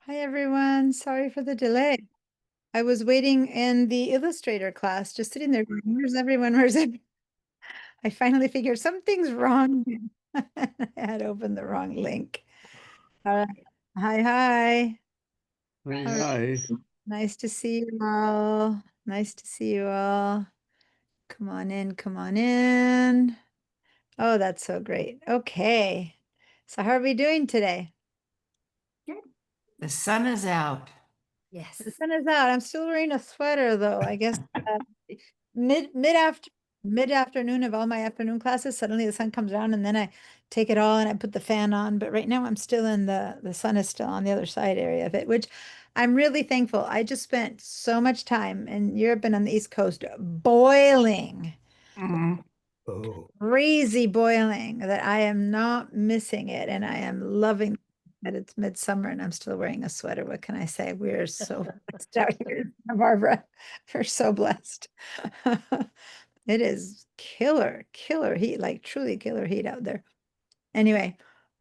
Hi everyone, sorry for the delay. I was waiting in the Illustrator class, just sitting there going, where's everyone? Where's it? I finally figured something's wrong. I had opened the wrong link. All right. Hi, hi. Hi, All right. hi. Nice to see you all. Nice to see you all. Come on in, come on in. Oh, that's so great. Okay. So how are we doing today? Good. The sun is out. Yes, the sun is out. I'm still wearing a sweater though. I guess uh, mid afternoon of all my afternoon classes, suddenly the sun comes around and then I take it all and I put the fan on. But right now I'm still in the sun is still on the other side area of it, which I'm really thankful. I just spent so much time in Europe and on the East Coast boiling, Mhm. Oh, crazy boiling that I am not missing it and I am loving that it's midsummer and I'm still wearing a sweater. What can I say? We're so blessed out here in Santa Barbara. We're so blessed. It is killer heat, like truly killer heat out there. Anyway,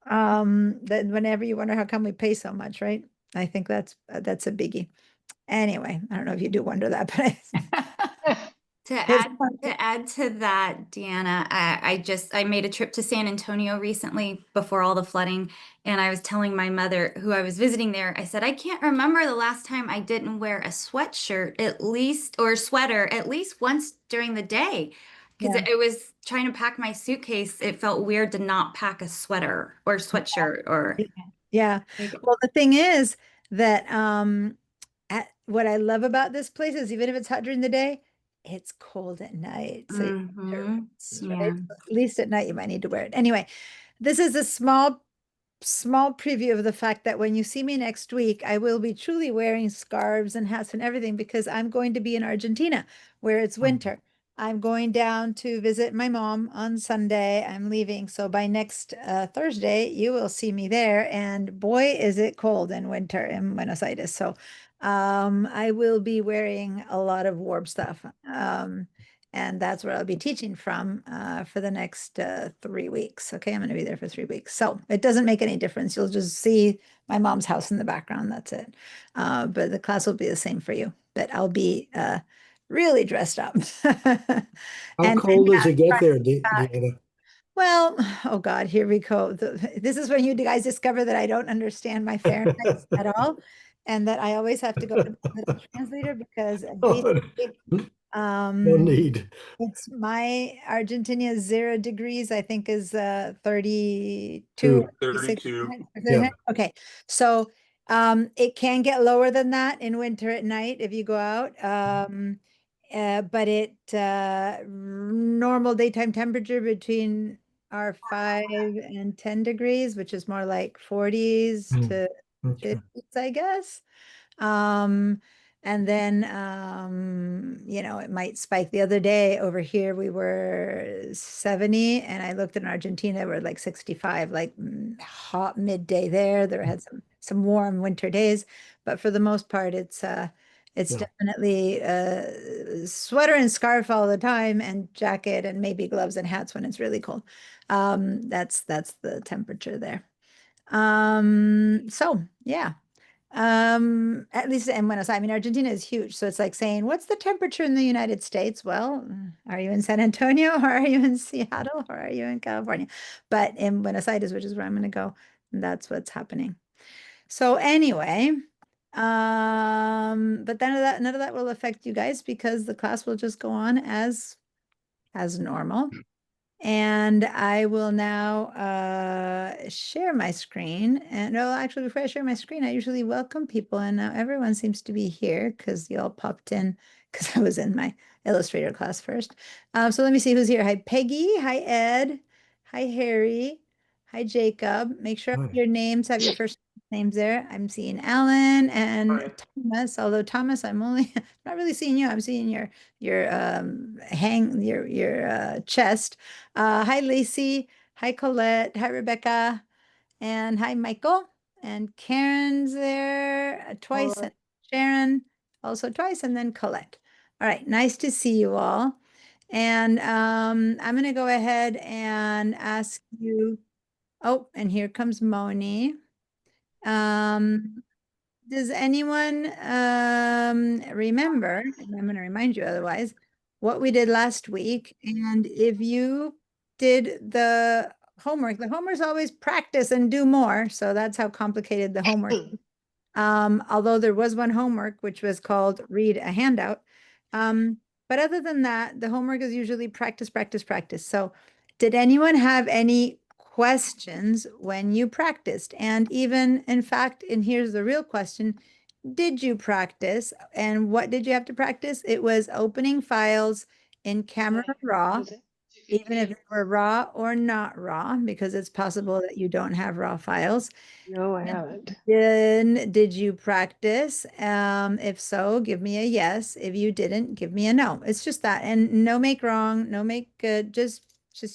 then whenever you wonder how come we pay so much, right? I think that's a biggie. Anyway, I don't know if you do wonder that, but To it's add to that, Deanna, I made a trip to San Antonio recently before all the flooding, and I was telling my mother who I was visiting there, I said, I can't remember the last time I didn't wear a sweatshirt at least or sweater at least once during the day. Because yeah. it was trying to pack my suitcase, it felt weird to not pack a sweater or sweatshirt or Yeah. like, Well, the thing is that what I love about this place is even if it's hot during the day, it's cold at night. So you have to rest, right? yeah. At least at night you might need to wear it. Anyway, this is a small preview of the fact that when you see me next week, I will be truly wearing scarves and hats and everything because I'm going to be in Argentina where it's winter. I'm going down to visit my mom on Sunday. I'm leaving. So by next Thursday, you will see me there. And boy, is it cold in winter in Buenos Aires. So I will be wearing a lot of warm stuff. And that's where I'll be teaching from for the next 3 weeks. Okay, I'm going to be there for 3 weeks. So it doesn't make any difference. You'll just see my mom's house in the background. That's it. But the class will be the same for you. But I'll be really dressed up. how And cold does it get there, uh, Deanna? well, oh God, here we go. This is when you guys discover that I don't understand my Fahrenheit at all, and that I always have to go to the little translator because Oh, basically, no um, need. it's my Argentina 0 degrees, I think is 32, Two. 36. 32. Yeah. Okay. So it can get lower than that in winter at night if you go out. But it normal daytime temperature between are 5 and 10 degrees, which is more like 40s Mm, to okay. 50s, I guess. Um, and then, it might spike. The other day over here, we were 70, and I looked in Argentina, we're like 65, like hot midday there. There had some warm winter days, but for the most part, it's Yeah. definitely sweater and scarf all the time, and jacket, and maybe gloves and hats when it's really cold. That's the temperature there. So yeah. At least in Buenos Aires. I mean, Argentina is huge. So it's like saying, what's the temperature in the United States? Well, are you in San Antonio or are you in Seattle or are you in California? But in Buenos Aires, which is where I'm going to go, that's what's happening. So anyway, but none of that will affect you guys because the class will just go on as normal. And I will now share my screen. And no, actually, before I share my screen, I usually welcome people. And now everyone seems to be here because you all popped in because I was in my Illustrator class first. So let me see who's here. Hi, Peggy. Hi, Ed. Hi, Harry. Hi, Jacob. Make sure Hi. your names have your first names there. I'm seeing Alan and Hi. Thomas, although Thomas, I'm only not really seeing you. I'm seeing your chest. Hi, Lacey. Hi, Colette. Hi, Rebecca. And hi, Michael. And Karen's there twice. And Sharon also twice. And then Colette. All right. Nice to see you all. And I'm going to go ahead and ask you. Oh, and here comes Moni. Um, Does anyone remember, and I'm going to remind you otherwise, what we did last week? And if you did the homework's always practice and do more. So that's how complicated the homework is. Although there was one homework which was called read a handout. But other than that, the homework is usually practice, practice, practice. So did anyone have any questions when you practiced? And even, in fact, and here's the real question, did you practice? And what did you have to practice? It was opening files in Camera Raw, even if they were raw or not raw, because it's possible that you don't have raw files. No, I haven't. Then did you practice? If so, give me a yes. If you didn't, give me a no. It's just that, and no make wrong, no make good, just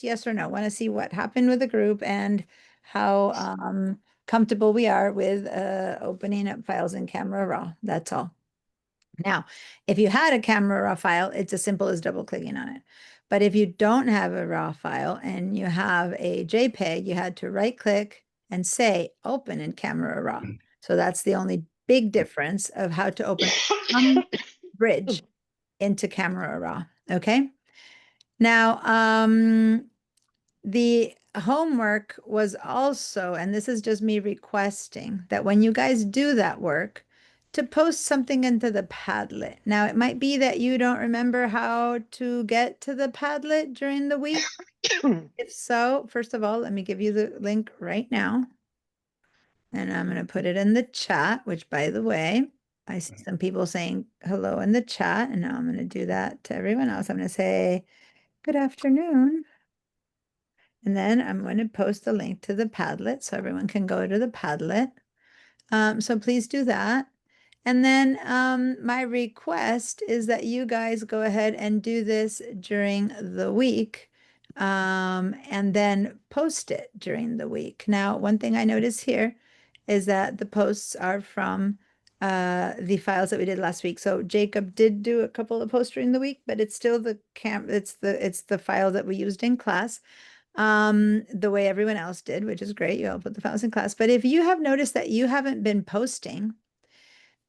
yes or no. Want to see what happened with the group and how comfortable we are with opening up files in Camera Raw. That's all. Now, if you had a Camera Raw file, it's as simple as double clicking on it. But if you don't have a RAW file and you have a JPEG, you had to right click and say open in Camera Raw. So that's the only big difference of how to open from Bridge into Camera Raw. Okay. Now, the homework was also, and this is just me requesting that when you guys do that work, to post something into the Padlet. Now, it might be that you don't remember how to get to the Padlet during the week. If so, first of all, let me give you the link right now. And I'm going to put it in the chat, which, by the way, I see some people saying hello in the chat, and now I'm going to do that to everyone else. I'm going to say good afternoon. And then I'm going to post the link to the Padlet so everyone can go to the Padlet. So please do that. And then my request is that you guys go ahead and do this during the week and then post it during the week. Now, one thing I notice here is that the posts are from the files that we did last week. So Jacob did do a couple of posts during the week, but it's still it's the file that we used in class the way everyone else did, which is great. You all put the files in class. But if you have noticed that you haven't been posting,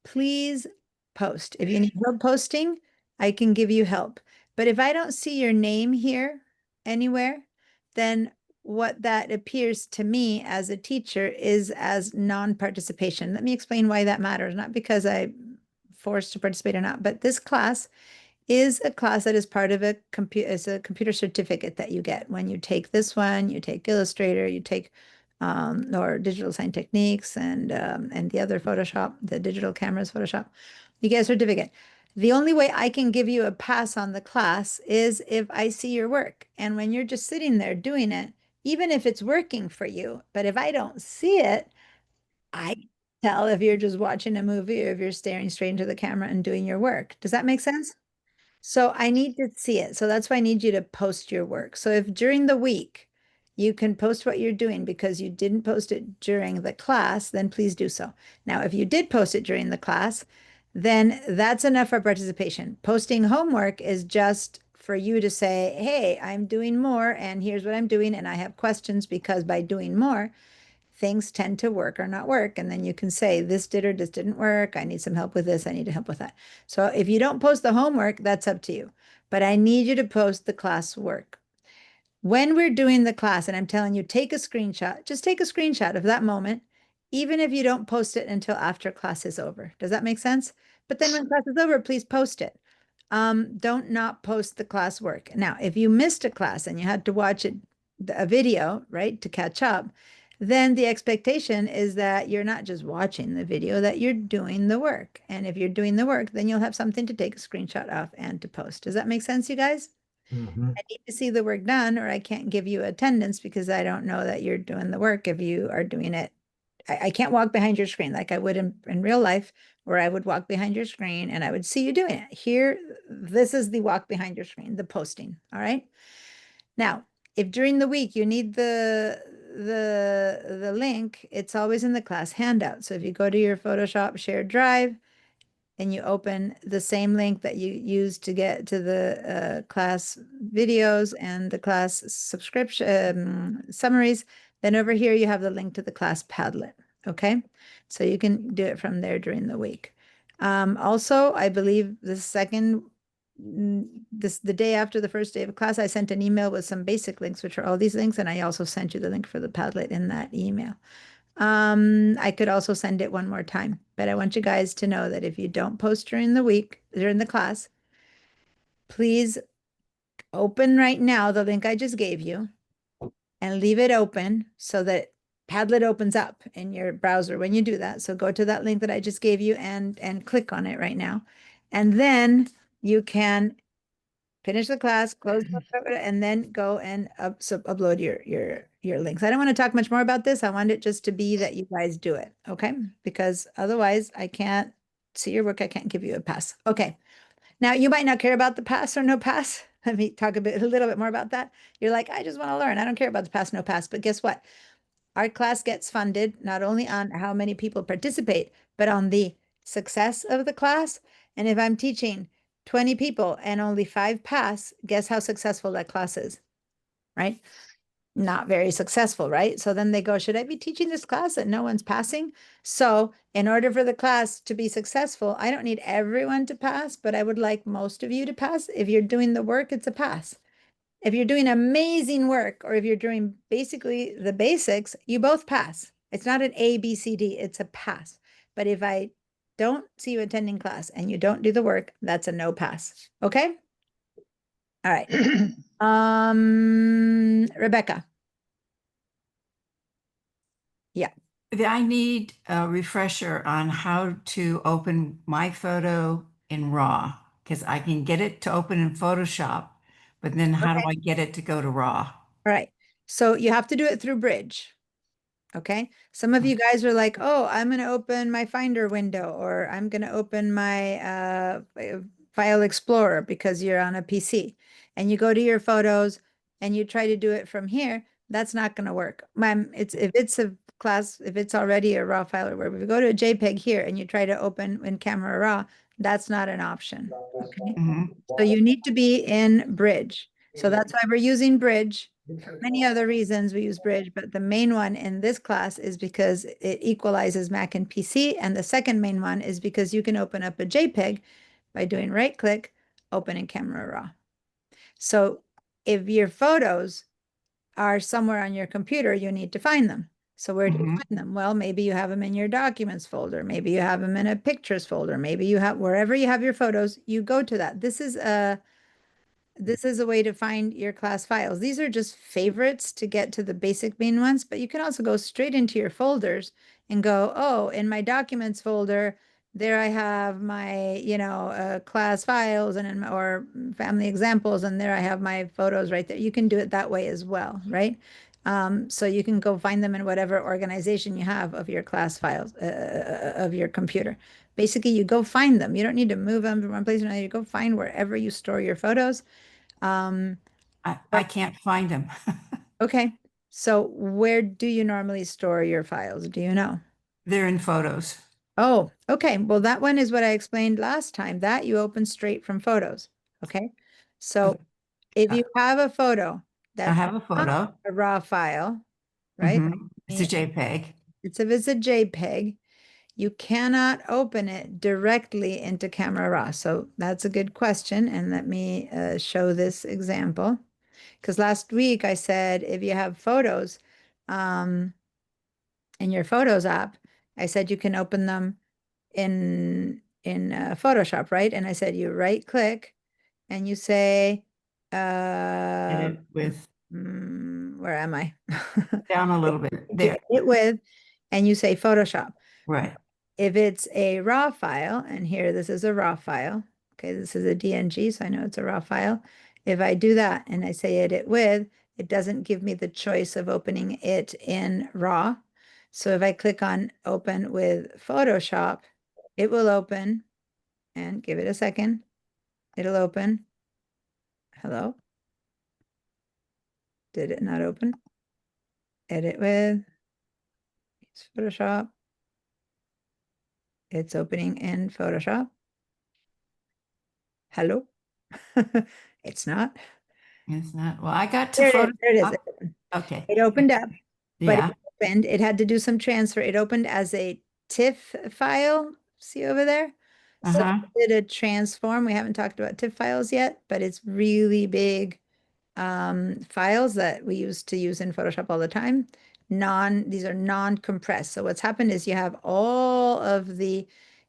please post. If you need help posting, I can give you help. But if I don't see your name here anywhere, then what that appears to me as a teacher is as non-participation. Let me explain why that matters, not because I'm forced to participate or not, but this class is a class that is part of a computer certificate that you get when you take this one, you take Illustrator, you take or Digital Sign Techniques and the other Photoshop, the digital cameras Photoshop, you get a certificate. The only way I can give you a pass on the class is if I see your work. And when you're just sitting there doing it, even if it's working for you, but if I don't see it, I can tell if you're just watching a movie or if you're staring straight into the camera and doing your work. Does that make sense? So I need to see it. So that's why I need you to post your work. So if during the week you can post what you're doing because you didn't post it during the class, then please do so. Now, if you did post it during the class, then that's enough for participation. Posting homework is just for you to say, hey, I'm doing more and here's what I'm doing. And I have questions because by doing more, things tend to work or not work. And then you can say this did or this didn't work. I need some help with this. I need help with that. So if you don't post the homework, that's up to you. But I need you to post the class work. When we're doing the class, and I'm telling you, take a screenshot, just take a screenshot of that moment, even if you don't post it until after class is over. Does that make sense? But then when class is over, please post it. Don't not post the class work. Now, if you missed a class and you had to watch a video, right, to catch up, then the expectation is that you're not just watching the video, that you're doing the work. And if you're doing the work, then you'll have something to take a screenshot of and to post. Does that make sense, you guys? Mhm. I need to see the work done, or I can't give you attendance because I don't know that you're doing the work if you are doing it. I can't walk behind your screen like I would in real life, where I would walk behind your screen and I would see you doing it. Here, this is the walk behind your screen, the posting. All right. Now, if during the week you need the link, it's always in the class handout. So if you go to your Photoshop shared drive and you open the same link that you used to get to the class videos and the class subscription summaries, then over here you have the link to the class Padlet. Okay, so you can do it from there during the week. Also, I believe the day after the first day of class, I sent an email with some basic links, which are all these links, and I also sent you the link for the Padlet in that email. I could also send it one more time, but I want you guys to know that if you don't post during the class, please open right now the link I just gave you and leave it open so that Padlet opens up in your browser when you do that. So go to that link that I just gave you and click on it right now. And then you can finish the class, close and then go and upload your links. I don't want to talk much more about this. I want it just to be that you guys do it, okay? Because otherwise I can't see your work. I can't give you a pass. Okay. Now you might not care about the pass or no pass. Let me talk a little bit more about that. You're like, I just want to learn. I don't care about the pass, no pass. But guess what? Our class gets funded not only on how many people participate, but on the success of the class. And if I'm teaching 20 people and only 5 pass, guess how successful that class is, right? Not very successful, right? So then they go, should I be teaching this class that no one's passing? So in order for the class to be successful, I don't need everyone to pass, but I would like most of you to pass. If you're doing the work, it's a pass. If you're doing amazing work, or if you're doing basically the basics, you both pass. It's not an A, B, C, D, it's a pass. But if I don't see you attending class and you don't do the work, that's a no pass. Okay? All right. Rebecca. Yeah. I need a refresher on how to open my photo in RAW, because I can get it to open in Photoshop, but then how do I get it to go to RAW? All right. So you have to do it through Bridge. Okay. Some of you guys are like, oh, I'm going to open my Finder window, or I'm going to open my File Explorer because you're on a PC, and you go to your photos and you try to do it from here. That's not going to work. If it's a class, if it's already a RAW file or wherever, if you go to a JPEG here and you try to open in Camera Raw, that's not an option. Okay. Mhm. So you need to be in Bridge. So that's why we're using Bridge. Many other reasons we use Bridge, but the main one in this class is because it equalizes Mac and PC. And the second main one is because you can open up a JPEG by doing right click, open in Camera Raw. So if your photos are somewhere on your computer, you need to find them. So where do you find them? Well, maybe you have them in your documents folder. Maybe you have them in a pictures folder. Maybe you have, wherever you have your photos, you go to that. This is a way to find your class files. These are just favorites to get to the basic main ones, but you can also go straight into your folders and go, oh, in my documents folder, there I have my, class files or family examples, and there I have my photos right there. You can do it that way as well, right? So you can go find them in whatever organization you have of your class files, of your computer. Basically, you go find them. You don't need to move them from one place to another. You go find wherever you store your photos. I can't find them. Okay. So where do you normally store your files? Do you know? They're in Photos. Oh, okay. Well, that one is what I explained last time, that you open straight from Photos. Okay. So if you have a photo I that's have a photo. a raw file, right? It's a JPEG. It's a JPEG. You cannot open it directly into Camera Raw. So that's a good question. And let me show this example. Because last week I said, if you have photos in your Photos app, I said you can open them in Photoshop, right? And I said you right click and you say, Edit with where am I? down a little bit. There. Edit with, and you say Photoshop. Right. If it's a raw file, and here this is a raw file, okay, this is a DNG, so I know it's a raw file. If I do that and I say edit with, it doesn't give me the choice of opening it in raw. So if I click on open with Photoshop, it will open, and give it a second. It'll open. Hello? Did it not open? Edit with Photoshop. It's opening in Photoshop. Hello? It's not. It's not. Well, I got to There it is. Photoshop. There it is. Okay. It opened up, but Yeah. it opened, it had to do some transfer. It opened as a TIFF file. See over there? So Uh-huh. it did a transform. We haven't talked about TIFF files yet, but it's really big files that we used to use in Photoshop all the time. These are non-compressed. So what's happened is you have all of the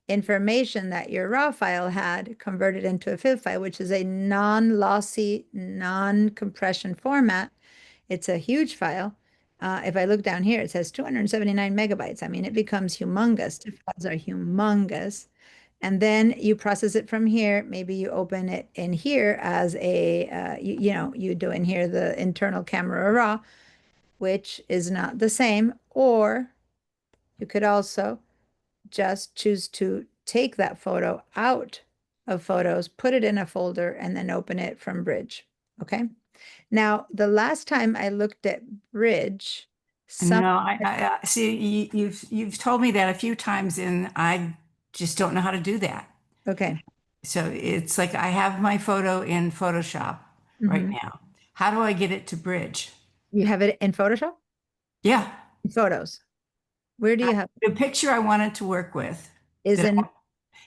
information that your raw file had converted into a FIV file, which is a non-lossy, non-compression format. It's a huge file. If I look down here, it says 279 megabytes. I mean, it becomes humongous. TIFF files are humongous. And then you process it from here. Maybe you open it in here as a, you do in here the internal camera raw, which is not the same. Or you could also just choose to take that photo out of photos, put it in a folder, and then open it from Bridge. Okay. Now, the last time I looked at Bridge, some, No, I see you've told me that a few times and I just don't know how to do that. okay. So it's like I have my photo in Photoshop right Mhm. now. How do I get it to Bridge? You have it in Photoshop? Yeah, Photos. Where do you have the picture I wanted to work with, is in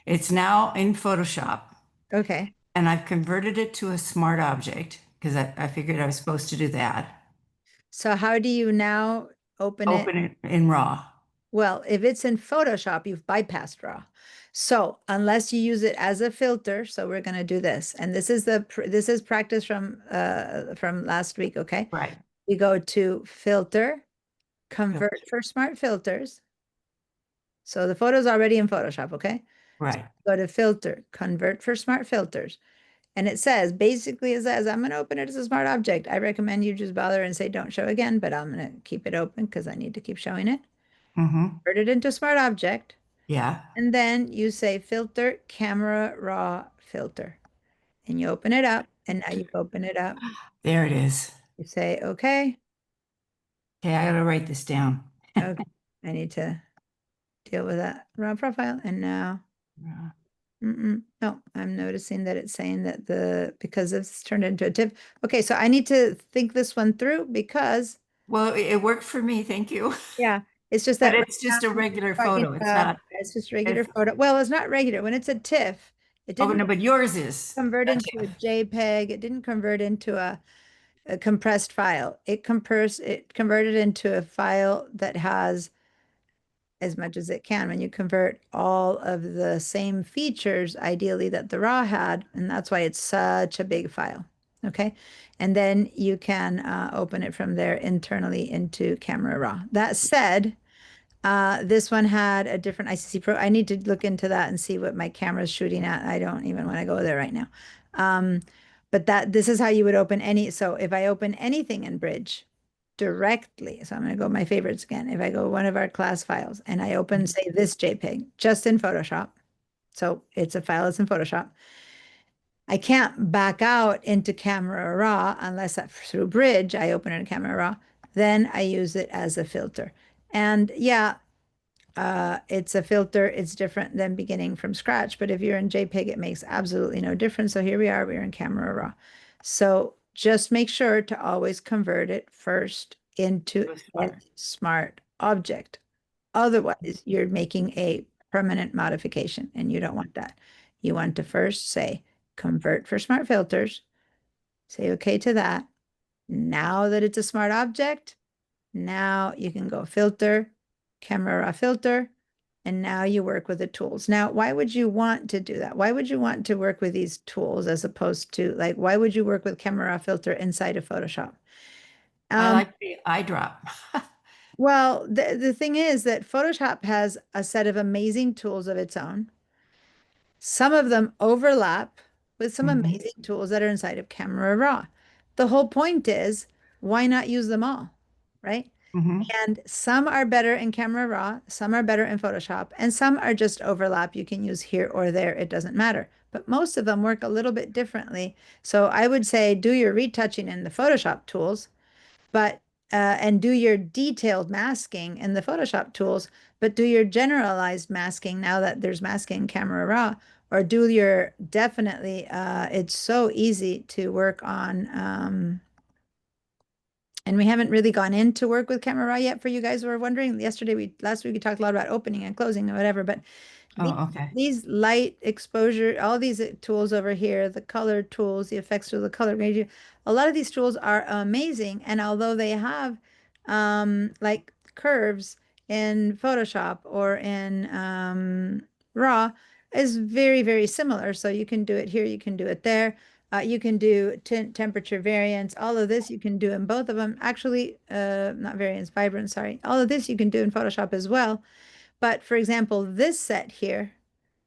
it's now in Photoshop okay. and I've converted it to a smart object because I figured I was supposed to do that. So how do you now open it? Open it in RAW. Well, if it's in Photoshop, you've bypassed RAW. So unless you use it as a filter, so we're going to do this. And this is this is practice from last week, okay? Right. We go to filter, convert for smart filters. So the photo's already in Photoshop, okay? Right. Go to filter, convert for smart filters. And it says, basically it says, I'm going to open it as a smart object. I recommend you just bother and say, don't show again, but I'm going to keep it open because I need to keep showing it. Mm-hmm. Convert it into smart object. Yeah. And then you say filter, camera, raw, filter. And you open it up. And now you open it up. There it is. You say, okay, Okay, I gotta write this down. okay, I need to deal with that raw profile. And now, no, I'm noticing that it's saying that because it's turned into a tip. Okay, so I need to think this one through because, Well, it worked for me, thank you. yeah, it's just But that it's just a regular talking photo. It's about- not. it's just regular it's- photo. Well, it's not regular. When it's a TIFF, it Oh, didn't no, but yours is. convert a into a TIFF. JPEG. It didn't convert into a compressed file. It converted into a file that has as much as it can when you convert all of the same features, ideally, that the RAW had, and that's why it's such a big file. Okay. And then you can open it from there internally into Camera Raw. That said, this one had a different ICC Pro. I need to look into that and see what my camera's shooting at. I don't even want to go there right now. But this is how you would open any. So if I open anything in Bridge directly, so I'm going to go my favorites again. If I go one of our class files and I open, say, this JPEG just in Photoshop. So it's a file that's in Photoshop. I can't back out into Camera Raw unless through Bridge I open it in Camera Raw. Then I use it as a filter. And yeah, it's a filter. It's different than beginning from scratch. But if you're in JPEG, it makes absolutely no difference. So here we are. We're in Camera Raw. So just make sure to always convert it first into a smart object. Otherwise, you're making a permanent modification, and you don't want that. You want to first say, convert for smart filters. Say okay to that. Now that it's a smart object, now you can go filter, camera raw filter, and now you work with the tools. Now, why would you want to do that? Why would you want to work with these tools as opposed to why would you work with camera raw filter inside of Photoshop? I like the eyedrop. Well, the thing is that Photoshop has a set of amazing tools of its own. Some of them overlap with some amazing tools that are inside of Camera Raw. The whole point is, why not use them all, right? And some are better in Camera Raw, some are better in Photoshop, and some are just overlap. You can use here or there, it doesn't matter. But most of them work a little bit differently. So I would say do your retouching in the Photoshop tools, but and do your detailed masking in the Photoshop tools, but do your generalized masking now that there's masking in Camera Raw, or do your definitely, it's so easy to work on And we haven't really gone into work with Camera Raw yet for you guys who are wondering. Last week we talked a lot about opening and closing and whatever, but Oh, okay. these light exposure, all these tools over here, the color tools, the effects tool, the color gradient, a lot of these tools are amazing. And although they have like curves in Photoshop or in Raw, is very, very similar. So you can do it here, you can do it there. You can do temperature variance. All of this you can do in both of them. Actually, not variance, vibrance, sorry. All of this you can do in Photoshop as well. But for example, this set here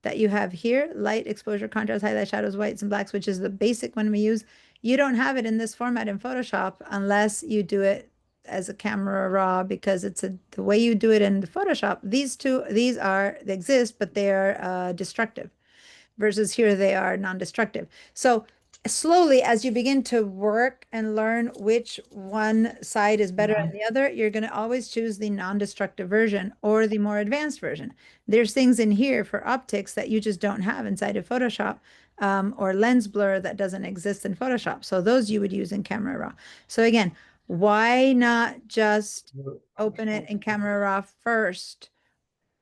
that you have here, light, exposure, contrast, highlight, shadows, whites, and blacks, which is the basic one we use, you don't have it in this format in Photoshop unless you do it as a Camera Raw, because it's the way you do it in the Photoshop. They exist, but they are destructive, versus here they are non-destructive. So slowly, as you begin to work and learn which one side is better than the other, you're going to always choose the non-destructive version or the more advanced version. There's things in here for optics that you just don't have inside of Photoshop, or lens blur that doesn't exist in Photoshop. So those you would use in Camera Raw. So again, why not just open it in Camera Raw first?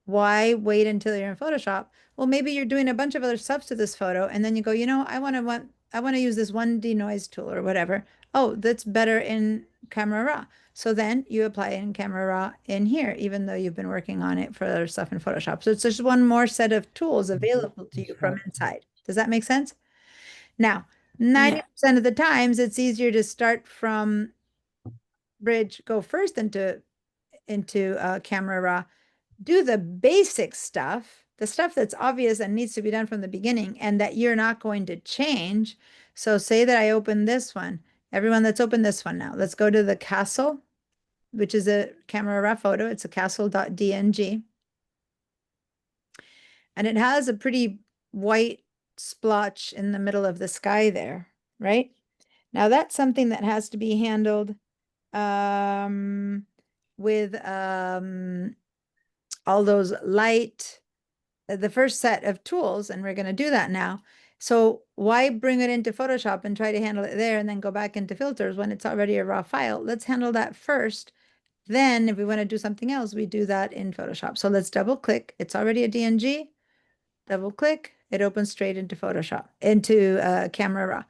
Why wait until you're in Photoshop? Well, maybe you're doing a bunch of other stuff to this photo, and then you go, I want to use this 1D noise tool or whatever. Oh, that's better in Camera Raw. So then you apply it in Camera Raw in here, even though you've been working on it for other stuff in Photoshop. So it's just one more set of tools available to you from inside. Does that make sense? Now, 90% of the times, it's easier to start from Bridge, go first into Camera Raw, do the basic stuff, the stuff that's obvious and needs to be done from the beginning and that you're not going to change. So say that I open this one. Everyone, let's open this one now. Let's go to the castle, which is a Camera Raw photo. It's a castle.dng. And it has a pretty white splotch in the middle of the sky there, right? Now that's something that has to be handled with all those light, the first set of tools, and we're going to do that now. So why bring it into Photoshop and try to handle it there and then go back into filters when it's already a raw file? Let's handle that first. Then if we want to do something else, we do that in Photoshop. So let's double click. It's already a DNG. Double click. It opens straight into Photoshop, into Camera Raw.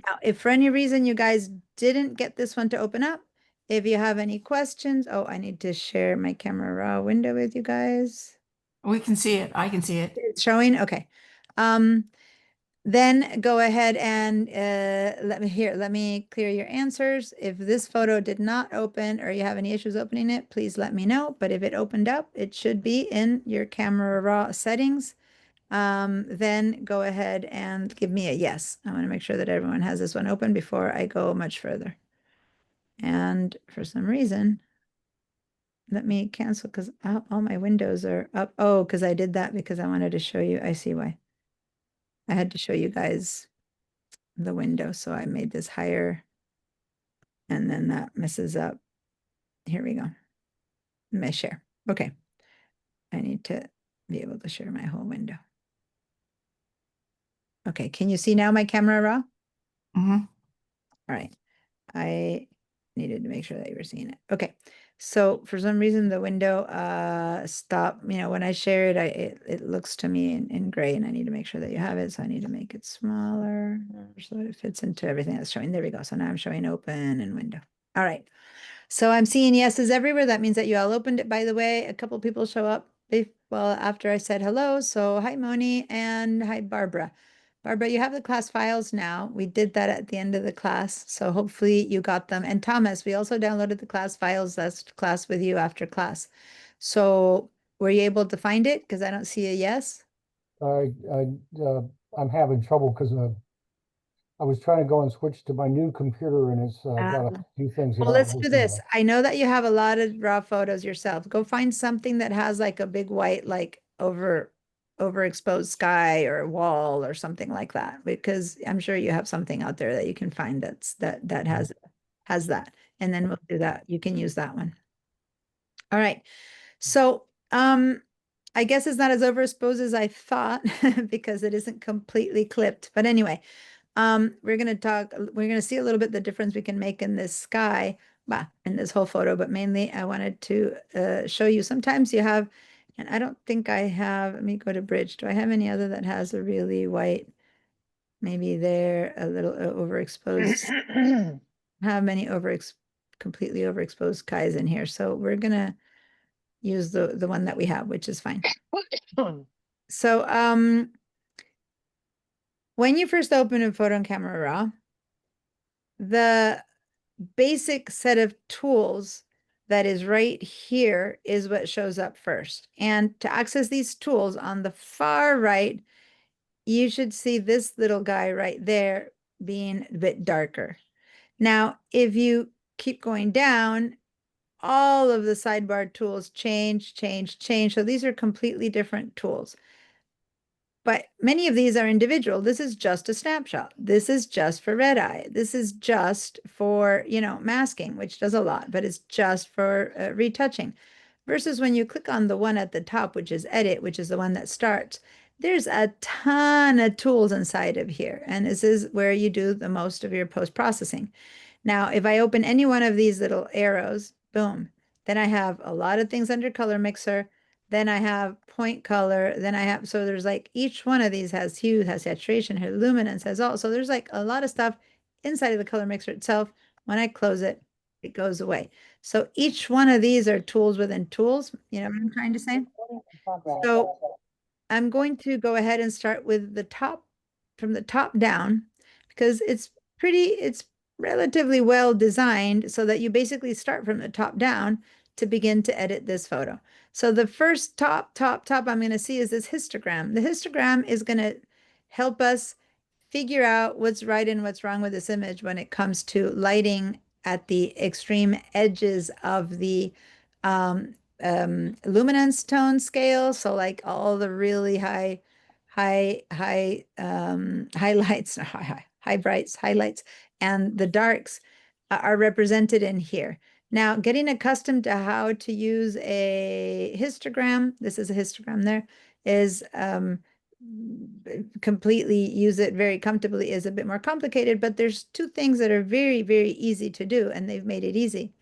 Now, if for any reason you guys didn't get this one to open up, if you have any questions, oh, I need to share my Camera Raw window with you guys. We can see it. I can see it. It's showing? Okay. Then go ahead and let me clear your answers. If this photo did not open or you have any issues opening it, please let me know. But if it opened up, it should be in your Camera Raw settings. Then go ahead and give me a yes. I want to make sure that everyone has this one open before I go much further. And for some reason, let me cancel because all my windows are up. Oh, because I did that because I wanted to show you. I see why. I had to show you guys the window. So I made this higher and then that messes up. Here we go. Let me share. Okay. I need to be able to share my whole window. Okay. Can you see now my Camera Raw? Mhm. All right. I needed to make sure that you were seeing it. Okay. So for some reason the window stopped, when I share it, it looks to me in gray and I need to make sure that you have it. So I need to make it smaller so that it fits into everything that's showing. There we go. So now I'm showing open and window. All right. So I'm seeing yeses everywhere. That means that you all opened it, by the way. A couple people show up after I said hello. So hi, Moni, and hi, Barbara. Barbara, you have the class files now. We did that at the end of the class. So hopefully you got them. And Thomas, we also downloaded the class files. That's class with you after class. So were you able to find it? Because I don't see a yes. I'm having trouble because I was trying to go and switch to my new computer and it's got a few things. Well, let's do this. I know that you have a lot of raw photos yourself. Go find something that has like a big white, like overexposed sky or a wall or something like that, because I'm sure you have something out there that you can find that has that. And then we'll do that. You can use that one. All right. So I guess it's not as overexposed as I thought because it isn't completely clipped. But anyway, we're going to see a little bit the difference we can make in this sky in this whole photo, but mainly I wanted to show you. Sometimes you have, and I don't think I have, let me go to bridge. Do I have any other that has a really white? Maybe they're a little overexposed. Have many completely overexposed Kais in here. So we're gonna use the one that we have, which is fine. So when you first open a Photon Camera Raw, the basic set of tools that is right here is what shows up first. And to access these tools on the far right, you should see this little guy right there being a bit darker. Now, if you keep going down, all of the sidebar tools change. So these are completely different tools. But many of these are individual. This is just a snapshot. This is just for red eye. This is just for, masking, which does a lot, but it's just for retouching. Versus when you click on the one at the top, which is edit, which is the one that starts, there's a ton of tools inside of here. And this is where you do the most of your post-processing. Now, if I open any one of these little arrows, boom, then I have a lot of things under color mixer. Then I have point color. Then I have, so there's like each one of these has hue, has saturation, has luminance, has all. So there's like a lot of stuff inside of the color mixer itself. When I close it, it goes away. So each one of these are tools within tools. You know what I'm trying to say? So I'm going to go ahead and start with the top, from the top down, because it's relatively well designed so that you basically start from the top down to begin to edit this photo. So the first top I'm going to see is this histogram. The histogram is going to help us figure out what's right and what's wrong with this image when it comes to lighting at the extreme edges of the luminance tone scale. So like all the really high highlights, high brights, highlights, and the darks are represented in here. Now, getting accustomed to how to use a histogram, this is a histogram there, is completely use it very comfortably is a bit more complicated, but there's two things that are very, very easy to do, and they've made it easy,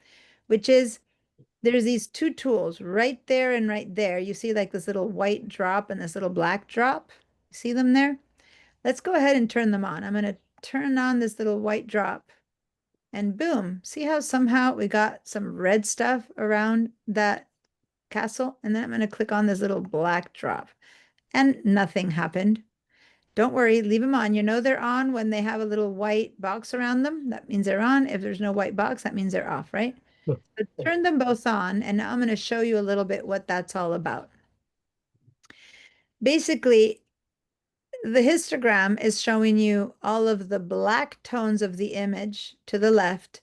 which is there's these two tools right there and right there. You see like this little white drop and this little black drop. See them there? Let's go ahead and turn them on. I'm going to turn on this little white drop and boom. See how somehow we got some red stuff around that castle? And then I'm going to click on this little black drop and nothing happened. Don't worry, leave them on. You know they're on when they have a little white box around them. That means they're on. If there's no white box, that means they're off, right? So turn them both on, and now I'm going to show you a little bit what that's all about. Basically, the histogram is showing you all of the black tones of the image to the left,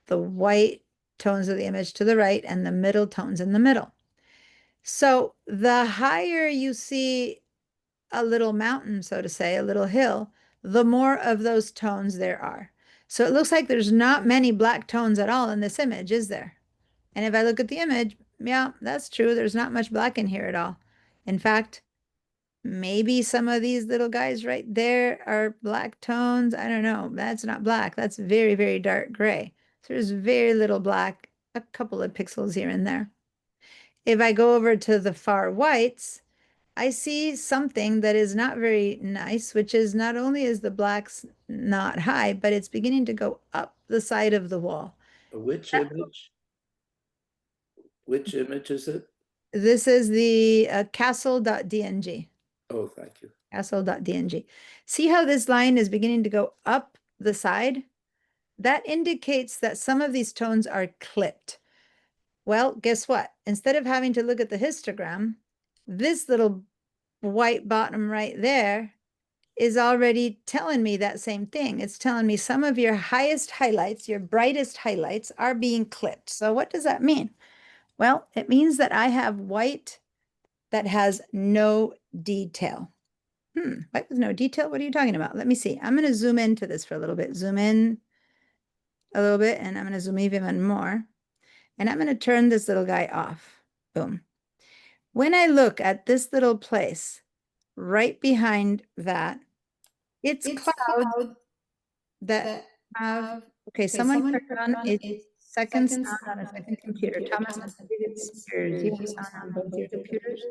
the white tones of the image to the right, and the middle tones in the middle. So the higher you see a little mountain, so to say, a little hill, the more of those tones there are. So it looks like there's not many black tones at all in this image, is there? And if I look at the image, yeah, that's true. There's not much black in here at all. In fact, maybe some of these little guys right there are black tones. I don't know. That's not black. That's very, very dark gray. So there's very little black, a couple of pixels here and there. If I go over to the far whites, I see something that is not very nice, which is not only is the blacks not high, but it's beginning to go up the side of the wall. Which image? Which image is it? This is the castle.dng. Oh, thank you. Castle.dng. See how this line is beginning to go up the side? That indicates that some of these tones are clipped. Well, guess what? Instead of having to look at the histogram, this little white bottom right there is already telling me that same thing. It's telling me some of your highest highlights, your brightest highlights are being clipped. So what does that mean? Well, it means that I have white that has no detail. White with no detail? What are you talking about? Let me see. I'm going to zoom into this for a little bit. Zoom in a little bit, and I'm going to zoom even more. And I'm going to turn this little guy off. Boom. When I look at this little place right behind that, it's clouds that have, okay, someone turned on its second sound on a second computer. Thomas, I think it's yours. You have sound on both your computers?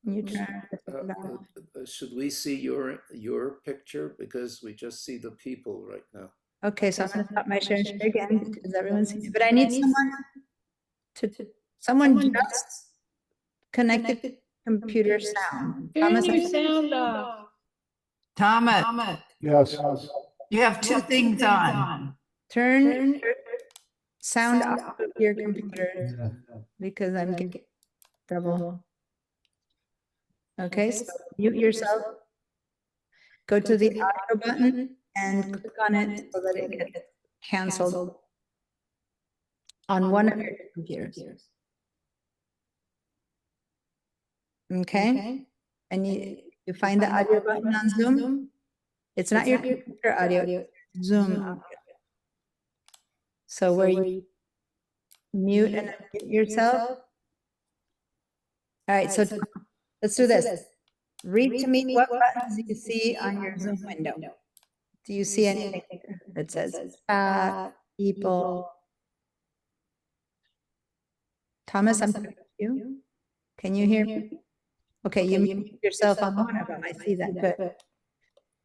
Can you turn it on? Should we see your picture? Because we just see the people right now. Okay, so I'm gonna stop my share and share again because everyone's seeing it, but I need someone just connected computer sound. Thomas, Turn your sound off. Thomas, Yes. you have two things on. turn your sound off of your computer because I'm getting double. Okay, so mute yourself. Go to the audio button and click on it so that it gets canceled on one of your computers. Okay, and you find the audio button on Zoom. It's not your computer audio, it's Zoom audio. So where you mute and unmute yourself. All right, so let's do this. Read to me what buttons do you see on your Zoom window? Do you see anything that says chat, people? Thomas, I'm talking to you. Can you hear me? Okay, you mute yourself on one of them. I see that. Good.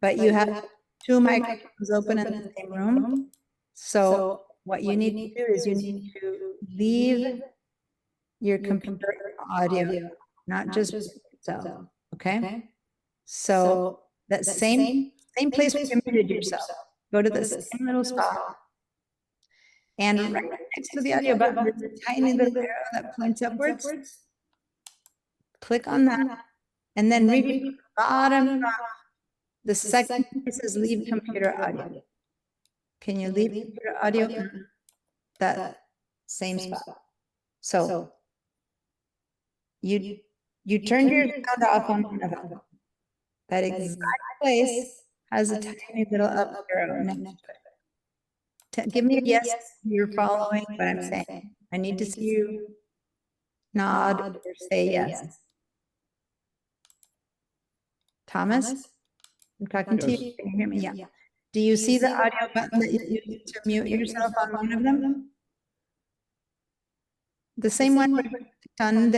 But you have two microphones open in the same room. So what you need to do is you need to leave your computer audio, not just yourself. Okay. So that same place where you muted yourself, go to the same little spot. And right next to the audio button, there's a tiny little arrow that points upwards. Click on that. And then read the bottom up. The second piece is leave computer audio. Can you leave computer audio in that same spot? So you turned your sound off on one of them. That exact place has a tiny little up arrow next to it. Give me a yes if you're following what I'm saying. I need to see you nod or say yes. Thomas, I'm talking to you. Can you hear me? Yeah. Do you see the audio button that you use to mute yourself on one of them? The same one where you turned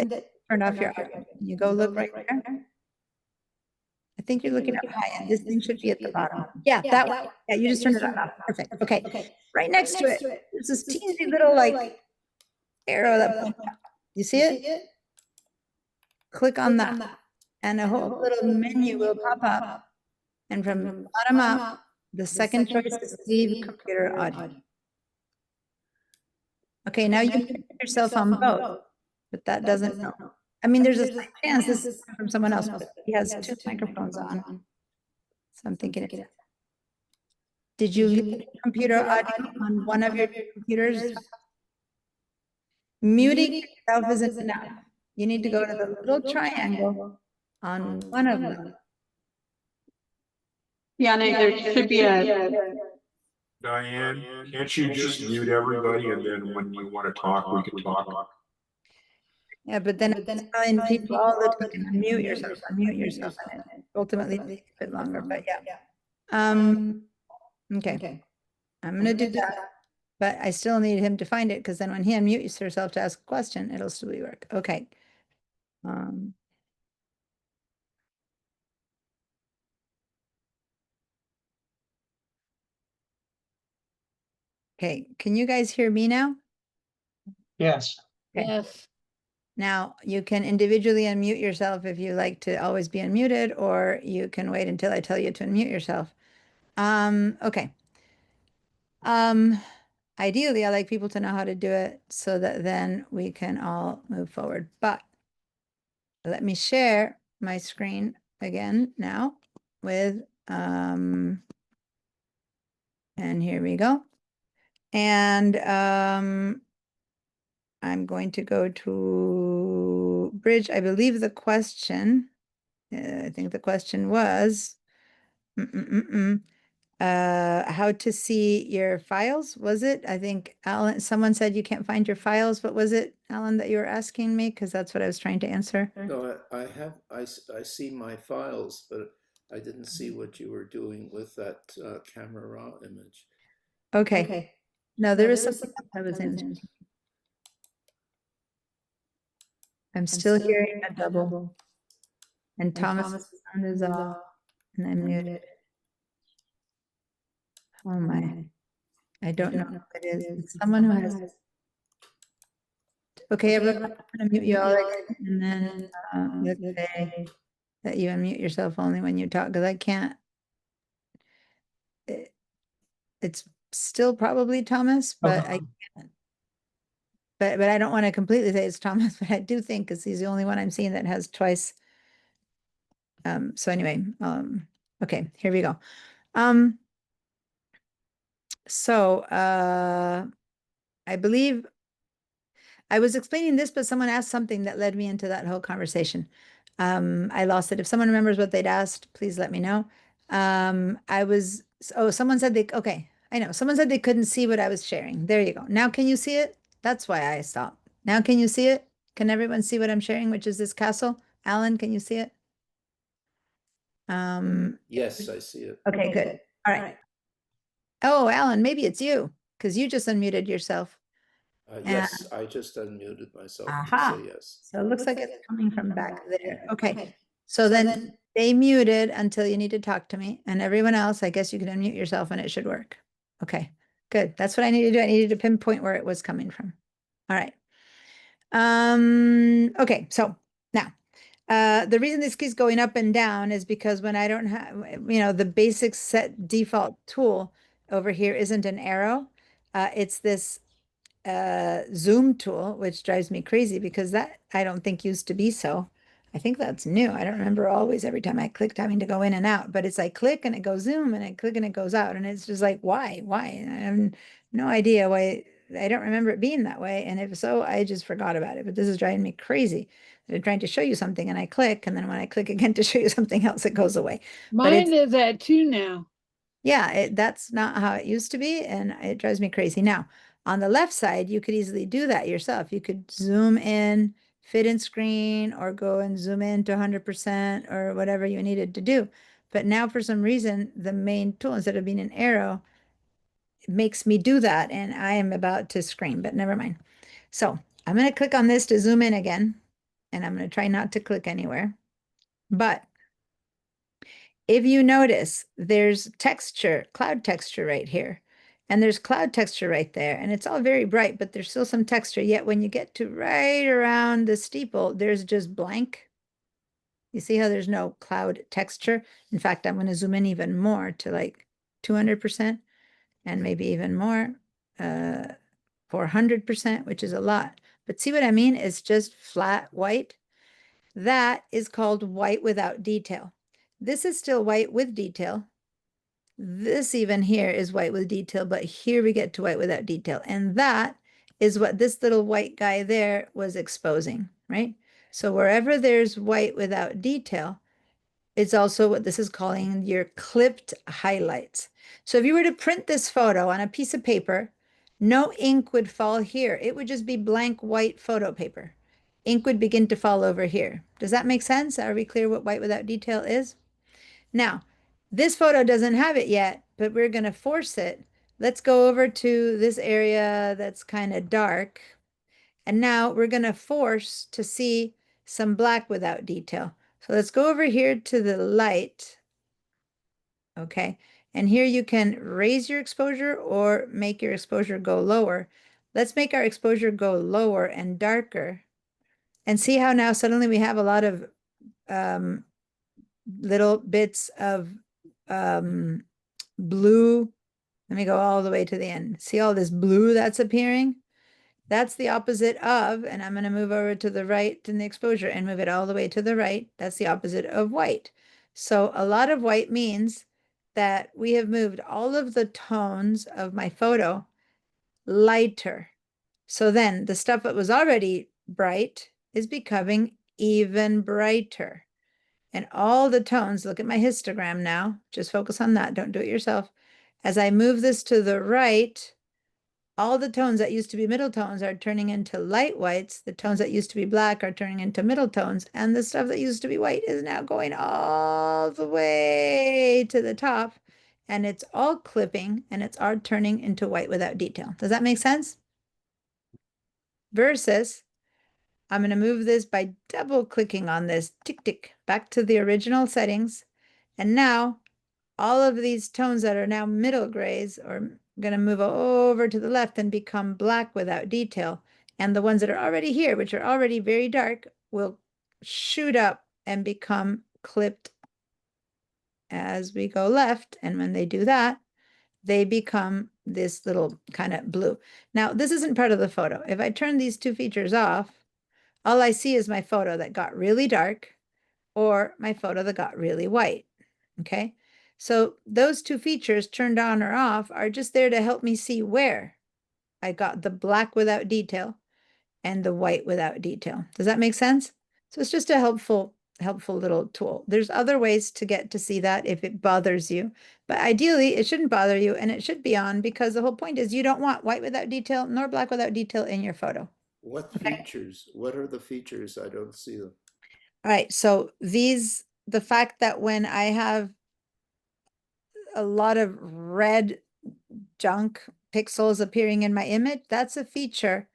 off your audio. You go look right there. I think you're looking up high end. This thing should be at the bottom. Yeah, that one. Yeah, you just turned it on. Perfect. Okay. Right next to it, there's this teeny little like arrow that points up. You see it? Click on that. And a whole little menu will pop up. And from bottom up, the second choice is leave computer audio. Okay, now you can put yourself on both, but that doesn't know. I mean, there's a slight chance this is from someone else, but he has two microphones on. So I'm thinking it is. Did you leave computer audio on one of your computers? Muting yourself isn't enough. You need to go to the little triangle on one of them. Yeah, there should be a, Diane, can't you just mute everybody and then when you want to talk, we can talk? Yeah, but then it's telling people all the time, unmute yourself, and it ultimately takes a bit longer, but yeah. Okay, I'm gonna do that, but I still need him to find it, because then when he unmutes herself to ask a question, it'll still work. Okay. Okay, can you guys hear me now? Yes. Okay. yes. Now, you can individually unmute yourself if you like to always be unmuted, or you can wait until I tell you to unmute yourself. Okay. Ideally, I like people to know how to do it so that then we can all move forward. But let me share my screen again now with, and here we go. And I'm going to go to Bridge. I believe the question, I think the question was, how to see your files, was it? I think Alan, someone said you can't find your files. What was it, Alan, that you were asking me? Because that's what I was trying to answer. No, I see my files, but I didn't see what you were doing with that camera raw image. Okay. No, there is something else I was in. I'm still hearing a double. And Thomas' sound is off, and I'm muted. Oh my. I don't know what it is. It's someone who has. Okay, everyone, I'm gonna mute you all again, and then let's say that you unmute yourself only when you talk, because I can't. It's still probably Thomas, but I can't. But I don't want to completely say it's Thomas, but I do think because he's the only one I'm seeing that has twice. So anyway, okay, here we go. So I believe I was explaining this, but someone asked something that led me into that whole conversation. I lost it. If someone remembers what they'd asked, please let me know. Someone said okay, I know. Someone said they couldn't see what I was sharing. There you go. Now can you see it? That's why I stopped. Now can you see it? Can everyone see what I'm sharing, which is this castle? Alan, can you see it? Yes, I see it. Okay, good. All right. Oh, Alan, maybe it's you, because you just unmuted yourself. Yes, I just unmuted myself to Aha. say yes. So it looks like it's coming from back there. Okay. So then stay muted until you need to talk to me. And everyone else, I guess you can unmute yourself and it should work. Okay, good. That's what I needed to do. I needed to pinpoint where it was coming from. All right. Okay, so now the reason this keeps going up and down is because when I don't have, the basic set default tool over here isn't an arrow. It's this zoom tool, which drives me crazy because that I don't think used to be so. I think that's new. I don't remember always every time I clicked having to go in and out, but it's like click and it goes zoom and I click and it goes out. And it's just like, why? And I have no idea why. I don't remember it being that way. And if so, I just forgot about it. But this is driving me crazy. I'm trying to show you something and I click, and then when I click again to show you something else, it goes away. Mine is at 2 now. Yeah, that's not how it used to be, and it drives me crazy. Now, on the left side, you could easily do that yourself. You could zoom in, fit in screen, or go and zoom in to 100% or whatever you needed to do. But now for some reason, the main tool, instead of being an arrow, it makes me do that, and I am about to scream, but never mind. So I'm going to click on this to zoom in again, and I'm going to try not to click anywhere. But if you notice, there's texture, cloud texture right here. And there's cloud texture right there. And it's all very bright, but there's still some texture. Yet when you get to right around the steeple, there's just blank. You see how there's no cloud texture? In fact, I'm going to zoom in even more to like 200% and maybe even more, 400%, which is a lot. But see what I mean? It's just flat white. That is called white without detail. This is still white with detail. This even here is white with detail, but here we get to white without detail. And that is what this little white guy there was exposing, right? So wherever there's white without detail, it's also what this is calling your clipped highlights. So if you were to print this photo on a piece of paper, no ink would fall here. It would just be blank white photo paper. Ink would begin to fall over here. Does that make sense? Are we clear what white without detail is? Now, this photo doesn't have it yet, but we're going to force it. Let's go over to this area that's kind of dark. And now we're going to force to see some black without detail. So let's go over here to the light. Okay. And here you can raise your exposure or make your exposure go lower. Let's make our exposure go lower and darker. And see how now suddenly we have a lot of little bits of blue. Let me go all the way to the end. See all this blue that's appearing? That's the opposite of, and I'm going to move over to the right in the exposure and move it all the way to the right. That's the opposite of white. So a lot of white means that we have moved all of the tones of my photo lighter. So then the stuff that was already bright is becoming even brighter. And all the tones, look at my histogram now, just focus on that, don't do it yourself. As I move this to the right, all the tones that used to be middle tones are turning into light whites. The tones that used to be black are turning into middle tones. And the stuff that used to be white is now going all the way to the top. and it's all clipping and it's all turning into white without detail. Does that make sense? Versus, I'm going to move this by double clicking on this tick tick back to the original settings. And now all of these tones that are now middle grays are going to move over to the left and become black without detail. And the ones that are already here, which are already very dark, will shoot up and become clipped as we go left. And when they do that, they become this little kind of blue. Now, this isn't part of the photo. If I turn these two features off, all I see is my photo that got really dark or my photo that got really white. Okay. So those two features turned on or off are just there to help me see where I got the black without detail and the white without detail. Does that make sense? So it's just a helpful little tool. There's other ways to get to see that if it bothers you, but ideally it shouldn't bother you and it should be on because the whole point is you don't want white without detail nor black without detail in your photo. What features? What are the features? I don't see them. All right, so the fact that when I have a lot of red junk pixels appearing in my image, that's a feature.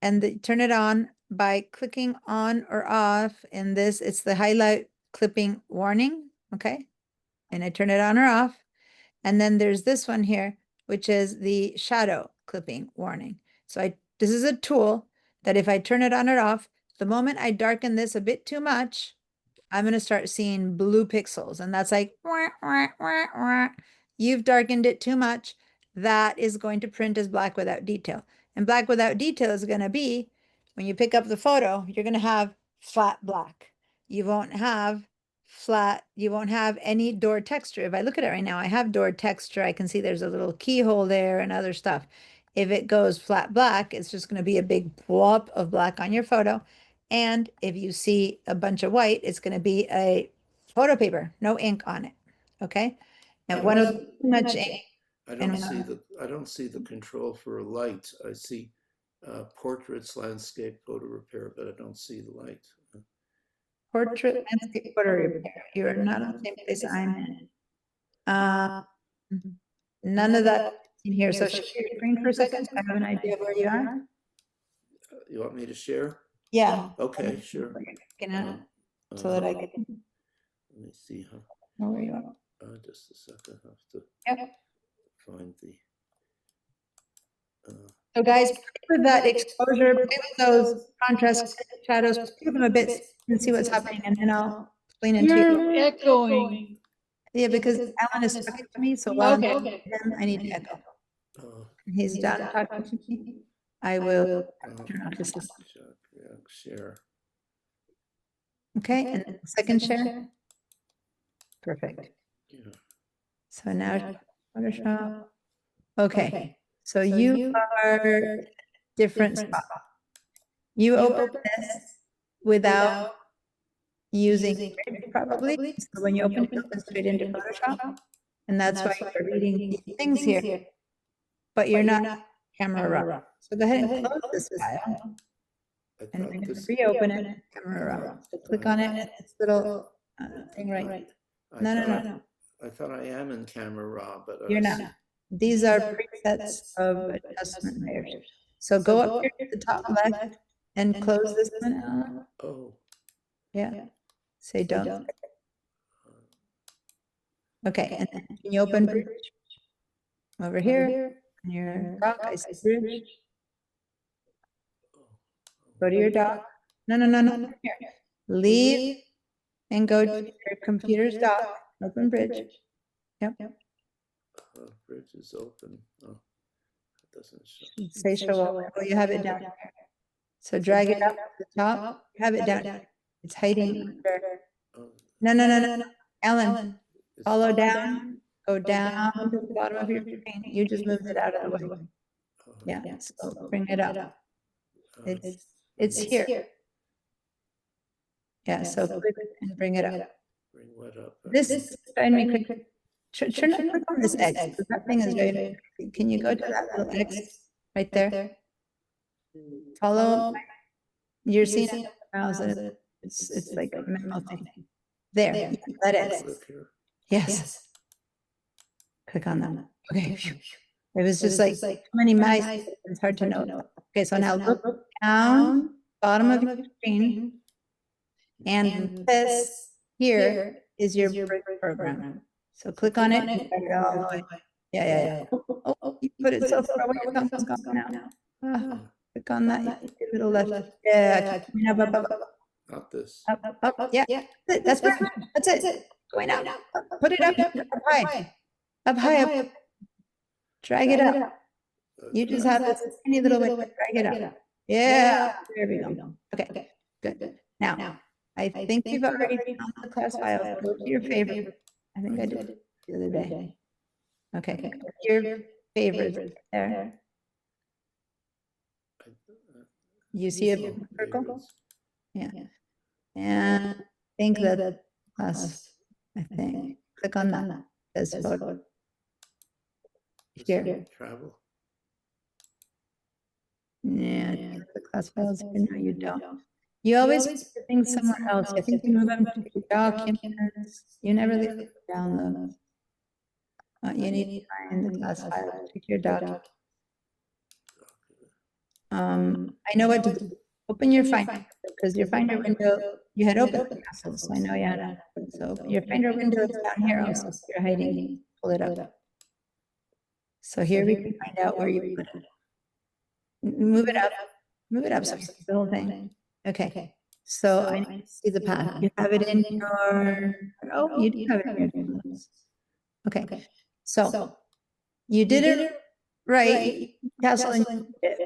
And turn it on by clicking on or off. In this, it's the highlight clipping warning, okay? And I turn it on or off. And then there's this one here, which is the shadow clipping warning. So this is a tool that if I turn it on or off, the moment I darken this a bit too much, I'm going to start seeing blue pixels. And that's like, wah, wah, wah, wah. You've darkened it too much. That is going to print as black without detail. And black without detail is going to be, when you pick up the photo, you're going to have flat black. You won't have any door texture. If I look at it right now, I have door texture. I can see there's a little keyhole there and other stuff. If it goes flat black, it's just going to be a big blob of black on your photo. And if you see a bunch of white, it's going to be a photo paper, no ink on it. Okay. And one of too much ink. I don't see the control for light. I see portraits, landscape, photo repair, but I don't see the light. Portrait, landscape, photo repair. You're not in the same place I'm in. None of that in here. So share your screen for a second so I have an idea of where you are. You want me to share? Yeah. Okay, sure. So that I can Let me see how. know where you are. Just a second. I have to Yep. find the. So guys, play with that exposure, play with those contrast shadows, give them a bit and see what's happening, and then I'll explain it to You're you. echoing. Yeah, because Alan is talking to me, so while I'm Okay. talking to him, I need to echo. Uh, He's done talking to me. I will turn off this. share. Okay, and second share. Perfect. Yeah. So now Photoshop. Okay, so you are different spot. You open this without using Grid, probably. So when you open it, opens straight into Photoshop. And that's why you're reading these things here, but you're not camera raw. So go ahead and close this file. I And thought I'm going to this. reopen it, camera raw. So click on it, it's little thing right. No. I thought I am in camera raw, but You're not. These are presets of adjustment layers. So go up here to the top left and close this one out. Oh, Yeah. Say don't. Okay, and then can you open Bridge? Over here, in your dock, I see Bridge. Go to your dock. No. Here. Leave and go to your computer's dock. Open Bridge. Yep. Bridge is open. Oh, it doesn't show. Say show all. Oh, you have it down here. So drag it up to the top. You have it down here. It's hiding under. Oh, No. Ellen, it's- follow down. Go down to the bottom of your screen. You just moved it out of the way. oh, Yeah, so bring it up. uh, It's here. Yeah, so click and bring it up. Bring what up? This is trying me click. Turn click on this X, because that thing is very, can you go to that little X right there? Follow, you're seeing it, mouse, it's like a memo thing. There, that X, Click here. yes. Click on that. Okay. It was just like too many mice. It's hard to know. Okay, so now look down, bottom of your screen. And this here is your break program. So click on it. And drag it all the way. Yeah. Oh, you put it so far away. Your thumb's gone now. Ah, click on that. Give it a left. Yeah. Keep going up. Not this. Up. Yeah. That's right. That's it. Going out. Put it up high. Up high. Drag it up. You just have this tiny little way. Drag it up. Yeah. There we go. Okay. Good. Now, I think we've already found the class file. Go to your favorite. I think I did it the other day. Okay. Your favorites there. You see a circle? Yeah. And I think that class, I think. Click on that. Says photo. Here. Travel. Yeah, the class files. No, you don't. You always put things somewhere else. I think you move them to documents. You never leave them download. You need to find the class file. Take your document. I know what to do. Open your Finder, because your Finder window, you had opened the Castles, so I know you had to. So your Finder window is down here also. If you're hiding, pull it up. So here we can find out where you put it. Move it up. Move it up so you see the whole thing. Okay. So I need to see the path. You have it in your, oh, you do have it in your downloads. Okay. So you did it right, Castle,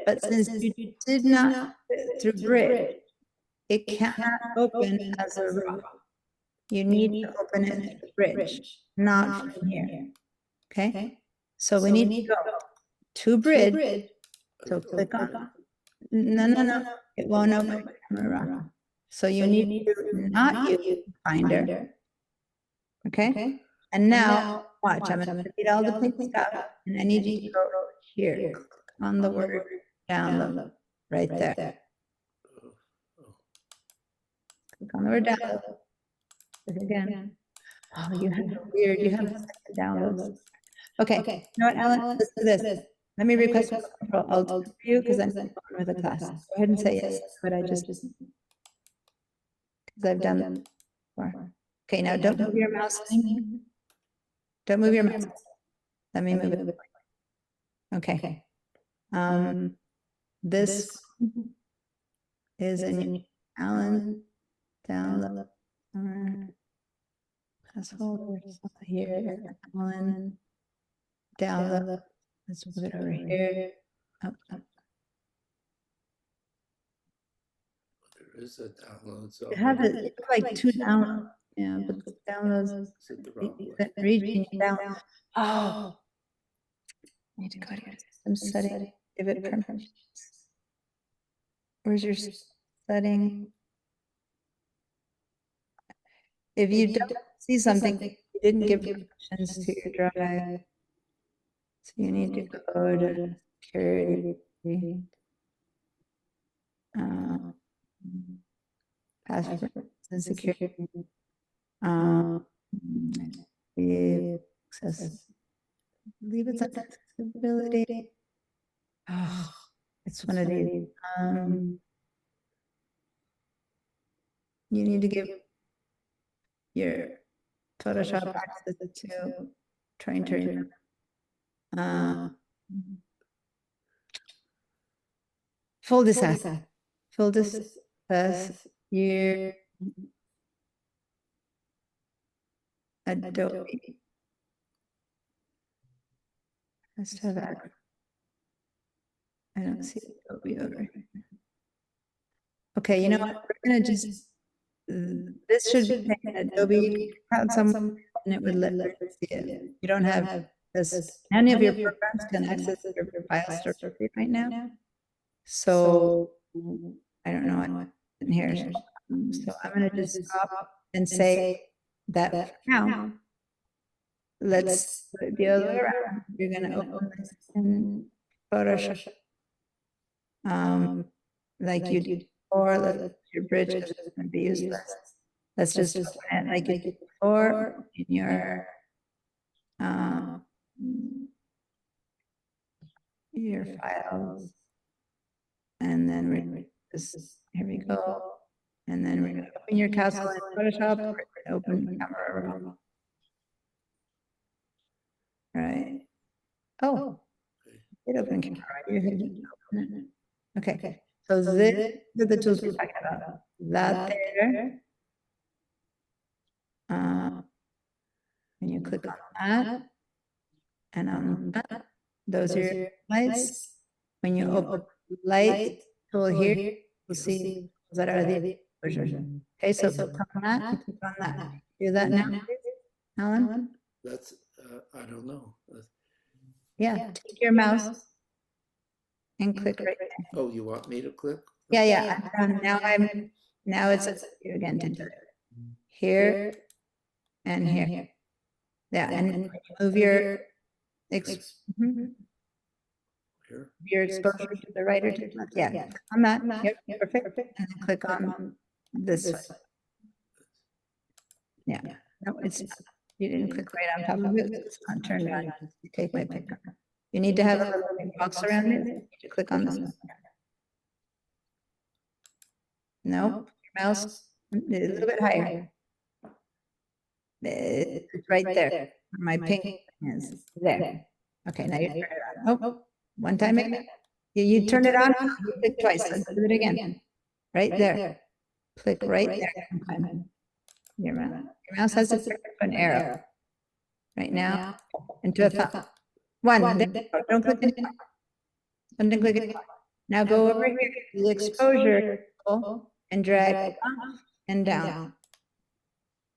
but since you did not through Bridge, it cannot open as a raw. You need to open it through Bridge, not from here. Okay. So we need to go to Bridge. So click on. No. It won't open Camera Raw. So you need to not use Finder. Okay. And now watch. I'm going to read all the pink stuff, and I need you to go here on the word download right there. Click on the word download. Click again. Oh, you have weird. You have downloads. Okay. You know what, Alan? Let's do this. Let me request Control Alt for you because I'm going with the class. Go ahead and say yes, but I just because I've done that before. Okay, now don't move your mouse thing. Don't move your mouse. Let me move it. Okay. This is in Alan download. Password here. Alan download. Let's move it over here. Up. There is a download. So You have it, it's like 2 downloads. Yeah, but the downloads, Is it the wrong way? region down. Oh. Need to go to your system setting, give it permissions. Where's your setting? If you don't see something, you didn't give permissions to your drive. So you need to go to security. Password and security. Access. Leave it at accessibility. Oh, it's one of these. You need to give your Photoshop access to trying to remember. Full disaster. Full disaster. Your Adobe. Must have that. I don't see Adobe over here. Okay, you know what? We're gonna just this should be Adobe found some and it would let you see it. You don't have this. Any of your programs can access your file structure right now. So I don't know what in here. So I'm gonna just stop and say that for now. Let's put it the other way around. You're gonna open this in Photoshop. Like you did before, let your bridge because it's gonna be useless. Let's just open it like you did before in your Your files. And then we're just, here we go. And then we're gonna open your castle in Photoshop, or open Camera Raw. Right. Oh, it opened Camera Raw. You didn't open it. Okay, so this are the tools we're talking about. That there. When you click on that and on that, those are your lights. When you open light tool here, you'll see that are the version. Okay, so click on that and click on that. Do that now, please, Alan? That's, I don't know. Yeah, take your mouse and click right there. Oh, you want me to click? Yeah, I'm done. Now it's up to you again to do it. Here and here. Yeah, and move your mhm. Here. Your exposure to the right or to the left. Yeah, click on that. Yep, perfect. And then click on this one. Yeah, no, it's, you didn't click right on top of it. It's not turned on. You take my picture. You need to have a little box around it. You need to click on this one. Nope, your mouse, a little bit higher. It's right there. Where my pink is there. Okay, now you turn it on. Oh, one time again. You turn it on, you click twice. Let's do it again. Right there. Click right there. Your mouse has to turn to an arrow. Right now, into a thumb. One, there you go. Don't click it. Don't click it. Now go over here to the exposure tool and drag up and down.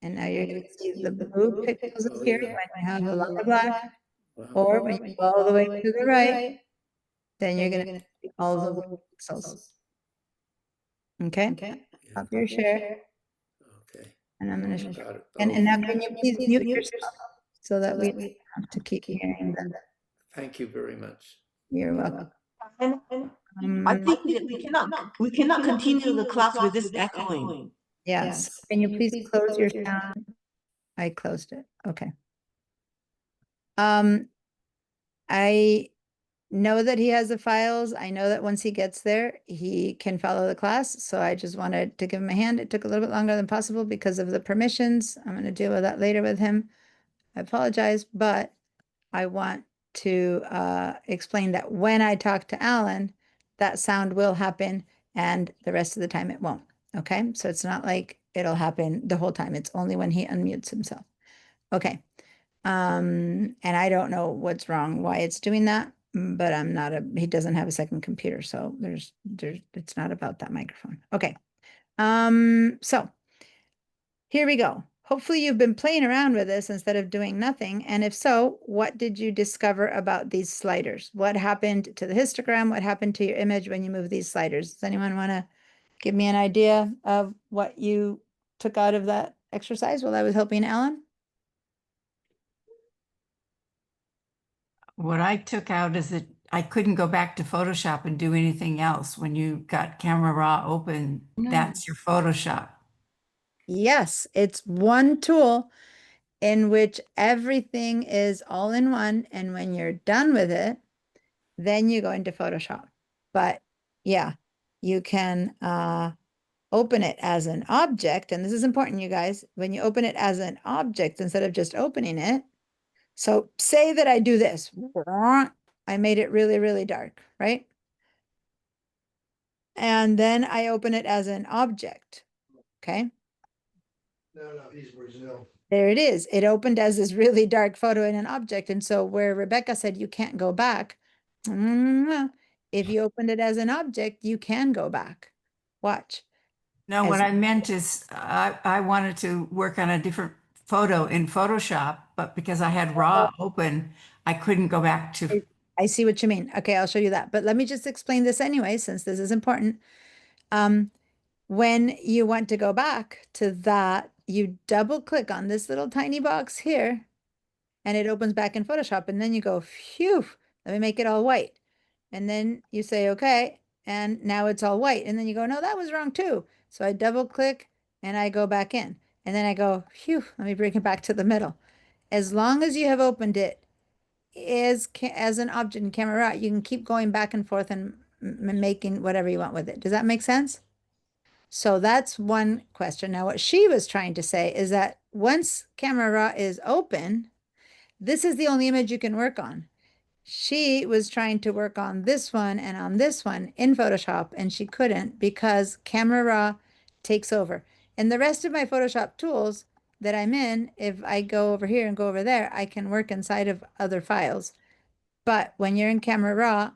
And now you're going to see the blue pixels appear when you have a lot of black, or when you go all the way to the right, then you're going to see all the blue pixels. Okay? Stop your share. Okay. And I'm going to show. Got it. And now can you please mute yourself so that we don't have to keep hearing them. Thank you very much. You're welcome. I think that we cannot continue the class with this echoing. Yes. Can you please close your sound? I closed it. Okay. I know that he has the files. I know that once he gets there, he can follow the class. So I just wanted to give him a hand. It took a little bit longer than possible because of the permissions. I'm going to deal with that later with him. I apologize, but I want to explain that when I talk to Alan, that sound will happen and the rest of the time it won't. Okay, so it's not like it'll happen the whole time. It's only when he unmutes himself. Okay. And I don't know what's wrong, why it's doing that, but he doesn't have a second computer. So it's not about that microphone. Okay. So here we go. Hopefully you've been playing around with this instead of doing nothing. And if so, what did you discover about these sliders? What happened to the histogram? What happened to your image when you move these sliders? Does anyone want to give me an idea of what you took out of that exercise while I was helping Alan? What I took out is that I couldn't go back to Photoshop and do anything else. When you got Camera Raw open, that's your Photoshop. Yes, it's one tool in which everything is all in one. And when you're done with it, then you go into Photoshop. But yeah, you can open it as an object. And this is important, you guys. When you open it as an object, instead of just opening it. So say that I do this. I made it really, really dark, right? And then I open it as an object. Okay. No, he's Brazil. There it is. It opened as this really dark photo in an object. And so where Rebecca said you can't go back, if you opened it as an object, you can go back. Watch. No, what I meant is I wanted to work on a different photo in Photoshop, but because I had Raw open, I couldn't go back to. I see what you mean. Okay, I'll show you that. But let me just explain this anyway, since this is important. When you want to go back to that, you double click on this little tiny box here, and it opens back in Photoshop. And then you go, phew, let me make it all white. And then you say, okay, and now it's all white. And then you go, no, that was wrong too. So I double click and I go back in. And then I go, phew, let me bring it back to the middle. As long as you have opened it as an object in Camera Raw, you can keep going back and forth and making whatever you want with it. Does that make sense? So that's one question. Now, what she was trying to say is that once Camera Raw is open, this is the only image you can work on. She was trying to work on this one and on this one in Photoshop, and she couldn't because Camera Raw takes over. And the rest of my Photoshop tools that I'm in, if I go over here and go over there, I can work inside of other files. But when you're in Camera Raw,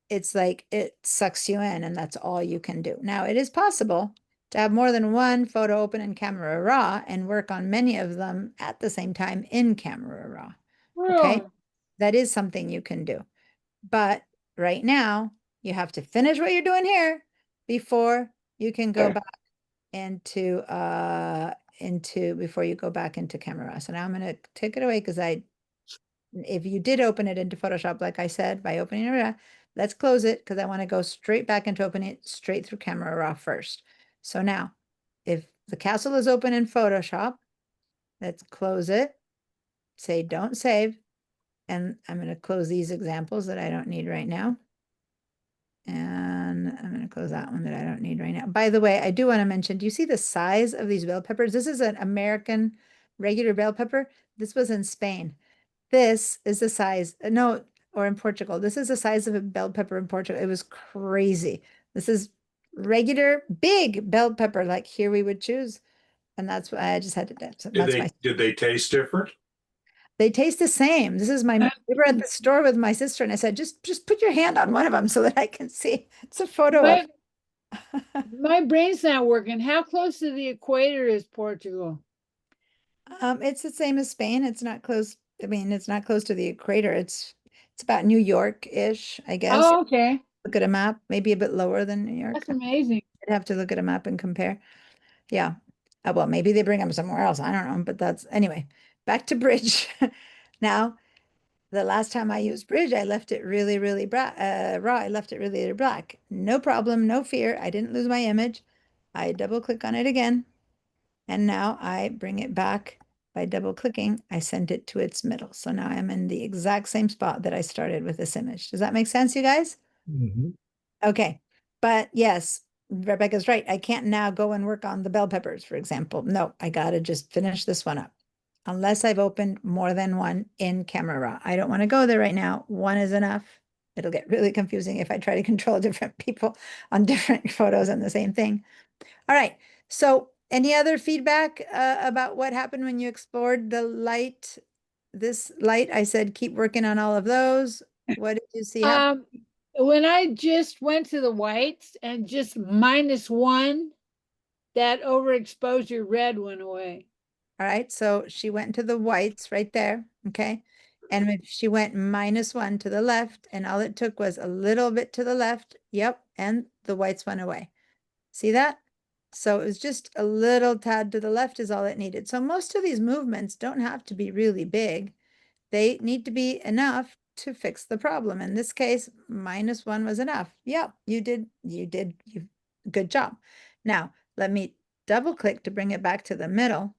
it's like it sucks you in, and that's all you can do. Now, it is possible to have more than one photo open in Camera Raw and work on many of them at the same time in Camera Raw. Okay, Really? that is something you can do. But right now, you have to finish what you're doing here before you can go back into before you go back into Camera Raw. So now I'm going to take it away because if you did open it into Photoshop, like I said, by opening it, let's close it because I want to go straight back into opening it straight through Camera Raw first. So now, if the castle is open in Photoshop, let's close it, say don't save, and I'm going to close these examples that I don't need right now. And I'm going to close that one that I don't need right now. By the way, I do want to mention, do you see the size of these bell peppers? This is an American regular bell pepper. This was in Spain. This is the size, no, or in Portugal. This is the size of a bell pepper in Portugal. It was crazy. This is regular big bell pepper, like here we would choose. And that's why I just had to, Did they taste different? they taste the same. This is we were at the store with my sister and I said, just put your hand on one of them so that I can see. It's a photo of. My brain's not working. How close to the equator is Portugal? It's the same as Spain. It's not close. I mean, it's not close to the equator. It's about New York-ish, I guess. Oh, okay. Look at a map, maybe a bit lower than New York. That's amazing. I'd have to look at a map and compare. Yeah. Well, maybe they bring them somewhere else. I don't know, but that's anyway. Back to Bridge. Now, the last time I used Bridge, I left it really, really raw. I left it really, really black. No problem, no fear. I didn't lose my image. I double click on it again. And now I bring it back by double clicking. I sent it to its middle. So now I'm in the exact same spot that I started with this image. Does that make sense, you guys? Mhm. Okay. But yes, Rebecca's right. I can't now go and work on the bell peppers, for example. No, I got to just finish this one up. Unless I've opened more than one in Camera Raw. I don't want to go there right now. One is enough. It'll get really confusing if I try to control different people on different photos on the same thing. All right. So any other feedback about what happened when you explored the light? This light, I said, keep working on all of those. What did you see happen? When I just went to the whites and just -1, that overexposure red went away. All right, so she went to the whites right there, okay? And if she went -1 to the left, and all it took was a little bit to the left, yep, and the whites went away. See that? So it was just a little tad to the left is all it needed. So most of these movements don't have to be really big. They need to be enough to fix the problem. In this case, -1 was enough. Yep, you good job. Now, let me double click to bring it back to the middle.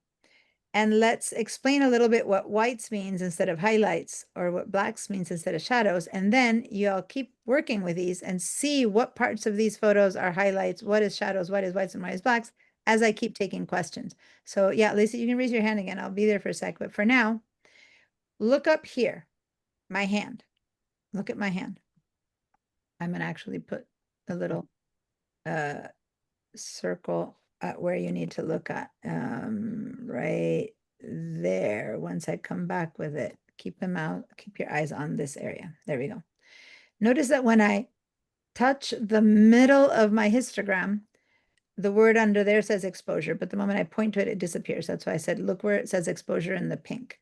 And let's explain a little bit what whites means instead of highlights, or what blacks means instead of shadows. And then you'll keep working with these and see what parts of these photos are highlights, what is shadows, what is whites, and what is blacks, as I keep taking questions. So yeah, Lisa, you can raise your hand again. I'll be there for a sec. But for now, look up here, my hand. Look at my hand. I'm going to actually put a little circle at where you need to look at, right there. Once I come back with it, keep your eyes on this area. There we go. Notice that when I touch the middle of my histogram, the word under there says exposure, but the moment I point to it, it disappears. That's why I said, look where it says exposure in the pink.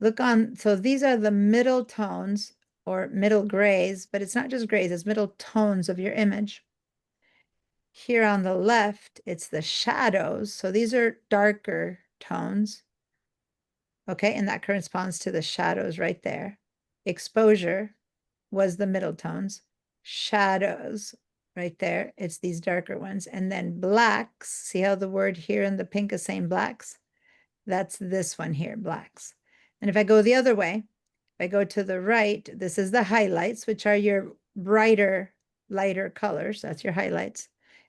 Look on, so these are the middle tones or middle grays, but it's not just grays, it's middle tones of your image. Here on the left, it's the shadows. So these are darker tones. Okay, and that corresponds to the shadows right there. Exposure was the middle tones. Shadows right there, it's these darker ones. And then blacks, see how the word here in the pink is saying blacks? That's this one here, blacks. And if I go the other way, If I go to the right, this is the highlights, which are your brighter, lighter colors. That's your highlights.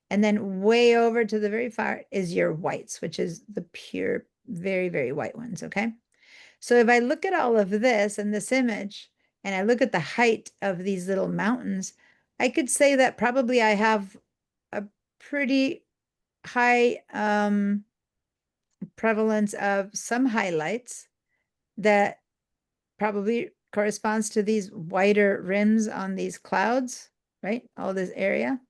And then way over to the very far is your whites, which is the pure, very, very white ones, okay? So if I look at all of this in this image, and I look at the height of these little mountains, I could say that probably I have a pretty high prevalence of some highlights that probably corresponds to these whiter rims on these clouds, right? All this area.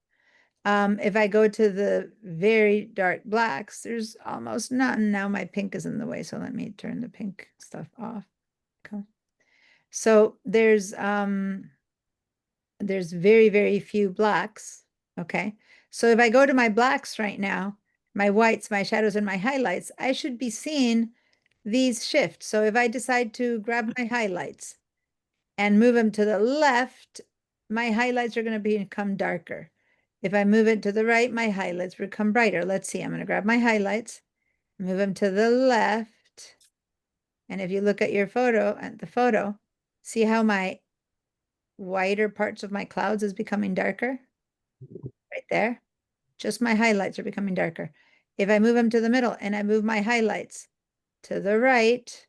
If I go to the very dark blacks, there's almost none. Now my pink is in the way, so let me turn the pink stuff off. Okay. So there's very, very few blacks, okay? So if I go to my blacks right now, my whites, my shadows, and my highlights, I should be seeing these shift. So if I decide to grab my highlights and move them to the left, my highlights are going to become darker. If I move it to the right, my highlights become brighter. Let's see, I'm going to grab my highlights, move them to the left. And if you look at your photo, see how my whiter parts of my clouds is becoming darker? Right there. Just my highlights are becoming darker. If I move them to the middle and I move my highlights to the right,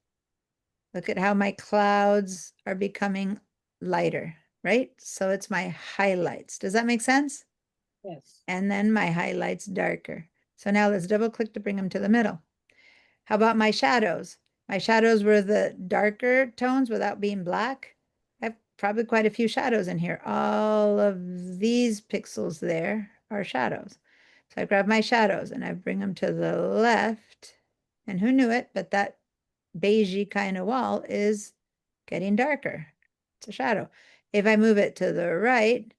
look at how my clouds are becoming lighter, right? So it's my highlights. Does that make sense? Yes. And then my highlights darker. So now let's double click to bring them to the middle. How about my shadows? My shadows were the darker tones without being black. I have probably quite a few shadows in here. All of these pixels there are shadows. So I grab my shadows and I bring them to the left. And who knew it, but that beigey kind of wall is getting darker. It's a shadow. If I move it to the right,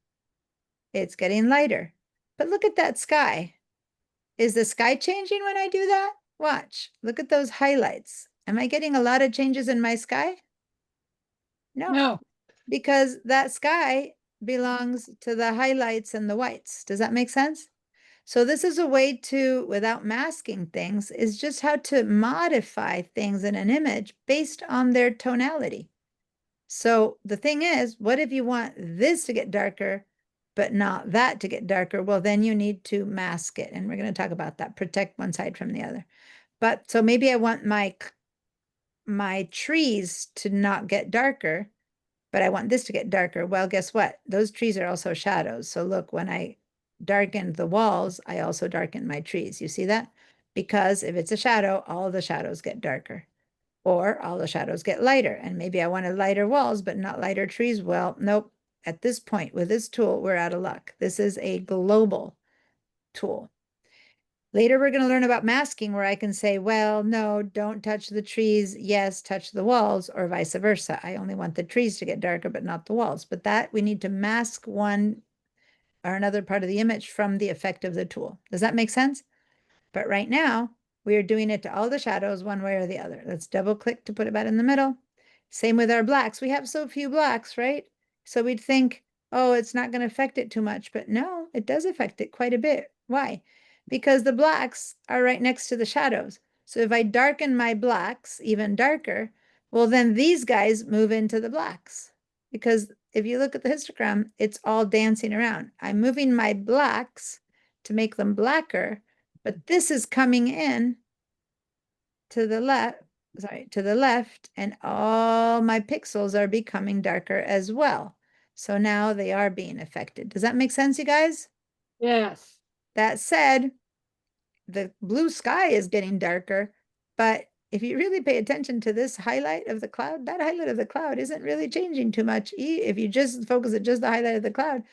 it's getting lighter. But look at that sky. Is the sky changing when I do that? Watch. Look at those highlights. Am I getting a lot of changes in my sky? No, No, because that sky belongs to the highlights and the whites. Does that make sense? So this is a way to, without masking things, is just how to modify things in an image based on their tonality. So the thing is, what if you want this to get darker, but not that to get darker? Well, then you need to mask it. And we're going to talk about that, protect one side from the other. But so maybe I want my trees to not get darker, but I want this to get darker. Well, guess what? Those trees are also shadows. So look, when I darkened the walls, I also darkened my trees. You see that? Because if it's a shadow, all the shadows get darker. Or all the shadows get lighter. And maybe I wanted lighter walls, but not lighter trees. Well, nope. At this point, with this tool, we're out of luck. This is a global tool. Later, we're going to learn about masking, where I can say, well, no, don't touch the trees. Yes, touch the walls, or vice versa. I only want the trees to get darker, but not the walls. But that we need to mask one or another part of the image from the effect of the tool. Does that make sense? But right now, we are doing it to all the shadows one way or the other. Let's double click to put it back in the middle. Same with our blacks. We have so few blacks, right? So we'd think, oh, it's not going to affect it too much. But no, it does affect it quite a bit. Why? Because the blacks are right next to the shadows. So if I darken my blacks even darker, well, then these guys move into the blacks. Because if you look at the histogram, it's all dancing around. I'm moving my blacks to make them blacker, but this is coming in to the left, and all my pixels are becoming darker as well. So now they are being affected. Does that make sense, you guys? yes. That said, the blue sky is getting darker, but if you really pay attention to this highlight of the cloud, that highlight of the cloud isn't really changing too much. If you just focus at just the highlight of the cloud,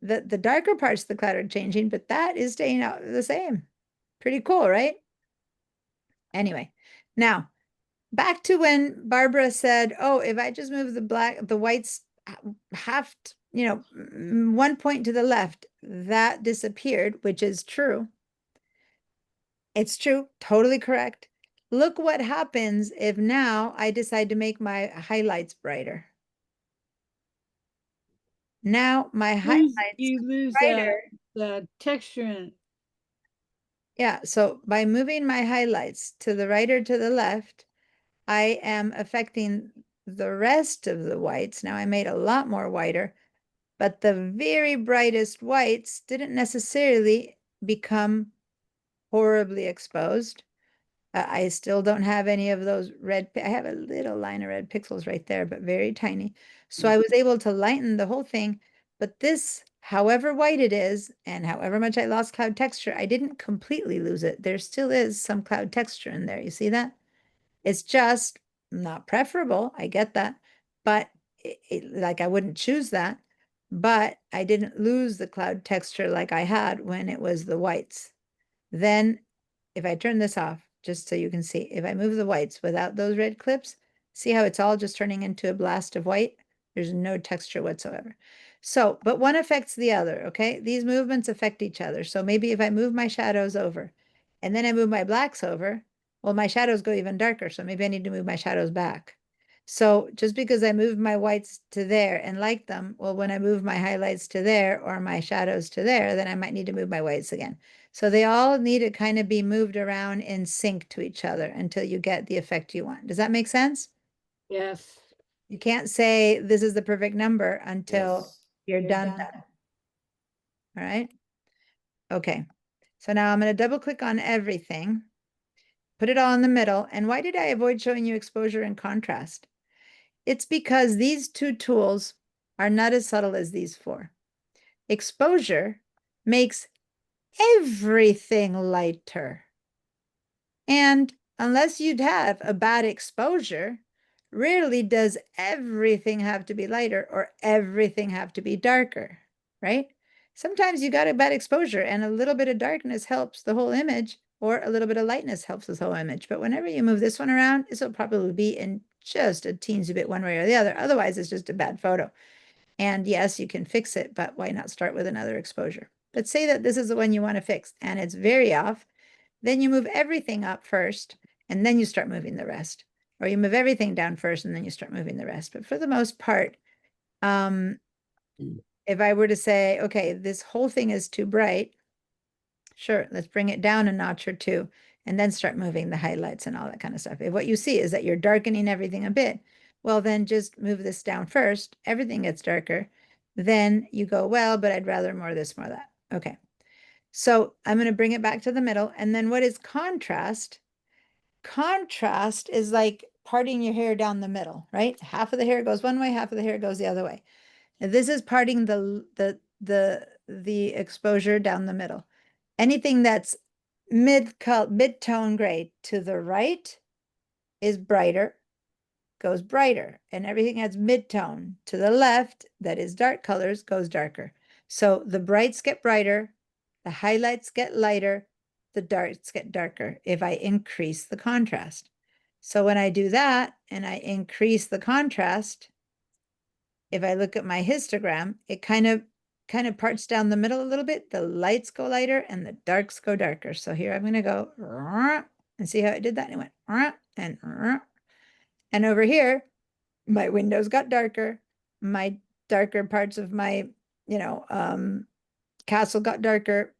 the darker parts of the cloud are changing, but that is staying out the same. Pretty cool, right? Anyway, now back to when Barbara said, oh, if I just move the whites half, 1 point to the left, that disappeared, which is true. It's true, totally correct. Look what happens if now I decide to make my highlights brighter. Now my highlights You lose brighter. the texture in it. Yeah, so by moving my highlights to the right or to the left, I am affecting the rest of the whites, now I made a lot more whiter, but the very brightest whites didn't necessarily become horribly exposed. I still don't have any of those red, I have a little line of red pixels right there, but very tiny. So I was able to lighten the whole thing, but this, however white it is, and however much I lost cloud texture, I didn't completely lose it. There still is some cloud texture in there. You see that? It's just not preferable. I get that, but like I wouldn't choose that, but I didn't lose the cloud texture like I had when it was the whites. Then if I turn this off, just so you can see, if I move the whites without those red clips, see how it's all just turning into a blast of white? There's no texture whatsoever. So, but one affects the other, okay? These movements affect each other. So maybe if I move my shadows over and then I move my blacks over, well, my shadows go even darker. So maybe I need to move my shadows back. So just because I moved my whites to there and like them, well, when I move my highlights to there or my shadows to there, then I might need to move my whites again. So they all need to kind of be moved around in sync to each other until you get the effect you want. Does that make sense? Yes. You can't say this is the perfect number until Yes. you're done. All right. Okay. So now I'm going to double click on everything, put it all in the middle. And why did I avoid showing you exposure and contrast? It's because these two tools are not as subtle as these four. Exposure makes everything lighter. And unless you'd have a bad exposure, rarely does everything have to be lighter or everything have to be darker, right? Sometimes you got a bad exposure and a little bit of darkness helps the whole image, or a little bit of lightness helps the whole image. But whenever you move this one around, this will probably be in just a teensy bit one way or the other. Otherwise, it's just a bad photo. And yes, you can fix it, but why not start with another exposure? But say that this is the one you want to fix and it's very off. Then you move everything up first, and then you start moving the rest. Or you move everything down first, and then you start moving the rest. But for the most part, if I were to say, okay, this whole thing is too bright, sure, let's bring it down a notch or two, and then start moving the highlights and all that kind of stuff. If what you see is that you're darkening everything a bit, well, then just move this down first. Everything gets darker. Then you go, well, but I'd rather more this, more that. Okay. So I'm going to bring it back to the middle. And then what is contrast? Contrast is like parting your hair down the middle, right? Half of the hair goes one way, half of the hair goes the other way. And this is parting the exposure down the middle. Anything that's mid-tone gray to the right is brighter, goes brighter, and everything that's mid-tone to the left that is dark colors goes darker. So the brights get brighter, the highlights get lighter, the darks get darker if I increase the contrast. So when I do that and I increase the contrast, if I look at my histogram, it kind of parts down the middle a little bit. The lights go lighter and the darks go darker. So here I'm going to go and see how I did that. And it went and over here, my windows got darker. My darker parts of my, castle got darker.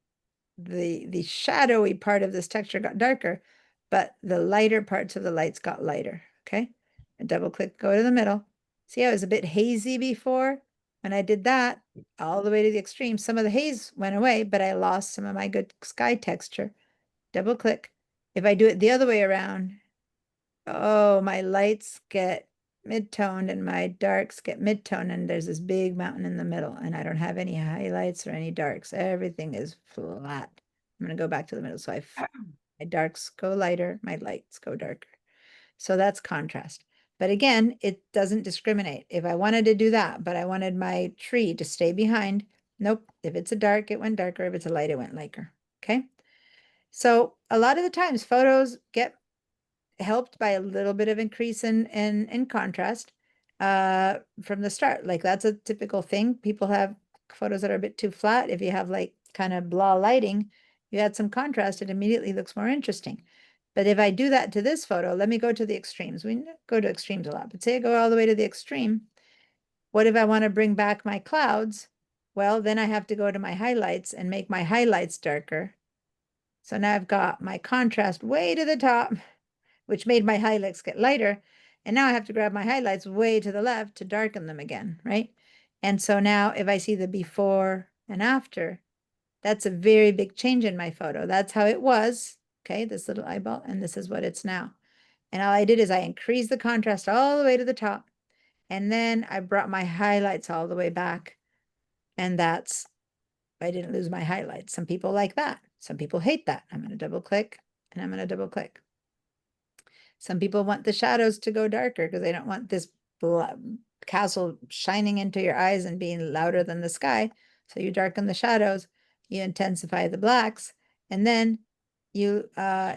The shadowy part of this texture got darker, but the lighter parts of the lights got lighter. Okay. And double click, go to the middle. See how it was a bit hazy before? When I did that all the way to the extreme, some of the haze went away, but I lost some of my good sky texture. Double click. If I do it the other way around, oh, my lights get mid-toned and my darks get mid-toned, and there's this big mountain in the middle, and I don't have any highlights or any darks. Everything is flat. I'm going to go back to the middle. So my darks go lighter, my lights go darker. So that's contrast. But again, it doesn't discriminate. If I wanted to do that, but I wanted my tree to stay behind, nope. If it's a dark, it went darker. If it's a light, it went lighter. Okay. So a lot of the times photos get helped by a little bit of increase in contrast from the start. Like that's a typical thing. People have photos that are a bit too flat. If you have like kind of blah lighting, you add some contrast, it immediately looks more interesting. But if I do that to this photo, let me go to the extremes. We go to extremes a lot, but say I go all the way to the extreme. What if I want to bring back my clouds? Well, then I have to go to my highlights and make my highlights darker. So now I've got my contrast way to the top, which made my highlights get lighter. And now I have to grab my highlights way to the left to darken them again, right? And so now if I see the before and after, that's a very big change in my photo. That's how it was, okay, this little eyeball, and this is what it's now. And all I did is I increased the contrast all the way to the top, and then I brought my highlights all the way back, and that's, I didn't lose my highlights. Some people like that. Some people hate that. I'm going to double click, and I'm going to double click. Some people want the shadows to go darker because they don't want this castle shining into your eyes and being louder than the sky. So you darken the shadows, you intensify the blacks, and then you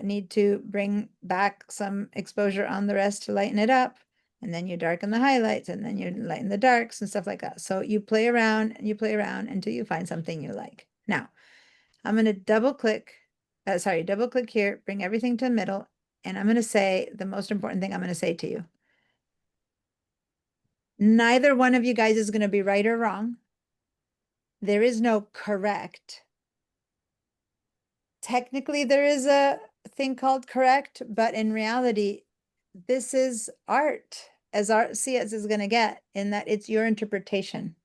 need to bring back some exposure on the rest to lighten it up. And then you darken the highlights, and then you lighten the darks and stuff like that. So you play around and you play around until you find something you like. Now, I'm going to double click here, bring everything to the middle, and I'm going to say the most important thing I'm going to say to you. Neither one of you guys is going to be right or wrong. There is no correct. Technically, there is a thing called correct, but in reality, this is art, as artsy as it's going to get, in that it's your interpretation.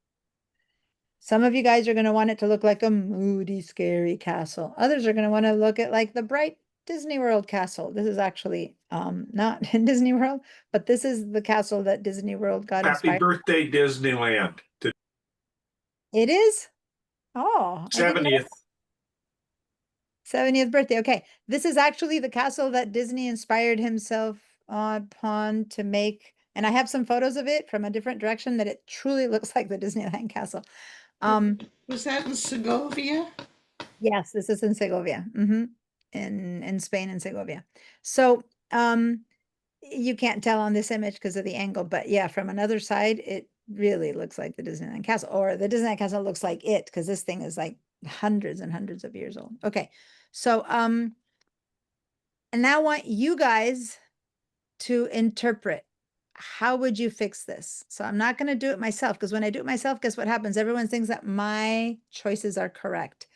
Some of you guys are going to want it to look like a moody, scary castle. Others are going to want to look at like the bright Disney World castle. This is actually not in Disney World, but this is the castle that Disney World got Happy inspired. birthday, Disneyland. It is? Oh, I didn't know. 70th. 70th birthday. Okay. This is actually the castle that Disney inspired himself upon to make. And I have some photos of it from a different direction that it truly looks like the Disneyland castle. Was that in Segovia? Yes, this is in Segovia. In Spain, in Segovia. So you can't tell on this image because of the angle, but yeah, from another side, it really looks like the Disneyland castle, or the Disneyland castle looks like it, because this thing is like hundreds and hundreds of years old. Okay. So and now I want you guys to interpret. How would you fix this? So I'm not going to do it myself, because when I do it myself, guess what happens? Everyone thinks that my choices are correct.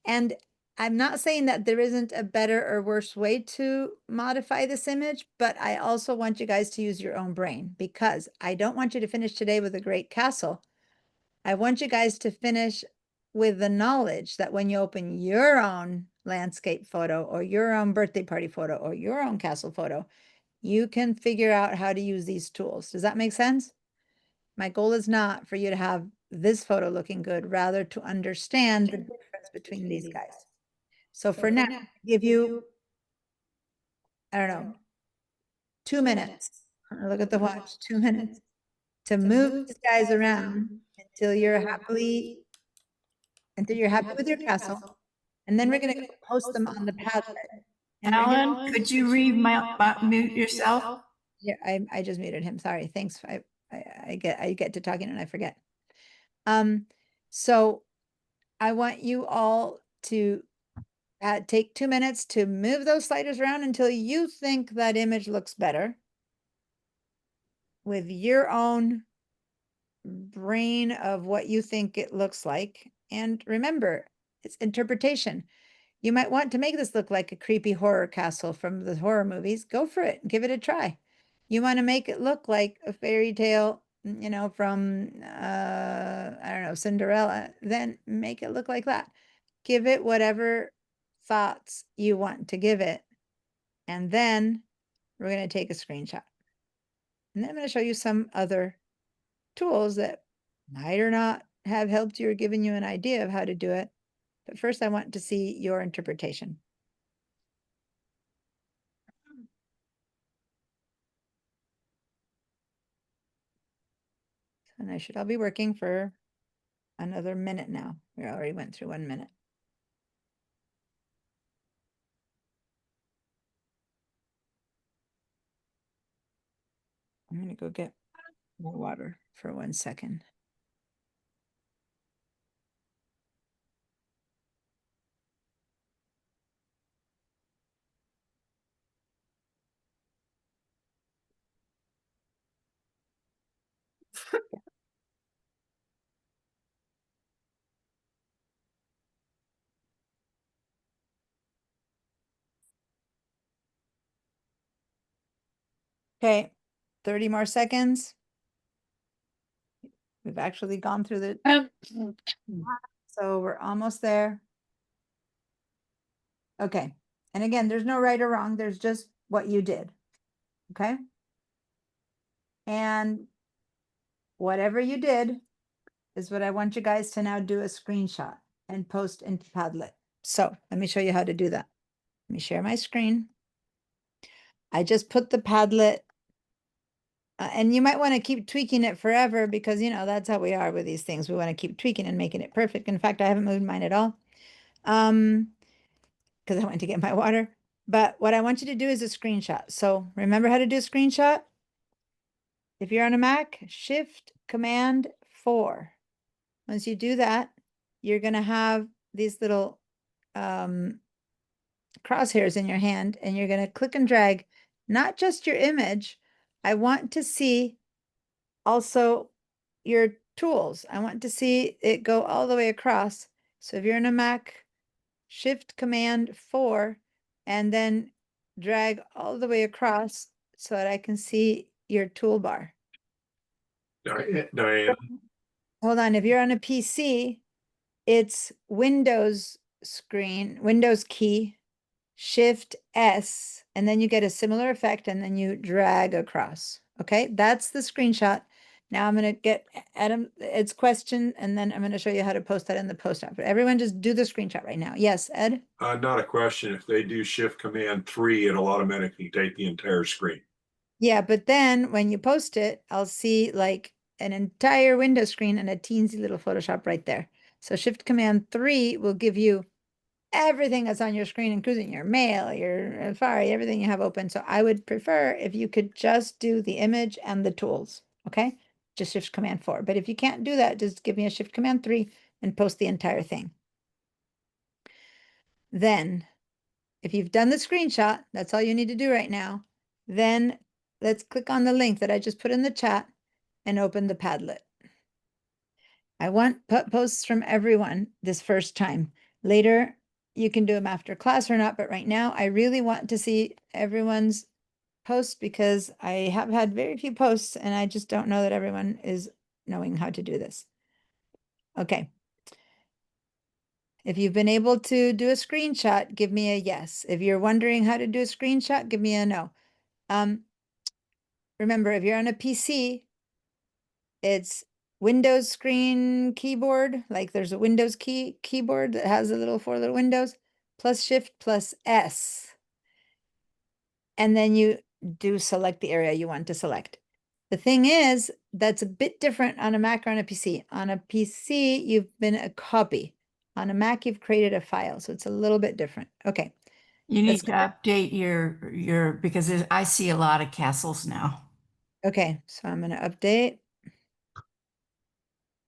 And I'm not saying that there isn't a better or worse way to modify this image, but I also want you guys to use your own brain, because I don't want you to finish today with a great castle. I want you guys to finish with the knowledge that when you open your own landscape photo or your own birthday party photo or your own castle photo, you can figure out how to use these tools. Does that make sense? My goal is not for you to have this photo looking good, rather to understand the difference between these guys. So for now, give you, I don't know, 2 minutes. Look at the watch, 2 minutes to move these guys around until you're happy with your castle. And then we're going to post them on the Padlet. And Alan, could you mute yourself? yeah, I just muted him. Sorry. Thanks. I get to talking and I forget. So I want you all to take 2 minutes to move those sliders around until you think that image looks better with your own brain of what you think it looks like. And remember, it's interpretation. You might want to make this look like a creepy horror castle from the horror movies. Go for it. Give it a try. You want to make it look like a fairy tale, you know, from, I don't know, Cinderella, then make it look like that. Give it whatever thoughts you want to give it. And then we're going to take a screenshot. And then I'm going to show you some other tools that might or not have helped you or given you an idea of how to do it. But first, I want to see your interpretation. And I should all be working for another minute now. We already went through 1 minute. I'm going to go get more water for 1 second. Okay, 30 more seconds. We've actually gone through the, so we're almost there. Okay. And again, there's no right or wrong. There's just what you did. Okay. And whatever you did is what I want you guys to now do a screenshot and post into Padlet. So let me show you how to do that. Let me share my screen. I just put the Padlet, and you might want to keep tweaking it forever because, you know, that's how we are with these things. We want to keep tweaking and making it perfect. In fact, I haven't moved mine at all because I went to get my water. But what I want you to do is a screenshot. So remember how to do a screenshot? If you're on a Mac, Shift Command 4. Once you do that, you're going to have these little crosshairs in your hand, and you're going to click and drag not just your image. I want to see also your tools. I want to see it go all the way across. So if you're in a Mac, Shift Command 4, and then drag all the way across so that I can see your toolbar. Diane, Hold on, if you're on a PC, it's Windows screen, Windows key, Shift S, and then you get a similar effect, and then you drag across. Okay, that's the screenshot. Now I'm going to get Adam Ed's question, and then I'm going to show you how to post that in the post app. But everyone just do the screenshot right now. Yes, Ed? not a question. If they do Shift Command 3, it'll automatically take the entire screen. Yeah, but then when you post it, I'll see like an entire window screen and a teensy little Photoshop right there. So Shift Command 3 will give you everything that's on your screen, including your mail, your Safari, everything you have open. So I would prefer if you could just do the image and the tools, okay? Just Shift Command 4. But if you can't do that, just give me a Shift Command 3 and post the entire thing. Then, if you've done the screenshot, that's all you need to do right now. Then let's click on the link that I just put in the chat and open the Padlet. I want posts from everyone this first time. Later, you can do them after class or not, but right now I really want to see everyone's posts because I have had very few posts and I just don't know that everyone is knowing how to do this. Okay. If you've been able to do a screenshot, give me a yes. If you're wondering how to do a screenshot, give me a no. Remember, if you're on a PC, it's Windows screen keyboard, like there's a Windows keyboard that has a little 4 little windows, plus Shift plus S. And then you do select the area you want to select. The thing is, that's a bit different on a Mac or on a PC. On a PC, you've been a copy. On a Mac, you've created a file, so it's a little bit different. Okay. You Let's need to update your because I see a lot of castles now. Okay, so I'm going to update.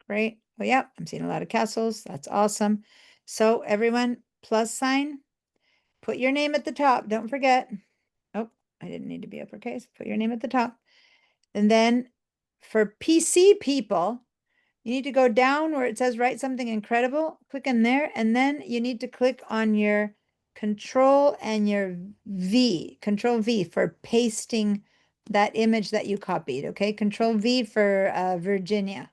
Great. Oh, yeah, I'm seeing a lot of castles. That's awesome. So everyone, plus sign, put your name at the top. Don't forget. Oh, I didn't need to be uppercase. Put your name at the top. And then for PC people, you need to go down where it says write something incredible. Click in there. And then you need to click on your Control and your V, Control V for pasting that image that you copied. Okay, Control V for Virginia.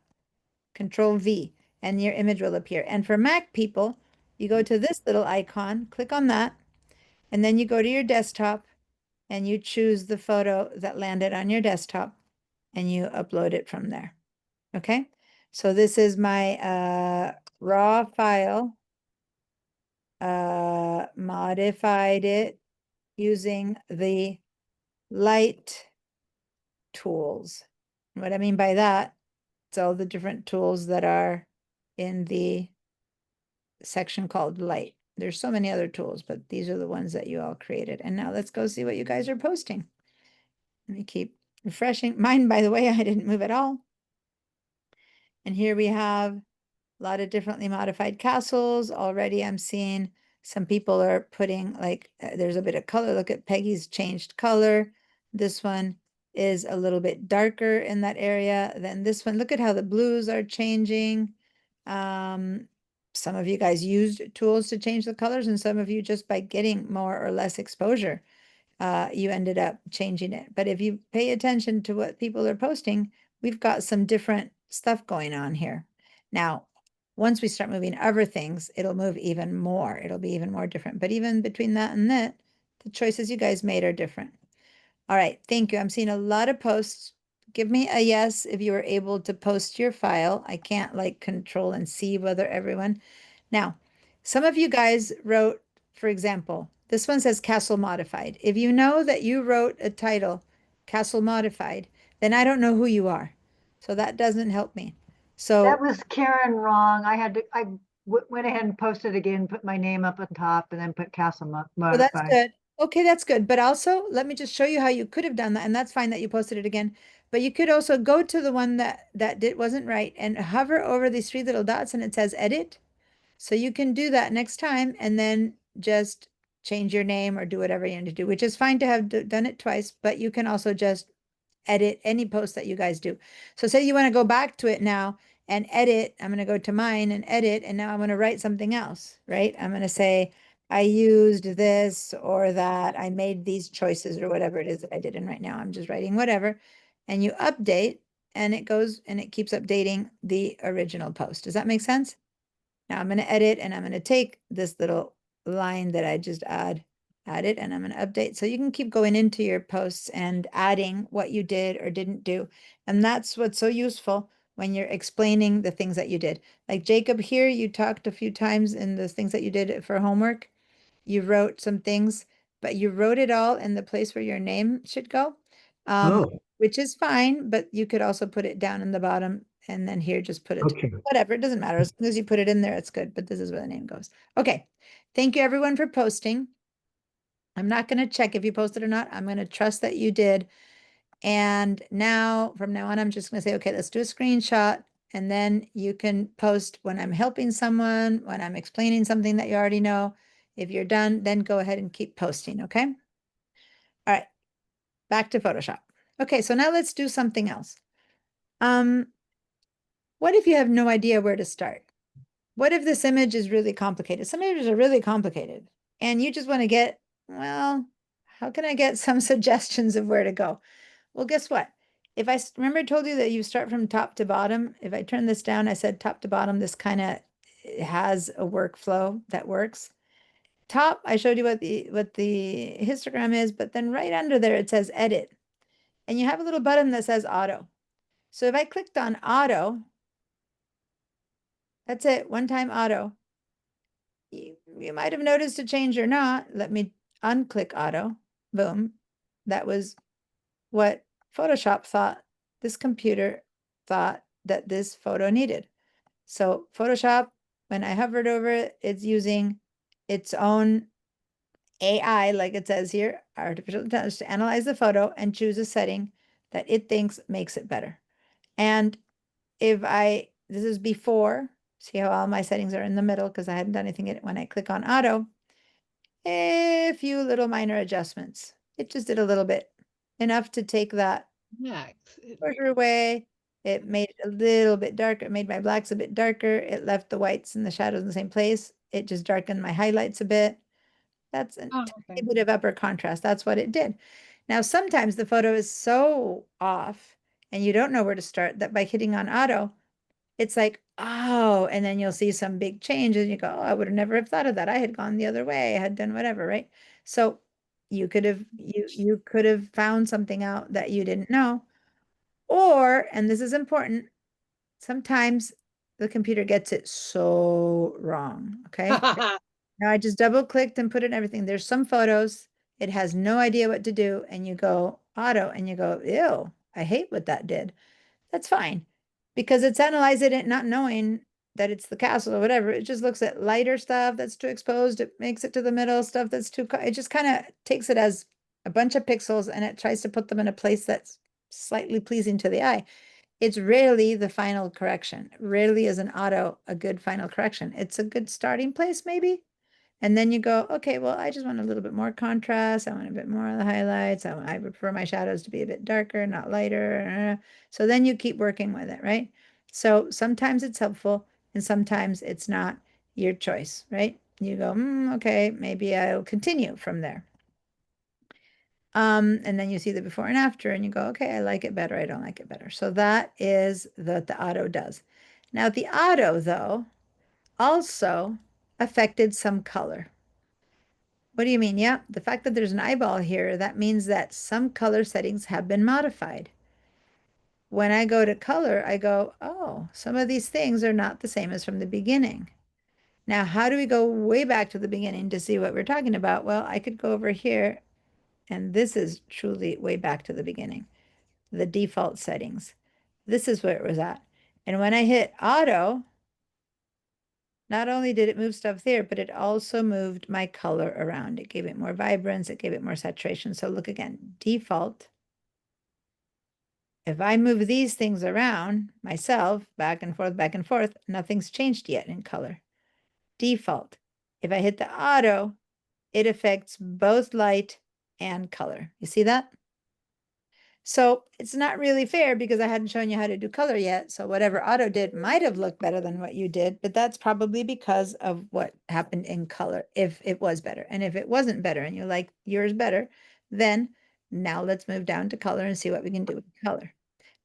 Control V, and your image will appear. And for Mac people, you go to this little icon, click on that, and then you go to your desktop and you choose the photo that landed on your desktop and you upload it from there. Okay, so this is my raw file, modified it using the light tools. What I mean by that, it's all the different tools that are in the section called light. There's so many other tools, but these are the ones that you all created. And now let's go see what you guys are posting. Let me keep refreshing. Mine, by the way, I didn't move at all. And here we have a lot of differently modified castles. Already I'm seeing some people are putting like, there's a bit of color. Look at Peggy's changed color. This one is a little bit darker in that area than this one. Look at how the blues are changing. Some of you guys used tools to change the colors, and some of you just by getting more or less exposure. you ended up changing it. But if you pay attention to what people are posting, we've got some different stuff going on here. Now, once we start moving other things, it'll move even more. It'll be even more different. But even between that and that, the choices you guys made are different. All right, thank you. I'm seeing a lot of posts. Give me a yes if you were able to post your file. I can't like control and see whether everyone. Now, some of you guys wrote, for example, this one says Castle Modified. If you know that you wrote a title, Castle Modified, then I don't know who you are. So that doesn't help me. So That was Karen wrong. I went ahead and posted again, put my name up on top and then put Castle well, that's Modified. good. Okay, that's good. But also, let me just show you how you could have done that. And that's fine that you posted it again. But you could also go to the one that wasn't right and hover over these three little dots and it says edit. So you can do that next time and then just change your name or do whatever you need to do, which is fine to have done it twice, but you can also just edit any post that you guys do. So say you want to go back to it now and edit. I'm going to go to mine and edit, and now I'm going to write something else, right? I'm going to say, I used this or that, I made these choices or whatever it is that I did. And right now I'm just writing whatever, and you update and it goes and it keeps updating the original post. Does that make sense? Now I'm going to edit and I'm going to take this little line that I just added and I'm going to update. So you can keep going into your posts and adding what you did or didn't do. And that's what's so useful when you're explaining the things that you did. Like Jacob here, you talked a few times in the things that you did for homework. You wrote some things, but you wrote it all in the place where your name should go, which is fine, but you could also put it down in the bottom and then here just put it, whatever, it doesn't matter. As long as you put it in there, it's good, but this is where the name goes. Okay, thank you everyone for posting. I'm not going to check if you posted or not. I'm going to trust that you did. And now, from now on, I'm just going to say, okay, let's do a screenshot. And then you can post when I'm helping someone, when I'm explaining something that you already know. If you're done, then go ahead and keep posting, okay? All right, back to Photoshop. Okay, so now let's do something else. What if you have no idea where to start? What if this image is really complicated? Some images are really complicated and you just want to get, well, how can I get some suggestions of where to go? Well, guess what? If I remember I told you that you start from top to bottom, if I turn this down, I said top to bottom, this kind of has a workflow that works. Top, I showed you what the histogram is, but then right under there, it says edit. And you have a little button that says auto. So if I clicked on auto, that's it, one time auto. You might have noticed a change or not. Let me unclick auto. Boom. That was what Photoshop thought, this computer thought that this photo needed. So Photoshop, when I hovered over it, it's using its own AI, like it says here, artificial intelligence, to analyze the photo and choose a setting that it thinks makes it better. And if this is before, see how all my settings are in the middle because I hadn't done anything when I click on auto, a few little minor adjustments. It just did a little bit, enough to take that border away. It made it a little bit darker. It made my blacks a bit darker. It left the whites and the shadows in the same place. It just darkened my highlights a bit. That's a tiny bit of upper contrast. That's what it did. Now, sometimes the photo is so off and you don't know where to start that by hitting on auto, it's like, oh, and then you'll see some big change and you go, oh, I would have never have thought of that. I had gone the other way. I had done whatever, right? So you could have found something out that you didn't know. Or, and this is important, sometimes the computer gets it so wrong, okay? Now I just double clicked and put in everything. There's some photos, it has no idea what to do, and you go auto and you go, ew, I hate what that did. That's fine because it's analyzing it, not knowing that it's the castle or whatever. It just looks at lighter stuff that's too exposed. It makes it to the middle stuff that's too, it just kind of takes it as a bunch of pixels and it tries to put them in a place that's slightly pleasing to the eye. It's rarely the final correction. Rarely is an auto a good final correction. It's a good starting place maybe. And then you go, okay, well, I just want a little bit more contrast. I want a bit more of the highlights. I prefer my shadows to be a bit darker, not lighter. So then you keep working with it, right? So sometimes it's helpful and sometimes it's not, your choice, right? You go, okay, maybe I'll continue from there. And then you see the before and after and you go, okay, I like it better. I don't like it better. So that is what the auto does. Now the auto though also affected some color. What do you mean? Yeah, the fact that there's an eyeball here, that means that some color settings have been modified. When I go to color, I go, oh, some of these things are not the same as from the beginning. Now, how do we go way back to the beginning to see what we're talking about? Well, I could go over here, and this is truly way back to the beginning, the default settings. This is where it was at. And when I hit auto, not only did it move stuff there, but it also moved my color around. It gave it more vibrance, it gave it more saturation. So look again, default. If I move these things around myself, back and forth, nothing's changed yet in color. Default. If I hit the auto, it affects both light and color. You see that? So it's not really fair because I hadn't shown you how to do color yet. So whatever auto did might have looked better than what you did, but that's probably because of what happened in color, if it was better. And if it wasn't better and you like yours better, then now let's move down to color and see what we can do with color.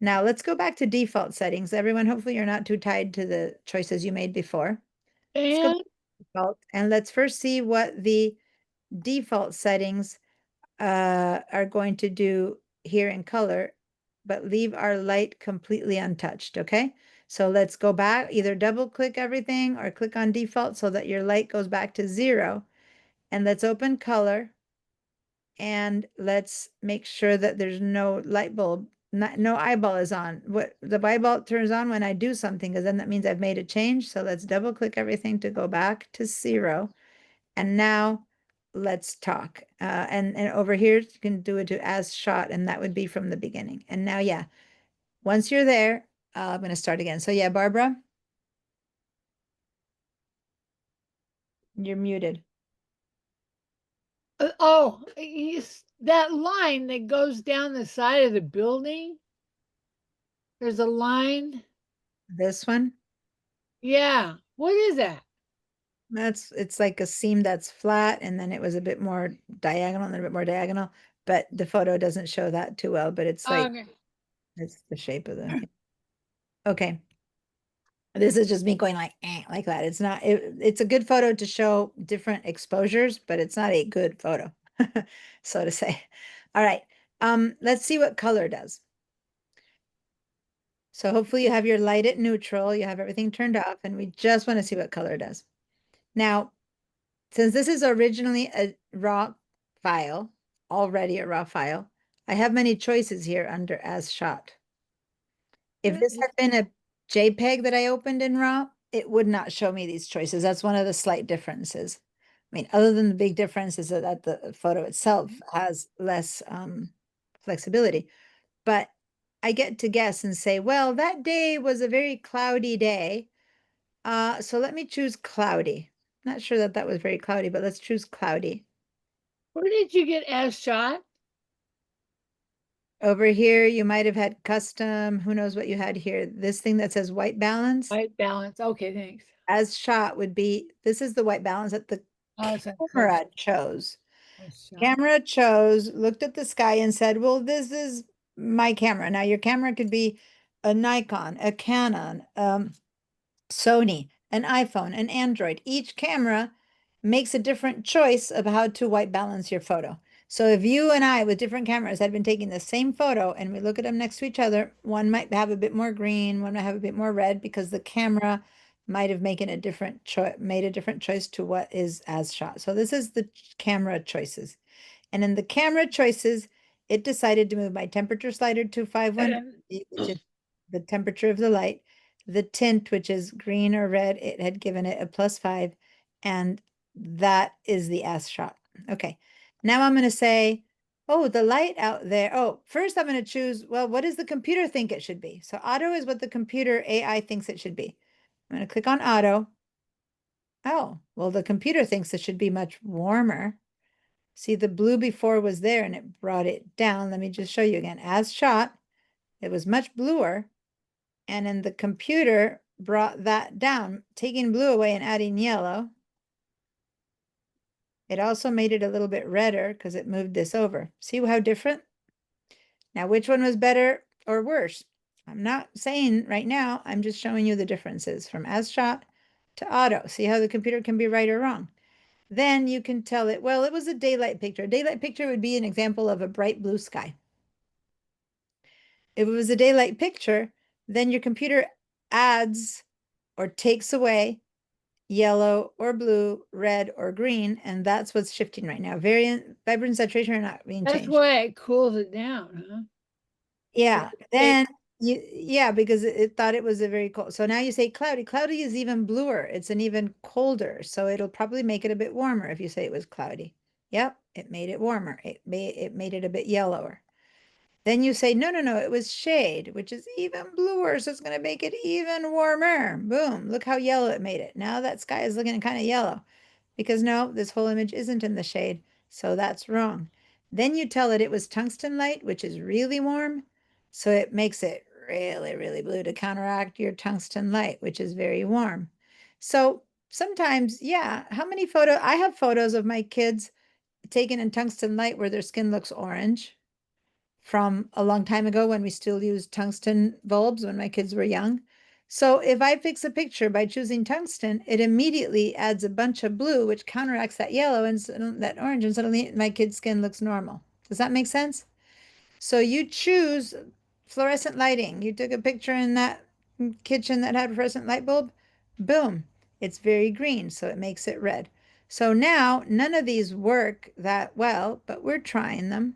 Now let's go back to default settings. Everyone, hopefully you're not too tied to the choices you made before. Let's go And back to default and let's first see what the default settings are going to do here in color, but leave our light completely untouched, okay? So let's go back, either double click everything or click on default so that your light goes back to 0. And let's open color and let's make sure that there's no light bulb, no eyeball is on. What the eyeball turns on when I do something, because then that means I've made a change. So let's double click everything to go back to 0. And now let's talk. And over here, you can do it to as shot, and that would be from the beginning. And now, yeah, once you're there, I'm going to start again. So yeah, Barbara, you're muted. oh, that line that goes down the side of the building. There's a line. This one, Yeah. What is that? it's like a seam that's flat, and then it was a bit more diagonal, and then a bit more diagonal, but the photo doesn't show that too well, but it's like, Okay. it's the shape of the, okay. This is just me going like that. It's not, it's a good photo to show different exposures, but it's not a good photo, so to say. All right, let's see what color does. So hopefully you have your light at neutral, you have everything turned off, and we just want to see what color does. Now, since this is originally a raw file, already a raw file, I have many choices here under as shot. If this had been a JPEG that I opened in RAW, it would not show me these choices. That's one of the slight differences. I mean, other than the big difference is that the photo itself has less flexibility. But I get to guess and say, well, that day was a very cloudy day. So let me choose cloudy. Not sure that that was very cloudy, but let's choose cloudy. Where did you get as shot? Over here, you might have had custom, who knows what you had here. This thing that says white balance. White balance. Okay, thanks. As shot would be, this is the white balance that the camera chose. Camera chose, looked at the sky and said, well, this is my camera. Now your camera could be a Nikon, a Canon, Sony, an iPhone, an Android. Each camera makes a different choice of how to white balance your photo. So if you and I with different cameras had been taking the same photo and we look at them next to each other, one might have a bit more green, one might have a bit more red because the camera might have made a different choice to what is as shot. So this is the camera choices. And in the camera choices, it decided to move my temperature slider to 510, which is the temperature of the light. The tint, which is green or red, it had given it a +5, and that is the as shot. Okay, now I'm going to say, oh, the light out there. Oh, first I'm going to choose, well, what does the computer think it should be? So auto is what the computer AI thinks it should be. I'm going to click on auto. Oh, well, the computer thinks it should be much warmer. See, the blue before was there and it brought it down. Let me just show you again. As shot, it was much bluer. And then the computer brought that down, taking blue away and adding yellow. It also made it a little bit redder because it moved this over. See how different? Now, which one was better or worse? I'm not saying right now, I'm just showing you the differences from as shot to auto. See how the computer can be right or wrong. Then you can tell it, well, it was a daylight picture. A daylight picture would be an example of a bright blue sky. If it was a daylight picture, then your computer adds or takes away yellow or blue, red or green, and that's what's shifting right now. Variant, vibrance, saturation are not being That's changed. why it cools it down, huh? Yeah, then yeah, because it thought it was a very cold. So now you say cloudy. Cloudy is even bluer. It's an even colder. So it'll probably make it a bit warmer if you say it was cloudy. Yep, it made it warmer. It made it a bit yellower. Then you say, no, it was shade, which is even bluer. So it's going to make it even warmer. Boom, look how yellow it made it. Now that sky is looking kind of yellow because no, this whole image isn't in the shade. So that's wrong. Then you tell it was tungsten light, which is really warm. So it makes it really, really blue to counteract your tungsten light, which is very warm. So sometimes, yeah, I have photos of my kids taken in tungsten light where their skin looks orange from a long time ago when we still used tungsten bulbs when my kids were young. So if I fix a picture by choosing tungsten, it immediately adds a bunch of blue, which counteracts that yellow and that orange, and suddenly my kid's skin looks normal. Does that make sense? So you choose fluorescent lighting. You took a picture in that kitchen that had a fluorescent light bulb, boom, it's very green, so it makes it red. So now none of these work that well, but we're trying them.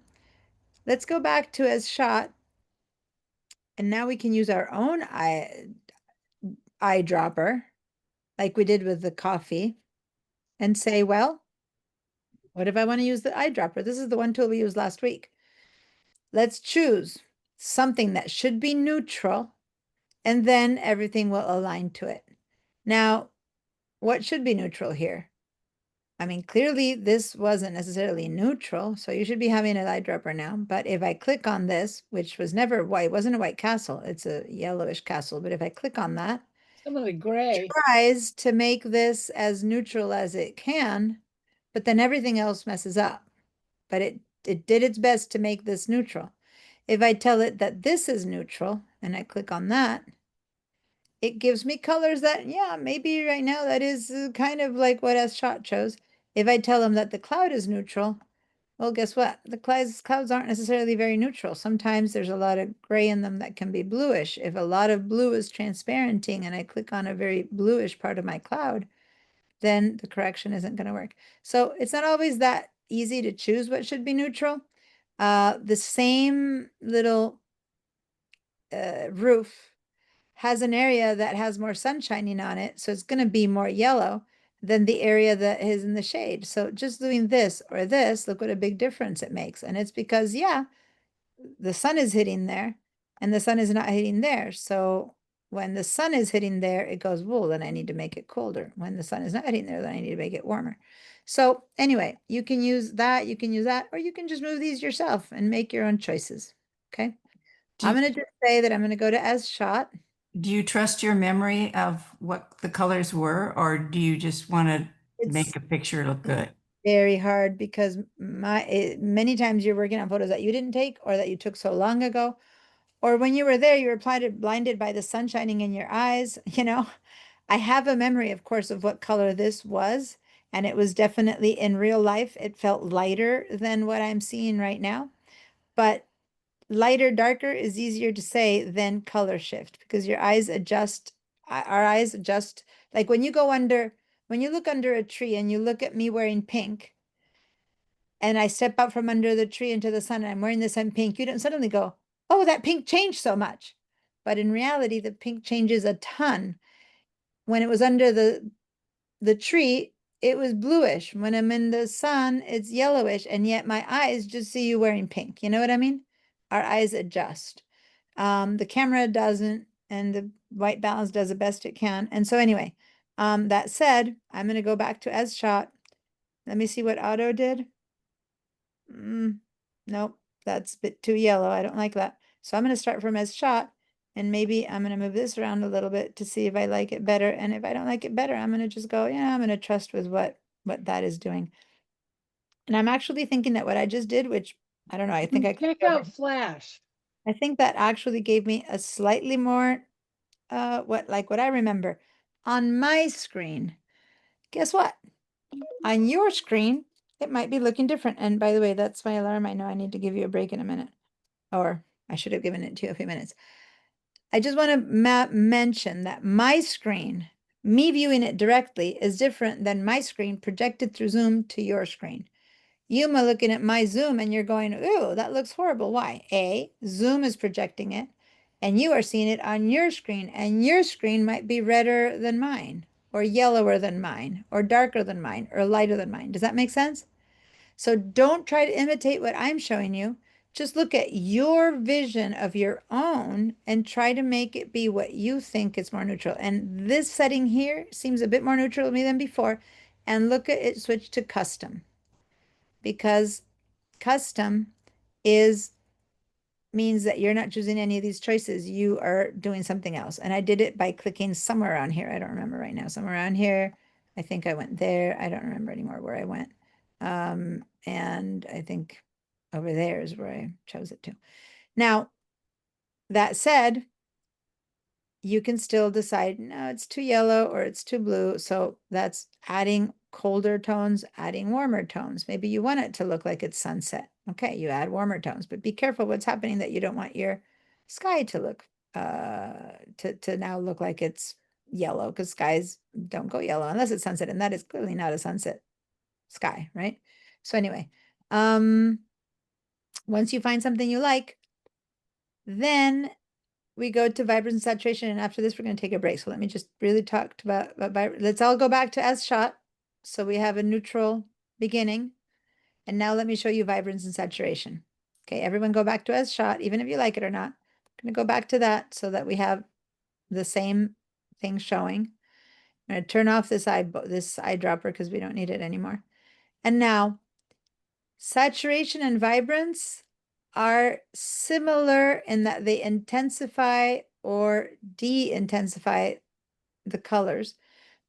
Let's go back to as shot. And now we can use our own eyedropper, like we did with the coffee, and say, well, what if I want to use the eyedropper? This is the one tool we used last week. Let's choose something that should be neutral, and then everything will align to it. Now, what should be neutral here? I mean, clearly this wasn't necessarily neutral, so you should be having an eyedropper now. But if I click on this, which was never white, wasn't a white castle, it's a yellowish castle. But if I click on that, Some of the gray. tries to make this as neutral as it can, but then everything else messes up. But it did its best to make this neutral. If I tell it that this is neutral and I click on that, it gives me colors that, yeah, maybe right now that is kind of like what S shot chose. If I tell them that the cloud is neutral, well, guess what? The clouds aren't necessarily very neutral. Sometimes there's a lot of gray in them that can be bluish. If a lot of blue is transparenting and I click on a very bluish part of my cloud, then the correction isn't going to work. So it's not always that easy to choose what should be neutral. The same little roof has an area that has more sun shining on it, so it's going to be more yellow than the area that is in the shade. So just doing this or this, look what a big difference it makes. And it's because, yeah, the sun is hitting there and the sun is not hitting there. So when the sun is hitting there, it goes, well, then I need to make it colder. When the sun is not hitting there, then I need to make it warmer. So anyway, you can use that, or you can just move these yourself and make your own choices. Okay. I'm going to just say that I'm going to go to as shot. Do you trust your memory of what the colors were, or do you just want to make a picture look good? Very hard because many times you're working on photos that you didn't take or that you took so long ago, or when you were there, you were blinded by the sun shining in your eyes. You know, I have a memory, of course, of what color this was, and it was definitely in real life. It felt lighter than what I'm seeing right now, but lighter, darker is easier to say than color shift because your eyes adjust. Our eyes adjust. Like when you look under a tree and you look at me wearing pink, and I step out from under the tree into the sun and I'm wearing the same pink, you don't suddenly go, oh, that pink changed so much. But in reality, the pink changes a ton. When it was under the tree, it was bluish. When I'm in the sun, it's yellowish, and yet my eyes just see you wearing pink. You know what I mean? Our eyes adjust. The camera doesn't, and the white balance does the best it can. And so anyway, that said, I'm going to go back to as shot. Let me see what auto did. Nope, that's a bit too yellow. I don't like that. So I'm going to start from as shot, and maybe I'm going to move this around a little bit to see if I like it better. And if I don't like it better, I'm going to just go, yeah, I'm going to trust with what that is doing. And I'm actually thinking that what I just did, which I don't know, I think I Check clicked over- out Flash. I think that actually gave me a slightly more, what I remember on my screen. Guess what? On your screen, it might be looking different. And by the way, that's my alarm. I know I need to give you a break in a minute, or I should have given it to you a few minutes. I just want to mention that my screen, me viewing it directly, is different than my screen projected through Zoom to your screen. You might looking at my Zoom and you're going, ooh, that looks horrible. Why? A, Zoom is projecting it, and you are seeing it on your screen, and your screen might be redder than mine, or yellower than mine, or darker than mine, or lighter than mine. Does that make sense? So don't try to imitate what I'm showing you. Just look at your vision of your own and try to make it be what you think is more neutral. And this setting here seems a bit more neutral to me than before. And look at it switch to custom, because custom means that you're not choosing any of these choices. You are doing something else. And I did it by clicking somewhere around here. I don't remember right now. Somewhere around here. I think I went there. I don't remember anymore where I went. And I think over there is where I chose it to. Now, that said, you can still decide, no, it's too yellow or it's too blue. So that's adding colder tones, adding warmer tones. Maybe you want it to look like it's sunset. Okay, you add warmer tones, but be careful what's happening, that you don't want your sky to look, to now look like it's yellow, because skies don't go yellow unless it's sunset, and that is clearly not a sunset sky, right? So anyway, once you find something you like, then we go to vibrance and saturation, and after this, we're going to take a break. So let me just really talk about let's all go back to as shot. So we have a neutral beginning, and now let me show you vibrance and saturation. Okay, everyone go back to as shot, even if you like it or not. I'm going to go back to that so that we have the same thing showing. I'm going to turn off this eyedropper because we don't need it anymore. And now, saturation and vibrance are similar in that they intensify or de-intensify the colors,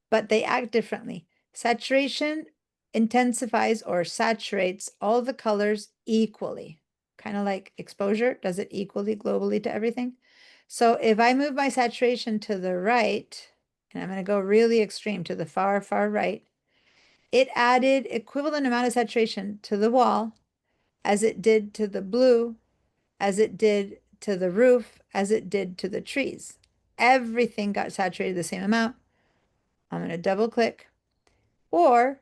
but they act differently. Saturation intensifies or saturates all the colors equally, kind of like exposure does it equally globally to everything. So if I move my saturation to the right, and I'm going to go really extreme to the far, far right, it added equivalent amount of saturation to the wall as it did to the blue, as it did to the roof, as it did to the trees. Everything got saturated the same amount. I'm going to double click, or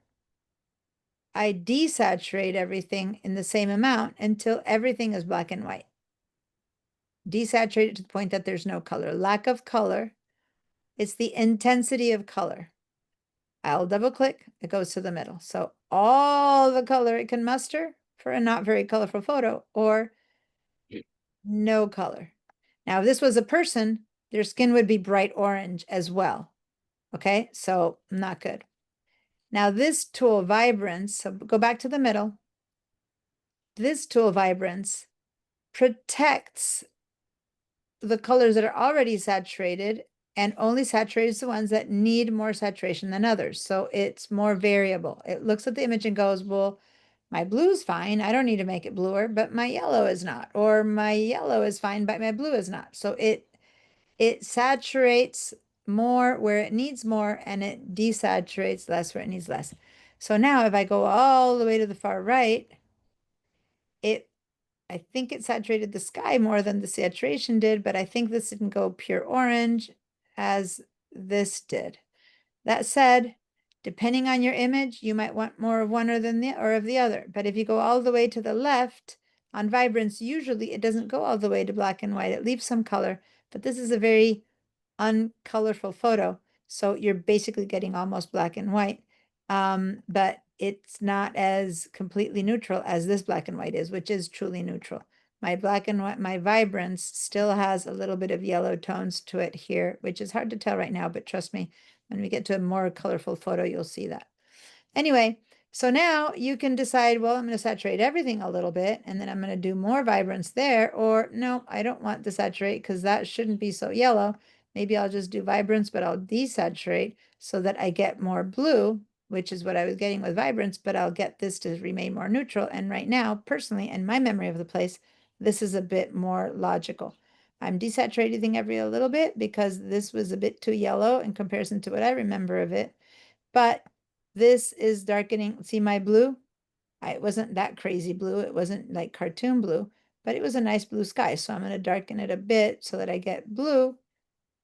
I desaturate everything in the same amount until everything is black and white. Desaturate it to the point that there's no color. Lack of color, it's the intensity of color. I'll double click, it goes to the middle. So all the color it can muster for a not very colorful photo, or no color. Now, if this was a person, their skin would be bright orange as well. Okay, so not good. Now this tool, vibrance, so go back to the middle. This tool, vibrance, protects the colors that are already saturated and only saturates the ones that need more saturation than others. So it's more variable. It looks at the image and goes, well, my blue's fine. I don't need to make it bluer, but my yellow is not. Or my yellow is fine, but my blue is not. So it saturates more where it needs more, and it desaturates less where it needs less. So now if I go all the way to the far right, I think it saturated the sky more than the saturation did, but I think this didn't go pure orange as this did. That said, depending on your image, you might want more of one or of the other. But if you go all the way to the left on vibrance, usually it doesn't go all the way to black and white. It leaves some color, but this is a very uncolorful photo. So you're basically getting almost black and white. But it's not as completely neutral as this black and white is, which is truly neutral. My black and white, my vibrance still has a little bit of yellow tones to it here, which is hard to tell right now, but trust me, when we get to a more colorful photo, you'll see that. Anyway, so now you can decide, well, I'm going to saturate everything a little bit, and then I'm going to do more vibrance there, or no, I don't want to saturate because that shouldn't be so yellow. Maybe I'll just do vibrance, but I'll desaturate so that I get more blue which is what I was getting with vibrance, but I'll get this to remain more neutral. And right now, personally, in my memory of the place, this is a bit more logical. I'm desaturating every a little bit because this was a bit too yellow in comparison to what I remember of it. But this is darkening. See my blue? It wasn't that crazy blue. It wasn't like cartoon blue, but it was a nice blue sky. So I'm going to darken it a bit so that I get blue,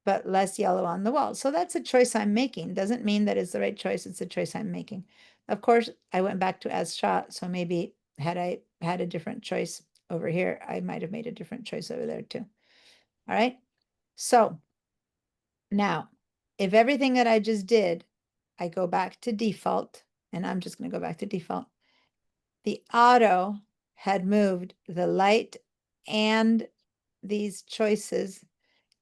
but less yellow on the wall. So that's a choice I'm making. Doesn't mean that it's the right choice. It's a choice I'm making. Of course, I went back to as shot. So maybe had I had a different choice over here, I might have made a different choice over there too. All right. So now, if everything that I just did, I go back to default, and I'm just going to go back to default. The auto had moved the light and these choices.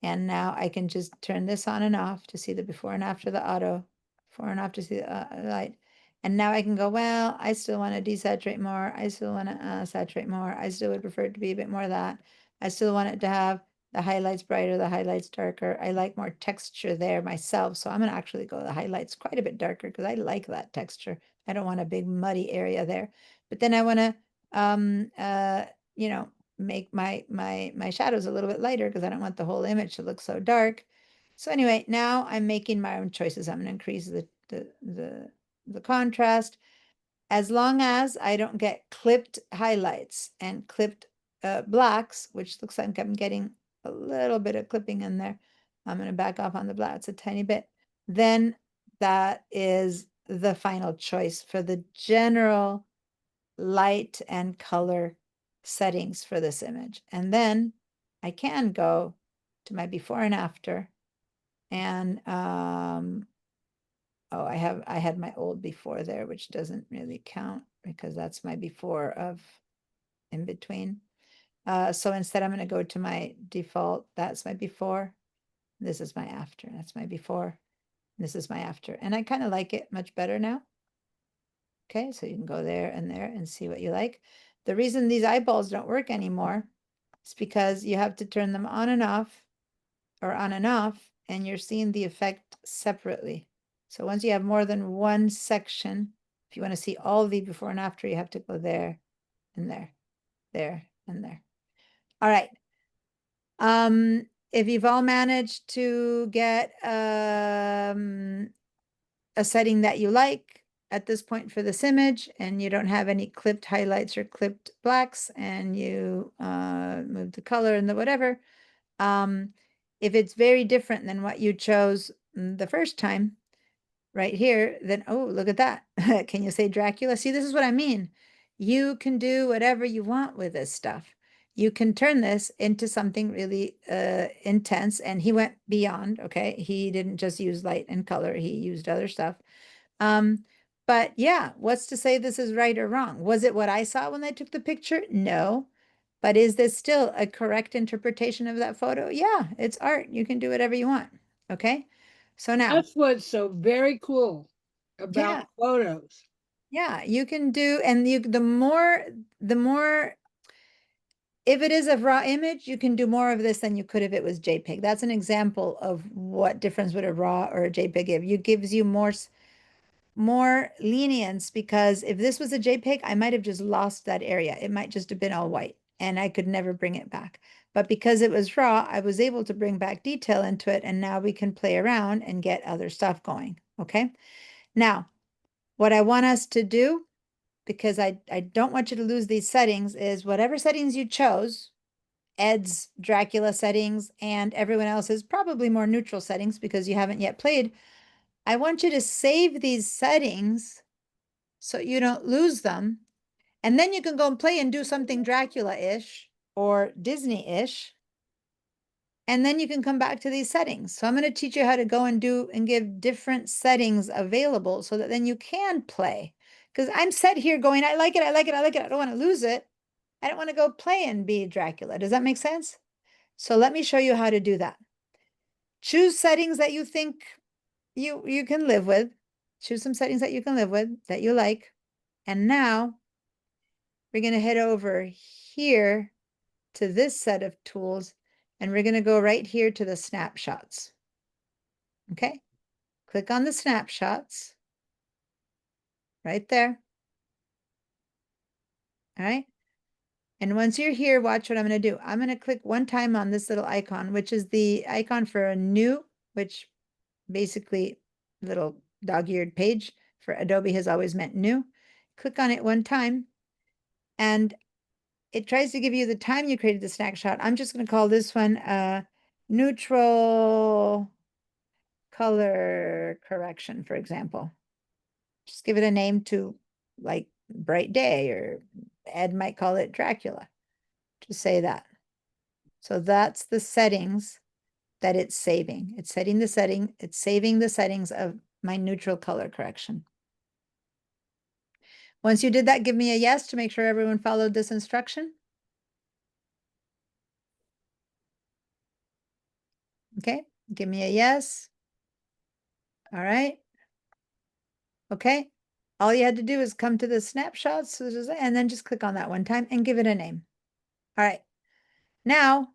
And now I can just turn this on and off to see the before and after the auto, before and after see the light. And now I can go, well, I still want to desaturate more. I still want to saturate more. I still would prefer it to be a bit more of that. I still want it to have the highlights brighter, the highlights darker. I like more texture there myself. So I'm going to actually go the highlights quite a bit darker because I like that texture. I don't want a big muddy area there. But then I want to, you know, make my shadows a little bit lighter because I don't want the whole image to look so dark. So anyway, now I'm making my own choices. I'm going to increase the contrast as long as I don't get clipped highlights and clipped blacks, which looks like I'm getting a little bit of clipping in there. I'm going to back off on the blacks a tiny bit. Then that is the final choice for the general light and color settings for this image. And then I can go to my before and after. And oh, I had my old before there, which doesn't really count because that's my before of in between. So instead I'm going to go to my default. That's my before. This is my after. That's my before. This is my after. And I kind of like it much better now. Okay, so you can go there and see what you like. The reason these eyeballs don't work anymore is because you have to turn them on and off or on and off, and you're seeing the effect separately. So once you have more than one section, if you want to see all the before and after, you have to go there and there, there and there. All right. If you've all managed to get a setting that you like at this point for this image, and you don't have any clipped highlights or clipped blacks, and you move the color and the whatever, if it's very different than what you chose the first time right here, then, oh, look at that. Can you say Dracula? See, this is what I mean. You can do whatever you want with this stuff. You can turn this into something really intense. And he went beyond, okay? He didn't just use light and color. He used other stuff. But yeah, what's to say this is right or wrong? Was it what I saw when I took the picture? No. But is this still a correct interpretation of that photo? Yeah, it's art. You can do whatever you want. Okay. So now, That's what's so very cool about photos. yeah, you can do, and the more, if it is a raw image, you can do more of this than you could if it was JPEG. That's an example of what difference would a raw or a JPEG give. You gives you more lenience, because if this was a JPEG, I might have just lost that area. It might just have been all white and I could never bring it back. But because it was raw, I was able to bring back detail into it, and now we can play around and get other stuff going. Okay. Now, what I want us to do, because I don't want you to lose these settings, is whatever settings you chose, Ed's Dracula settings and everyone else's probably more neutral settings because you haven't yet played, I want you to save these settings so you don't lose them. And then you can go and play and do something Dracula-ish or Disney-ish. And then you can come back to these settings. So I'm going to teach you how to go and do and give different settings available so that then you can play. Because I'm set here going, I like it, I like it, I like it. I don't want to lose it. I don't want to go play and be Dracula. Does that make sense? So let me show you how to do that. Choose settings that you think you can live with. Choose some settings that you can live with, that you like. And now we're going to head over here to this set of tools, and we're going to go right here to the snapshots. Okay, click on the snapshots. right there. All right. And once you're here, watch what I'm going to do. I'm going to click one time on this little icon, which is the icon for a new, which basically little dog-eared page for Adobe has always meant new. Click on it one time and it tries to give you the time you created the snapshot. I'm just going to call this one neutral color correction, for example. Just give it a name to like bright day, or Ed might call it Dracula. Just say that. So that's the settings that it's saving. It's setting the setting, it's saving the settings of my neutral color correction. Once you did that, give me a yes to make sure everyone followed this instruction. Okay, give me a yes. All right. Okay. All you had to do is come to the snapshots and then just click on that one time and give it a name. All right. Now,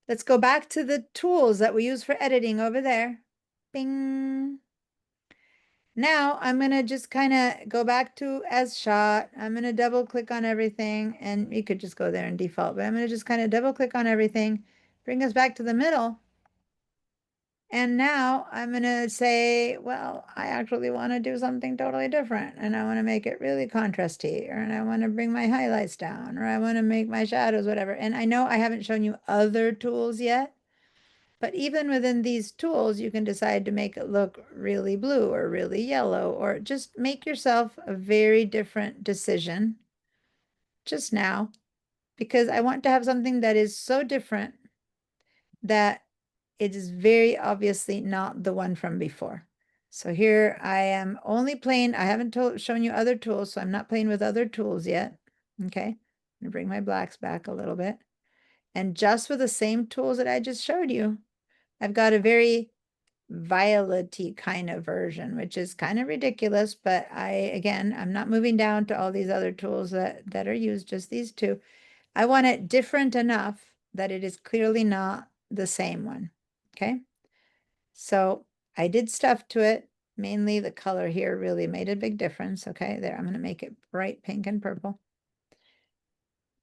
let's go back to the tools that we use for editing over there. Bing. Now I'm going to just kind of go back to as shot. I'm going to double click on everything, and you could just go there and default, but I'm going to just kind of double click on everything, bring us back to the middle. And now I'm going to say, well, I actually want to do something totally different, and I want to make it really contrasty, or I want to bring my highlights down, or I want to make my shadows, whatever. And I know I haven't shown you other tools yet, but even within these tools, you can decide to make it look really blue or really yellow, or just make yourself a very different decision just now, because I want to have something that is so different that it is very obviously not the one from before. So here I am only playing, I haven't shown you other tools, so I'm not playing with other tools yet. Okay, I'm gonna bring my blacks back a little bit. And just with the same tools that I just showed you, I've got a very violet-y kind of version, which is kind of ridiculous, but again, I'm not moving down to all these other tools that are used, just these two. I want it different enough that it is clearly not the same one, okay? So I did stuff to it, mainly the color here really made a big difference, okay? There, I'm gonna make it bright pink and purple.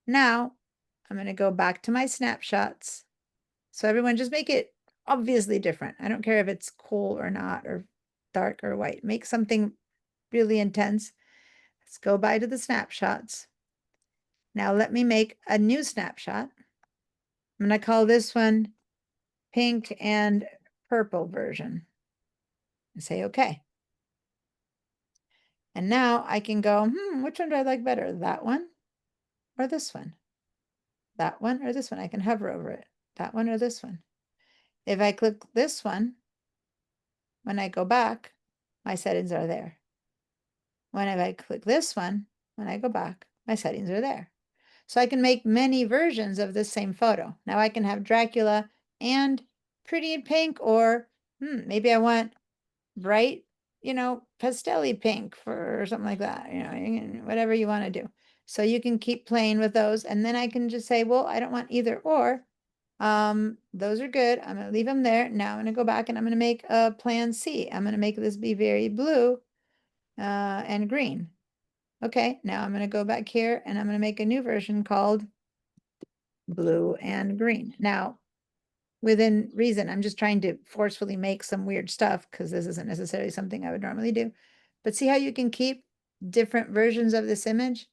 Now, I'm gonna go back to my snapshots. So everyone just make it obviously different. I don't care if it's cool or not, or dark or white. Make something really intense. Let's go by to the snapshots. Now let me make a new snapshot. I'm going to call this one pink and purple version. And say okay. And now I can go, which one do I like better? That one or this one? That one or this one? I can hover over it. That one or this one? If I click this one, when I go back, my settings are there. When I click this one, when I go back, my settings are there. So I can make many versions of this same photo. Now I can have Dracula and pretty pink, or maybe I want bright, pastel-y pink or something like that, whatever you want to do. So you can keep playing with those. And then I can just say, well, I don't want either or. Those are good. I'm going to leave them there. Now I'm going to go back and I'm going to make a plan C. I'm going to make this be very blue and green. Okay, now I'm going to go back here and I'm going to make a new version called blue and green. Now, within reason, I'm just trying to forcefully make some weird stuff because this isn't necessarily something I would normally do. But see how you can keep different versions of this image?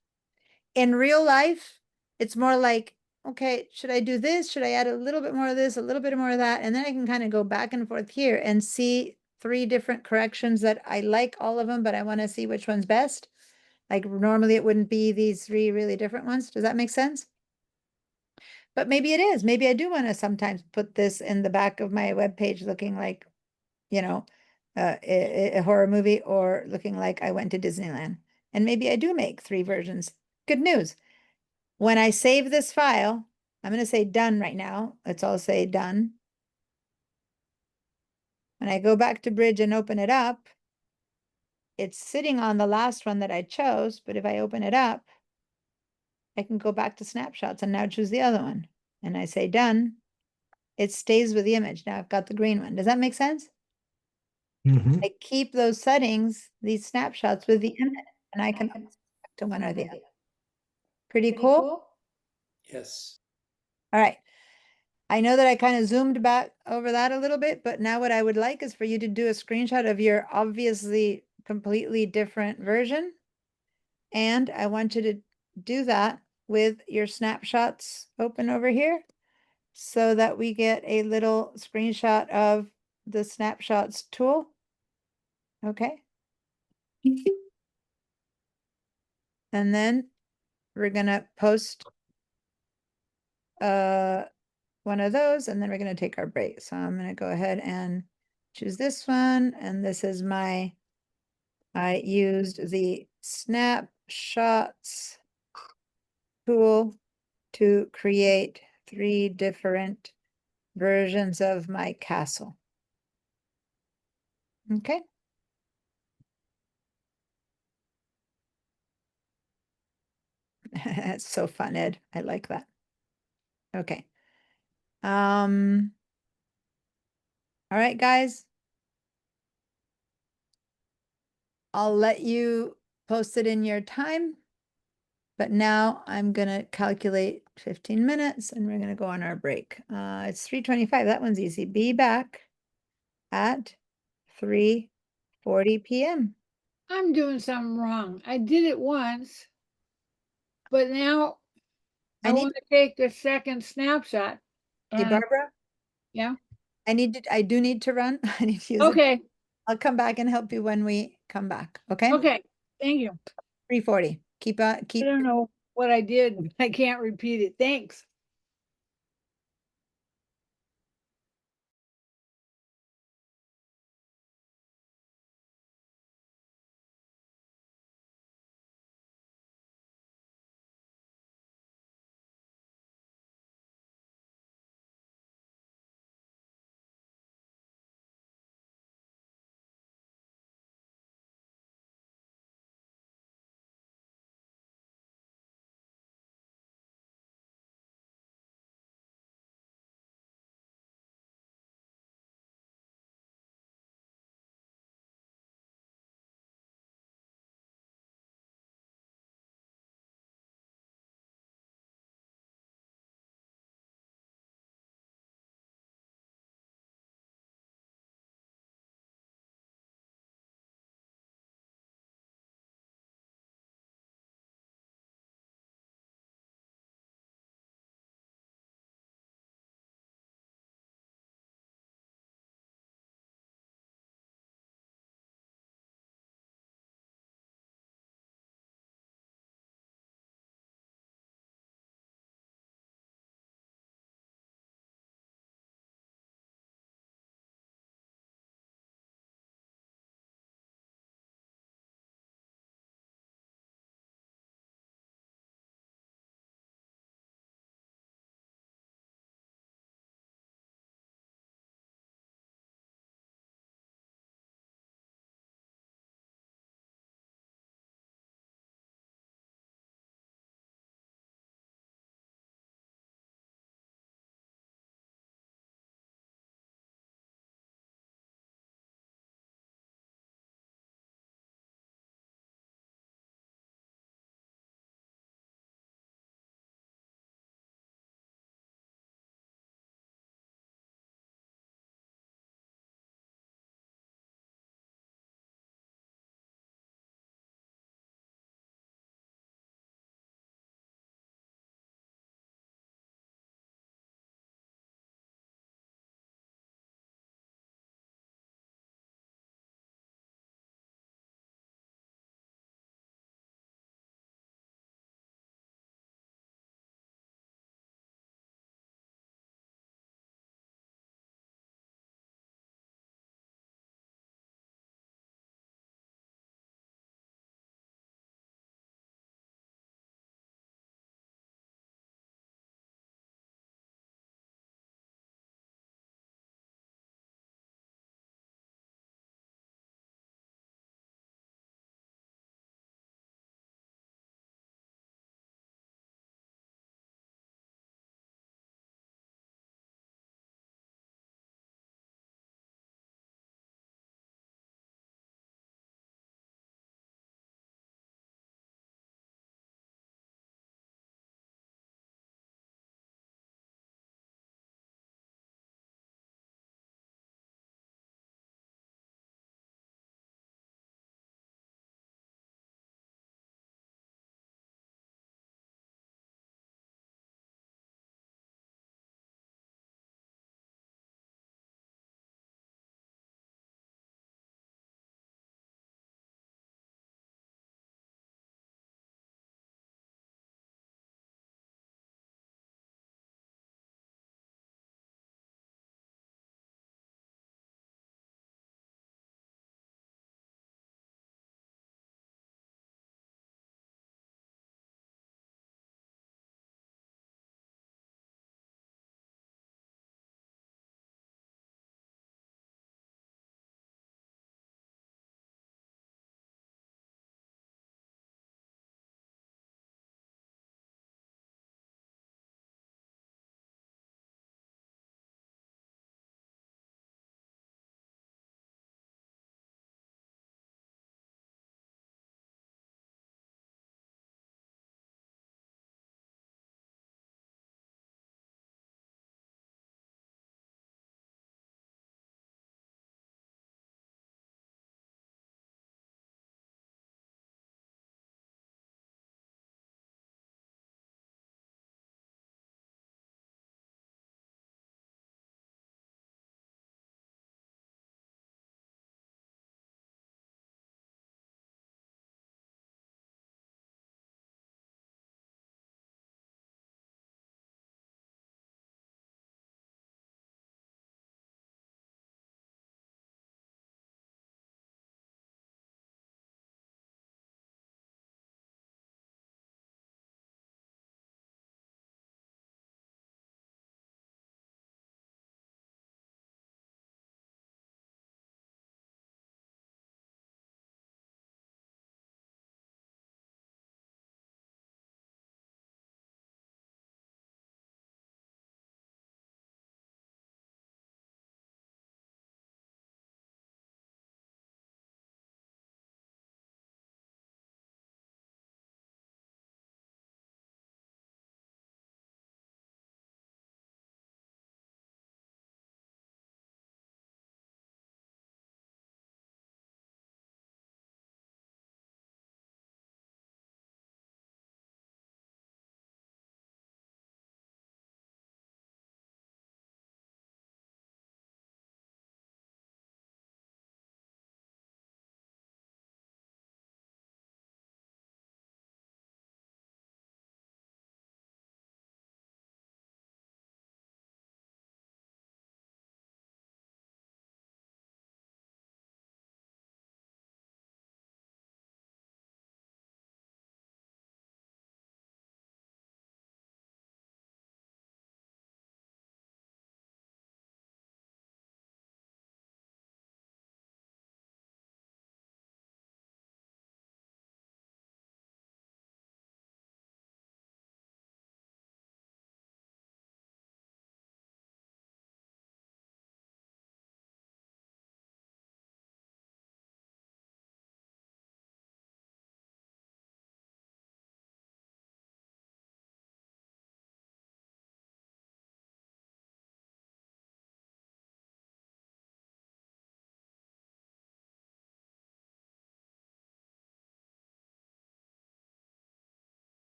In real life, it's more like, okay, should I do this? Should I add a little bit more of this, a little bit more of that? And then I can kind of go back and forth here and see 3 different corrections that I like all of them, but I want to see which one's best. Like normally it wouldn't be these 3 really different ones. Does that make sense? But maybe it is. Maybe I do want to sometimes put this in the back of my webpage looking like, a horror movie, or looking like I went to Disneyland. And maybe I do make 3 versions. Good news. When I save this file, I'm going to say done right now. Let's all say done. When I go back to Bridge and open it up, it's sitting on the last one that I chose, but if I open it up, I can go back to snapshots and now choose the other one. And I say done. It stays with the image. Now I've got the green one. Does that make sense? Mhm. I keep those settings, these snapshots with the image. And I can select to one or the other. Pretty cool? Yes. All right. I know that I kind of zoomed back over that a little bit, but now what I would like is for you to do a screenshot of your obviously completely different version. And I want you to do that with your snapshots open over here so that we get a little screenshot of the snapshots tool. Okay. And then we're gonna post one of those, and then we're gonna take our break. So I'm gonna go ahead and choose this one, and this is I used the snapshots tool to create 3 different versions of my castle. Okay. That's so fun, Ed. I like that. Okay. All right, guys. I'll let you post it in your time, but now I'm gonna calculate 15 minutes and we're gonna go on our break. It's 3:25. That one's easy. Be back at 3:40 p.m. I'm doing something wrong. I did it once, but now I I need want to take the second snapshot. Hey, And Barbara, yeah, I do need to run. I need to use it. okay, I'll come back and help you when we come back. Okay. okay, thank you. 3:40. Keep I don't know what I did. I can't repeat it. Thanks.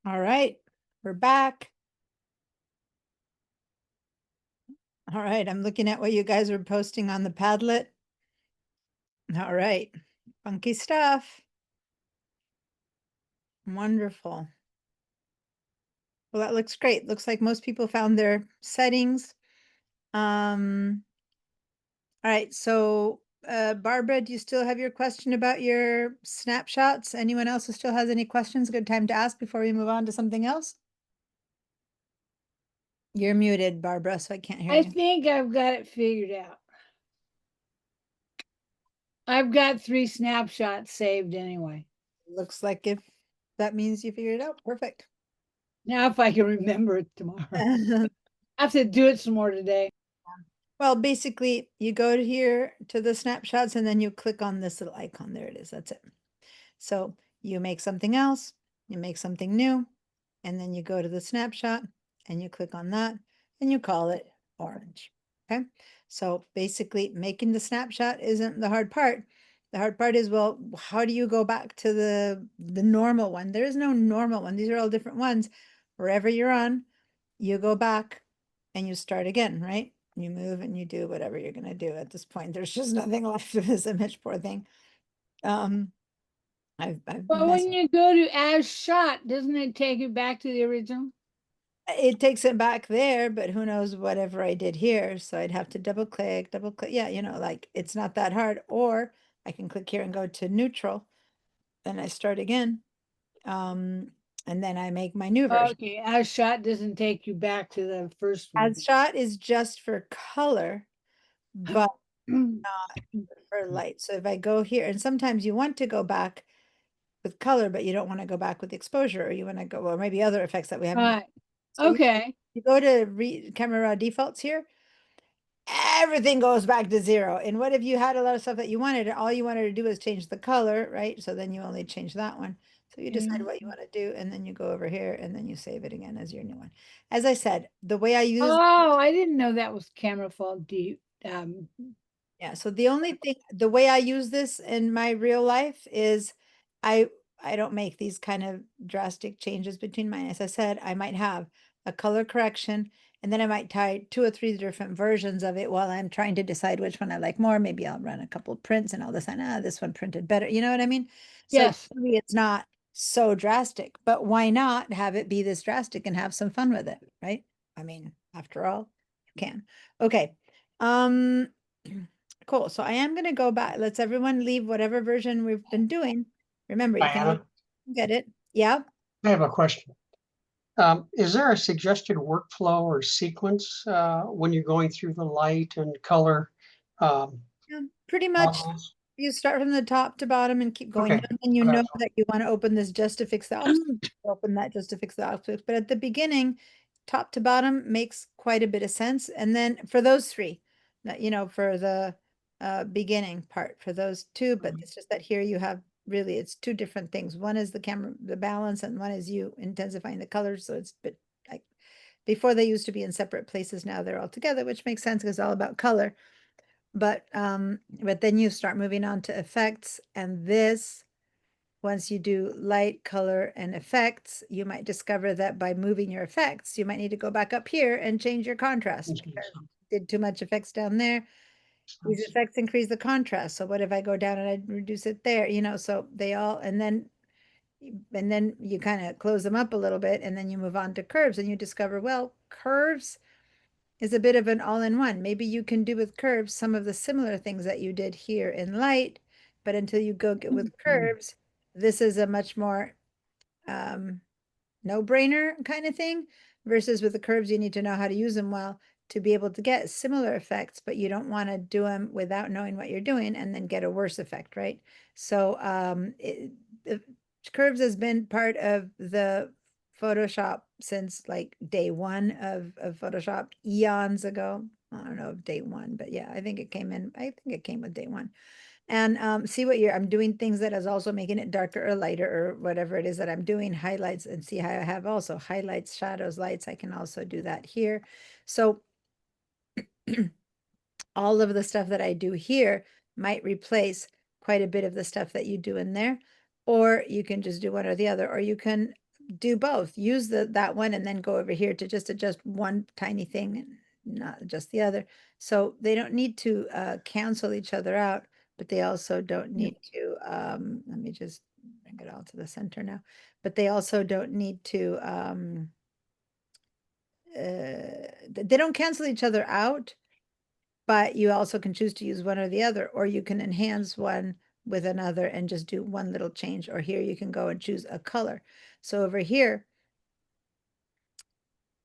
All right, we're back. All right, I'm looking at what you guys are posting on the Padlet. All right, funky stuff. Wonderful. Well, that looks great. Looks like most people found their settings. All right, so Barbara, do you still have your question about your snapshots? Anyone else who still has any questions? Good time to ask before we move on to something else. You're muted, Barbara, so I can't hear I you. think I've got it figured out. I've got 3 snapshots saved anyway. Looks like if that means you figured it out, perfect. Now if I can remember it tomorrow. I have to do it some more today. Well, basically, you go to here to the snapshots and then you click on this little icon. There it is. That's it. So you make something else, you make something new, and then you go to the snapshot and you click on that and you call it orange. Okay. So basically, making the snapshot isn't the hard part. The hard part is, well, how do you go back to the normal one? There is no normal one. These are all different ones. Wherever you're on, you go back and you start again, right? You move and you do whatever you're going to do at this point. There's just nothing left of this image, poor thing. I've But messed. when you go to as shot, doesn't it take you back to the original? It takes it back there, but who knows whatever I did here. So I'd have to double click. Yeah, you know, like it's not that hard. Or I can click here and go to neutral. Then I start again. And then I make my new version. Okay, as shot doesn't take you back to the first one. As shot is just for color, but not for light. So if I go here, and sometimes you want to go back with color, but you don't want to go back with exposure, or you want to go, well, maybe other effects that we haven't. Right. So Okay. you go to camera raw defaults here, everything goes back to 0. And what if you had a lot of stuff that you wanted, and all you wanted to do is change the color, right? So then you only change that one. So you decide what you want to do, and then you go over here, and then you save it again as your new one. As I said, the way I use Oh, I didn't know that was camera fault deep. yeah, so the only thing, the way I use this in my real life is I don't make these kind of drastic changes between mine. As I said, I might have a color correction, and then I might tie 2 or 3 different versions of it while I'm trying to decide which one I like more. Maybe I'll run a couple of prints and I'll decide, this one printed better. You know what I mean? So Yes. maybe it's not so drastic, but why not have it be this drastic and have some fun with it, right? I mean, after all, you can. Okay. Cool. So I am going to go back. Let's everyone leave whatever version we've been doing. Remember, you can Diana, get it. Yeah. I have a question. Is there a suggested workflow or sequence when you're going through the light and color? Yeah, pretty much. modules? You start from the top to bottom and keep going Okay, down, and you I got know you. that you want to open this just to fix the obstacle, open that just to fix the obstacle. But at the beginning, top to bottom makes quite a bit of sense. And then for those 3, you know, for the beginning part, for those 2, but it's just that here you have really, it's 2 different things. One is the camera, the balance, and one is you intensifying the colors. So it's a bit like before they used to be in separate places. Now they're all together, which makes sense because it's all about color. But then you start moving on to effects, and this, once you do light, color, and effects, you might discover that by moving your effects, you might need to go back up here and change your contrast. Okay, Because so- you did too much effects down there. These effects increase the contrast. So what if I go down and I reduce it there? You know, so they all, and then you kind of close them up a little bit, and then you move on to curves, and you discover, well, curves is a bit of an all-in-one. Maybe you can do with curves some of the similar things that you did here in light, but until you go get with curves, this is a much more no-brainer kind of thing, versus with the curves, you need to know how to use them well to be able to get similar effects, but you don't want to do them without knowing what you're doing and then get a worse effect, right? So curves has been part of the Photoshop since like day 1 of Photoshop eons ago. I don't know if day 1, but yeah, I think it came with day 1. And see what I'm doing things that is also making it darker or lighter or whatever it is that I'm doing, highlights, and see how I have also highlights, shadows, lights. I can also do that here. So all of the stuff that I do here might replace quite a bit of the stuff that you do in there, or you can just do one or the other, or you can do both. Use that one and then go over here to just adjust one tiny thing and not adjust the other. So they don't need to cancel each other out, but they also don't need to, let me just bring it all to the center now, but they also don't need to, they don't cancel each other out, but you also can choose to use one or the other, or you can enhance one with another and just do one little change, or here you can go and choose a color. So over here,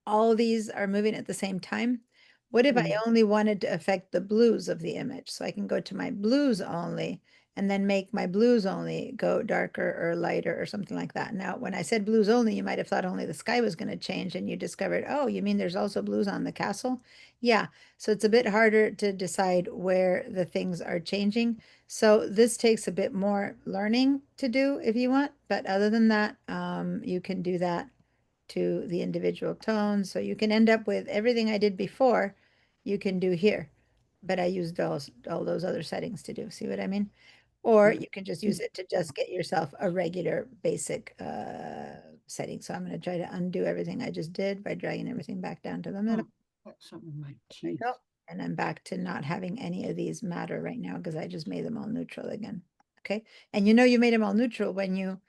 all these are moving at the same time. What if I only wanted to affect the blues of the image? So I can go to my blues only and then make my blues only go darker or lighter or something like that. Now, when I said blues only, you might have thought only the sky was going to change and you discovered, oh, you mean there's also blues on the castle? Yeah, so it's a bit harder to decide where the things are changing. So this takes a bit more learning to do if you want, but other than that, you can do that to the individual tones. So you can end up with everything I did before, you can do here. But I used all those other settings to do. See what I mean? Or you can just use it to just get yourself a regular basic setting. So I'm going to try to undo everything I just did by dragging everything back down to the middle. Something might There you go. And I'm back to not having any of these matter right now because I just made them all neutral again. Okay. And you know you made them all neutral when you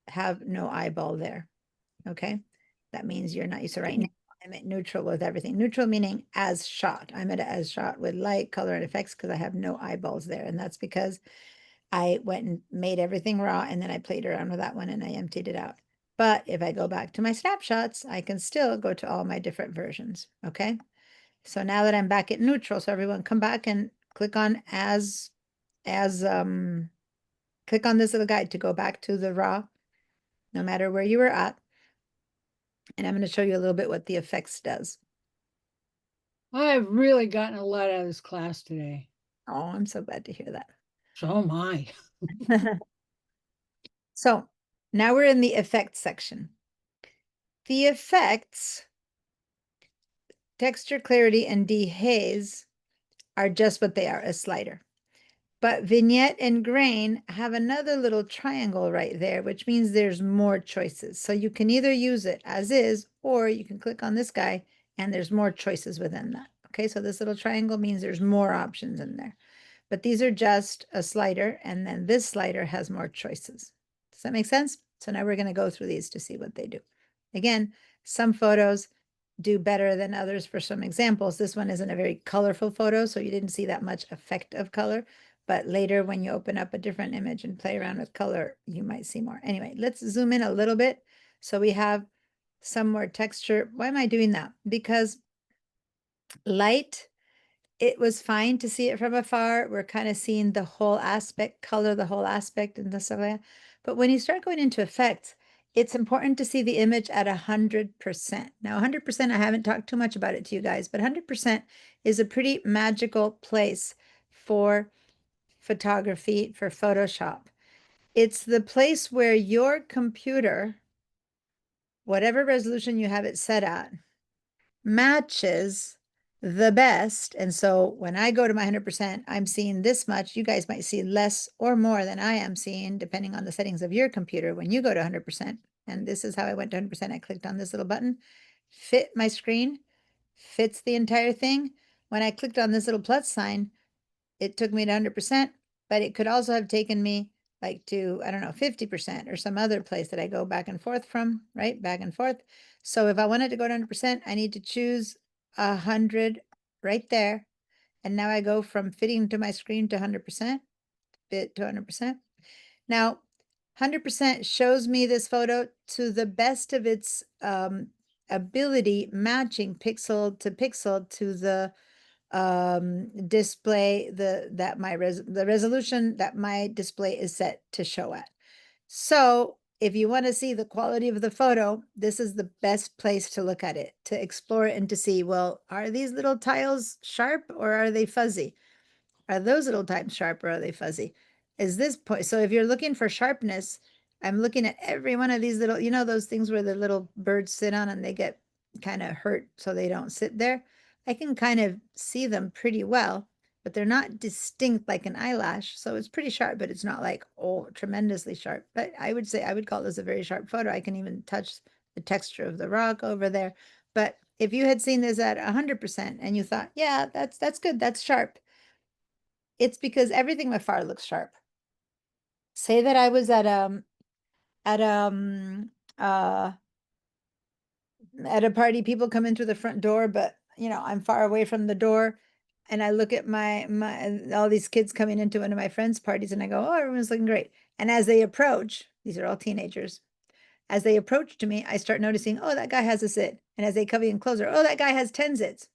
have no eyeball there. Okay. That means you're not, so right now I'm at neutral with everything. Neutral meaning as shot. I'm at as shot with light, color, and effects because I have no eyeballs there. And that's because I went and made everything raw and then I played around with that one and I emptied it out. But if I go back to my snapshots, I can still go to all my different versions. Okay. So now that I'm back at neutral, so everyone come back and click on click on this little guide to go back to the raw, no matter where you were at. And I'm going to show you a little bit what the effects does. I've really gotten a lot out of this class today. Oh, I'm so glad to hear that. So am I. So now we're in the effects section. The effects, texture, clarity, and dehaze are just what they are, a slider. But vignette and grain have another little triangle right there, which means there's more choices. So you can either use it as is, or you can click on this guy and there's more choices within that. Okay, so this little triangle means there's more options in there. But these are just a slider, and then this slider has more choices. Does that make sense? So now we're going to go through these to see what they do. Again, some photos do better than others for some examples. This one isn't a very colorful photo, so you didn't see that much effect of color. But later when you open up a different image and play around with color, you might see more. Anyway, let's zoom in a little bit. So we have some more texture. Why am I doing that? Because light, it was fine to see it from afar. We're kind of seeing the whole aspect, color, the whole aspect and the stuff like that. But when you start going into effects, it's important to see the image at 100%. Now, 100%, I haven't talked too much about it to you guys, but 100% is a pretty magical place for photography, for Photoshop. It's the place where your computer, whatever resolution you have it set at, matches the best. And so when I go to my 100%, I'm seeing this much. You guys might see less or more than I am seeing, depending on the settings of your computer when you go to 100%. And this is how I went to 100%. I clicked on this little button, fit my screen, fits the entire thing. When I clicked on this little plus sign, it took me to 100%, but it could also have taken me like to, I don't know, 50% or some other place that I go back and forth from, right? Back and forth. So if I wanted to go to 100%, I need to choose 100 right there. And now I go from fitting to my screen to 100%, fit to 100%. Now, 100% shows me this photo to the best of its ability, matching pixel to the display the resolution that my display is set to show at. So if you want to see the quality of the photo, this is the best place to look at it, to explore it and to see, well, are these little tiles sharp or are they fuzzy? Are those little tiles sharp or are they fuzzy? Is this point? So if you're looking for sharpness, I'm looking at every one of these little, you know, those things where the little birds sit on and they get kind of hurt so they don't sit there. I can kind of see them pretty well, but they're not distinct like an eyelash. So it's pretty sharp, but it's not like, oh, tremendously sharp. But I would say I would call this a very sharp photo. I can even touch the texture of the rock over there. But if you had seen this at 100% and you thought, yeah, that's good, that's sharp, it's because everything by far looks sharp. Say that I was at uh at a party, people come in through the front door, but you know, I'm far away from the door. And I look at my all these kids coming into one of my friends' parties and I go, oh, everyone's looking great. And as they approach, these are all teenagers. As they approach to me, I start noticing, oh, that guy has a zit. And as they come in closer, oh, that guy has 10 zits.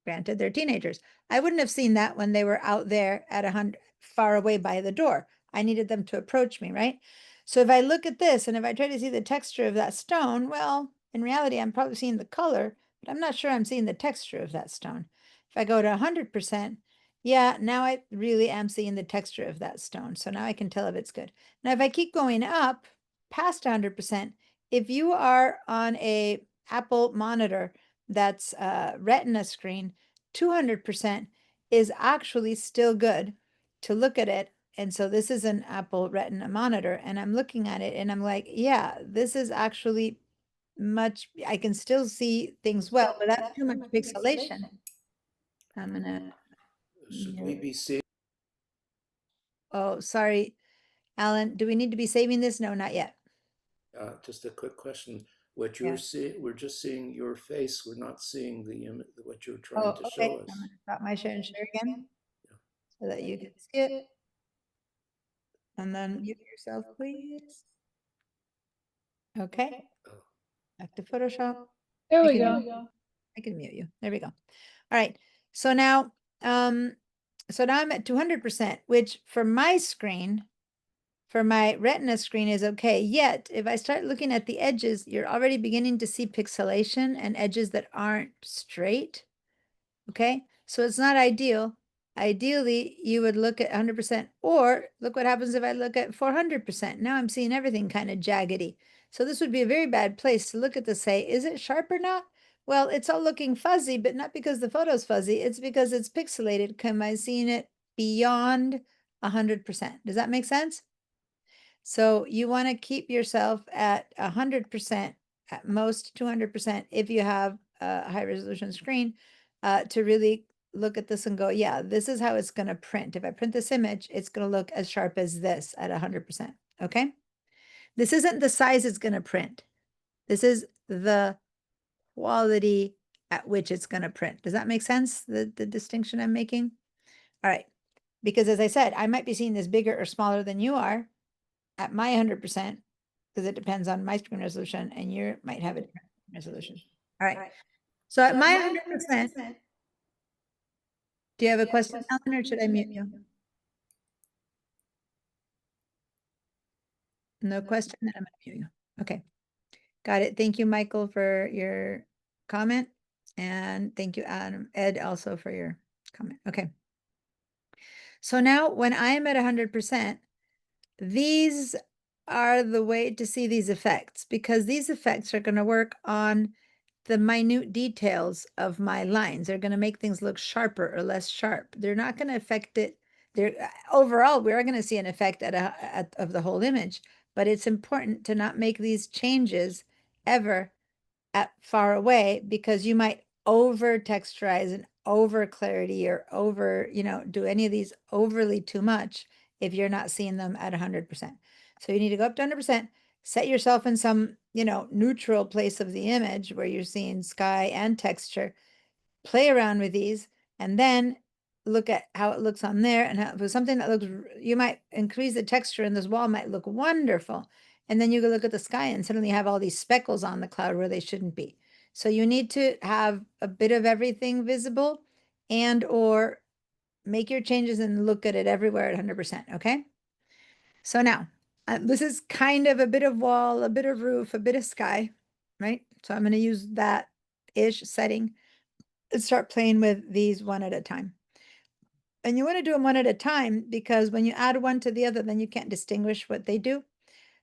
Granted, they're teenagers. I wouldn't have seen that when they were out there at 100, far away by the door. I needed them to approach me, right? So if I look at this and if I try to see the texture of that stone, well, in reality, I'm probably seeing the color, but I'm not sure I'm seeing the texture of that stone. If I go to 100%, yeah, now I really am seeing the texture of that stone. So now I can tell if it's good. Now, if I keep going up past 100%, if you are on a Apple monitor that's a Retina screen, 200% is actually still good to look at it. And so this is an Apple Retina monitor, and I'm looking at it and I'm like, yeah, this is actually much, I can still see things well without too much pixelation. I'm gonna, Should we be seeing? oh, sorry, Alan, do we need to be saving this? No, not yet. Just a quick question. What Yeah. you're seeing, we're just seeing your face. We're not seeing the image, what you're trying Oh, to okay, show I'm us. gonna stop my share and share again Yeah. so that you can see it. And then mute yourself, please. Okay, Oh. back to Photoshop. There I we can- go. I can mute you. There we go. All right. So now I'm at 200%, which for my screen, for my Retina screen is okay. Yet if I start looking at the edges, you're already beginning to see pixelation and edges that aren't straight. Okay. So it's not ideal. Ideally, you would look at 100%, or look what happens if I look at 400%. Now I'm seeing everything kind of jaggedy. So this would be a very bad place to look at this, say, is it sharp or not? Well, it's all looking fuzzy, but not because the photo's fuzzy. It's because it's pixelated. Am I seeing it beyond 100%? Does that make sense? So you want to keep yourself at 100%, at most 200% if you have a high resolution screen, to really look at this and go, yeah, this is how it's going to print. If I print this image, it's going to look as sharp as this at 100%. Okay. This isn't the size it's going to print. This is the quality at which it's going to print. Does that make sense? The distinction I'm making? All right. Because as I said, I might be seeing this bigger or smaller than you are at my 100%, because it depends on my screen resolution, and you might have a different resolution. All right. So at my 100%, do you have a question, Alan, or should I mute you? No question, then I'm gonna mute you. Okay. Got it. Thank you, Michael, for your comment. And thank you, Ed, also for your comment. Okay. So now when I am at 100%, these are the way to see these effects, because these effects are going to work on the minute details of my lines. They're going to make things look sharper or less sharp. They're not going to affect it. They're overall, we're going to see an effect of the whole image, but it's important to not make these changes ever at far away, because you might over texturize and over clarity or over, do any of these overly too much if you're not seeing them at 100%. So you need to go up to 100%, set yourself in some, neutral place of the image where you're seeing sky and texture, play around with these, and then look at how it looks on there. And how, for something that looks, you might increase the texture and this wall might look wonderful. And then you go look at the sky and suddenly have all these speckles on the cloud where they shouldn't be. So you need to have a bit of everything visible, and or make your changes and look at it everywhere at 100%. Okay. So now this is kind of a bit of wall, a bit of roof, a bit of sky, right? So I'm going to use that ish setting and start playing with these one at a time. And you want to do them one at a time, because when you add one to the other, then you can't distinguish what they do.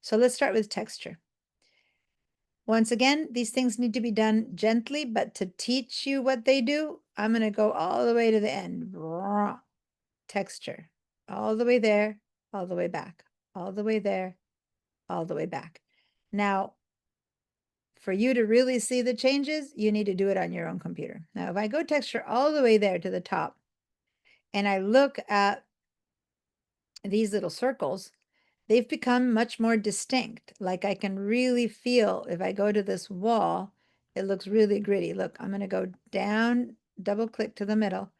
So let's start with texture. Once again, these things need to be done gently, but to teach you what they do, I'm going to go all the way to the end. texture all the way there, all the way back, all the way there, all the way back. Now, for you to really see the changes, you need to do it on your own computer. Now, if I go texture all the way there to the top, and I look at these little circles, they've become much more distinct. Like I can really feel if I go to this wall, it looks really gritty. Look, I'm going to go down, double click to the middle.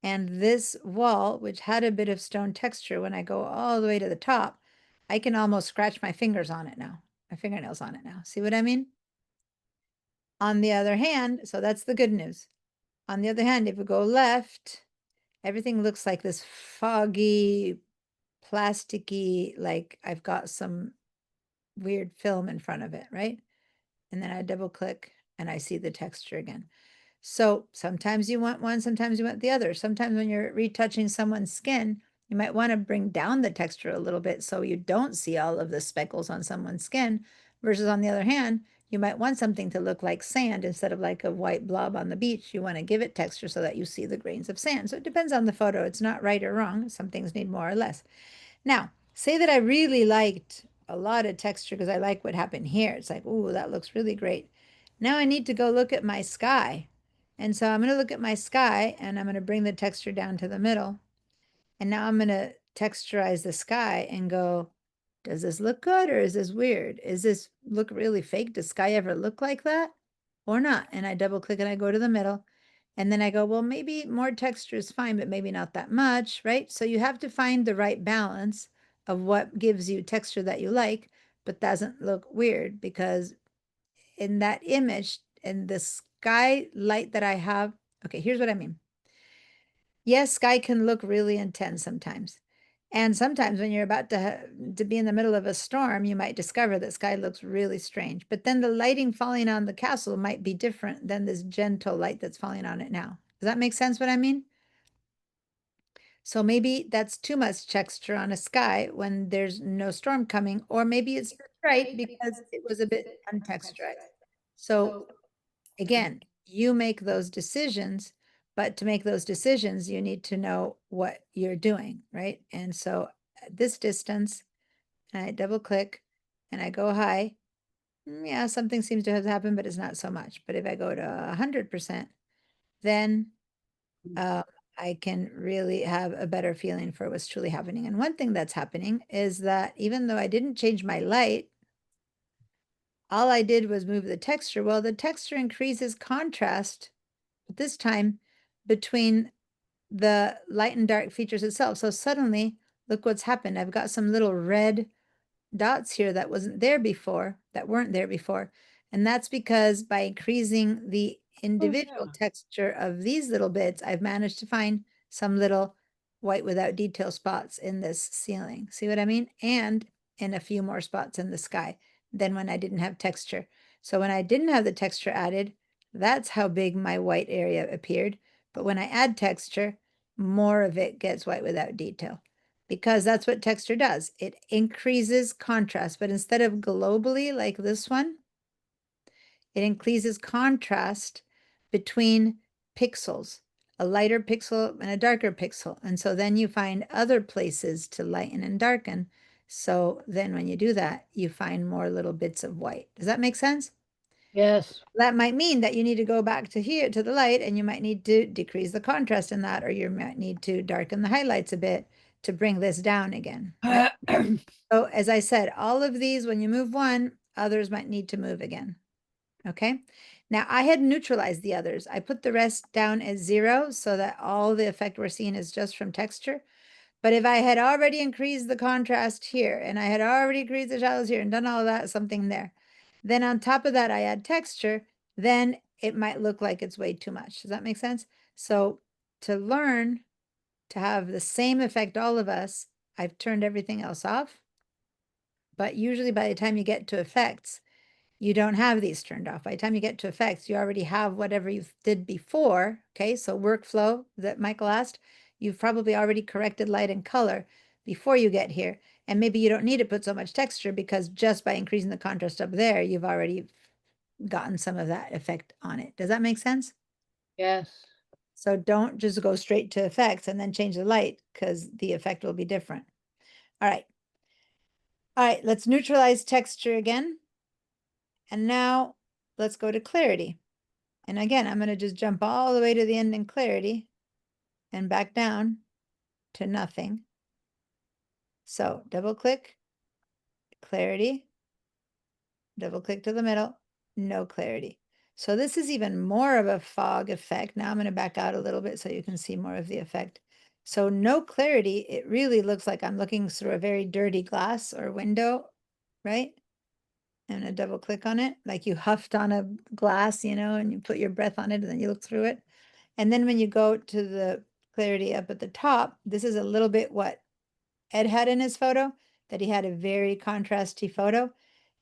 And this wall, which had a bit of stone texture, when I go all the way to the top, I can almost scratch my fingers on it now, my fingernails on it now. See what I mean? On the other hand, so that's the good news. On the other hand, if we go left, everything looks like this foggy, plasticky, like I've got some weird film in front of it, right? And then I double click and I see the texture again. So sometimes you want one, sometimes you want the other. Sometimes when you're retouching someone's skin, you might want to bring down the texture a little bit so you don't see all of the speckles on someone's skin, versus on the other hand, you might want something to look like sand instead of like a white blob on the beach. You want to give it texture so that you see the grains of sand. So it depends on the photo. It's not right or wrong. Some things need more or less. Now, say that I really liked a lot of texture because I like what happened here. It's like, ooh, that looks really great. Now I need to go look at my sky. And so I'm going to look at my sky and I'm going to bring the texture down to the middle. And now I'm going to texturize the sky and go, does this look good or is this weird? Is this look really fake? Does sky ever look like that or not? And I double click and I go to the middle. And then I go, well, maybe more texture is fine, but maybe not that much, right? So you have to find the right balance of what gives you texture that you like, but doesn't look weird, because in that image and the sky light that I have, okay, here's what I mean. Yes, sky can look really intense sometimes. And sometimes when you're about to be in the middle of a storm, you might discover that sky looks really strange. But then the lighting falling on the castle might be different than this gentle light that's falling on it now. Does that make sense what I mean? So maybe that's too much texture on a sky when there's no storm coming, or maybe it's right because it was a bit untexturized. So again, you make those decisions, but to make those decisions, you need to know what you're doing, right? And so at this distance, I double click and I go high. Yeah, something seems to have happened, but it's not so much. But if I go to 100%, then I can really have a better feeling for what's truly happening. And one thing that's happening is that even though I didn't change my light, all I did was move the texture. Well, the texture increases contrast, but this time between the light and dark features itself. So suddenly, look what's happened. I've got some little red dots here that weren't there before. And that's because by increasing the individual texture of these little bits, I've managed to find some little white without detail spots in this ceiling. See what I mean? And in a few more spots in the sky than when I didn't have texture. So when I didn't have the texture added, that's how big my white area appeared. But when I add texture, more of it gets white without detail, because that's what texture does. It increases contrast, but instead of globally like this one, it increases contrast between pixels, a lighter pixel and a darker pixel. And so then you find other places to lighten and darken. So then when you do that, you find more little bits of white. Does that make sense? Yes. That might mean that you need to go back to here to the light, and you might need to decrease the contrast in that, or you might need to darken the highlights a bit to bring this down again. Right? So as I said, all of these, when you move one, others might need to move again. Okay. Now I had neutralized the others. I put the rest down as 0 so that all the effect we're seeing is just from texture. But if I had already increased the contrast here, and I had already increased the shadows here and done all that, something there, then on top of that, I add texture, then it might look like it's way too much. Does that make sense? So to learn to have the same effect, all of us, I've turned everything else off. But usually by the time you get to effects, you don't have these turned off. By the time you get to effects, you already have whatever you did before. Okay, so workflow that Michael asked, you've probably already corrected light and color before you get here. And maybe you don't need to put so much texture because just by increasing the contrast up there, you've already gotten some of that effect on it. Does that make sense? Yes. So don't just go straight to effects and then change the light because the effect will be different. All right. All right, let's neutralize texture again. And now let's go to clarity. And again, I'm going to just jump all the way to the end in clarity and back down to nothing. So double click, clarity, double click to the middle, no clarity. So this is even more of a fog effect. Now I'm going to back out a little bit so you can see more of the effect. So no clarity, it really looks like I'm looking through a very dirty glass or window, right? And a double click on it, like you huffed on a glass, you know, and you put your breath on it and then you look through it. And then when you go to the clarity up at the top, this is a little bit what Ed had in his photo, that he had a very contrasty photo.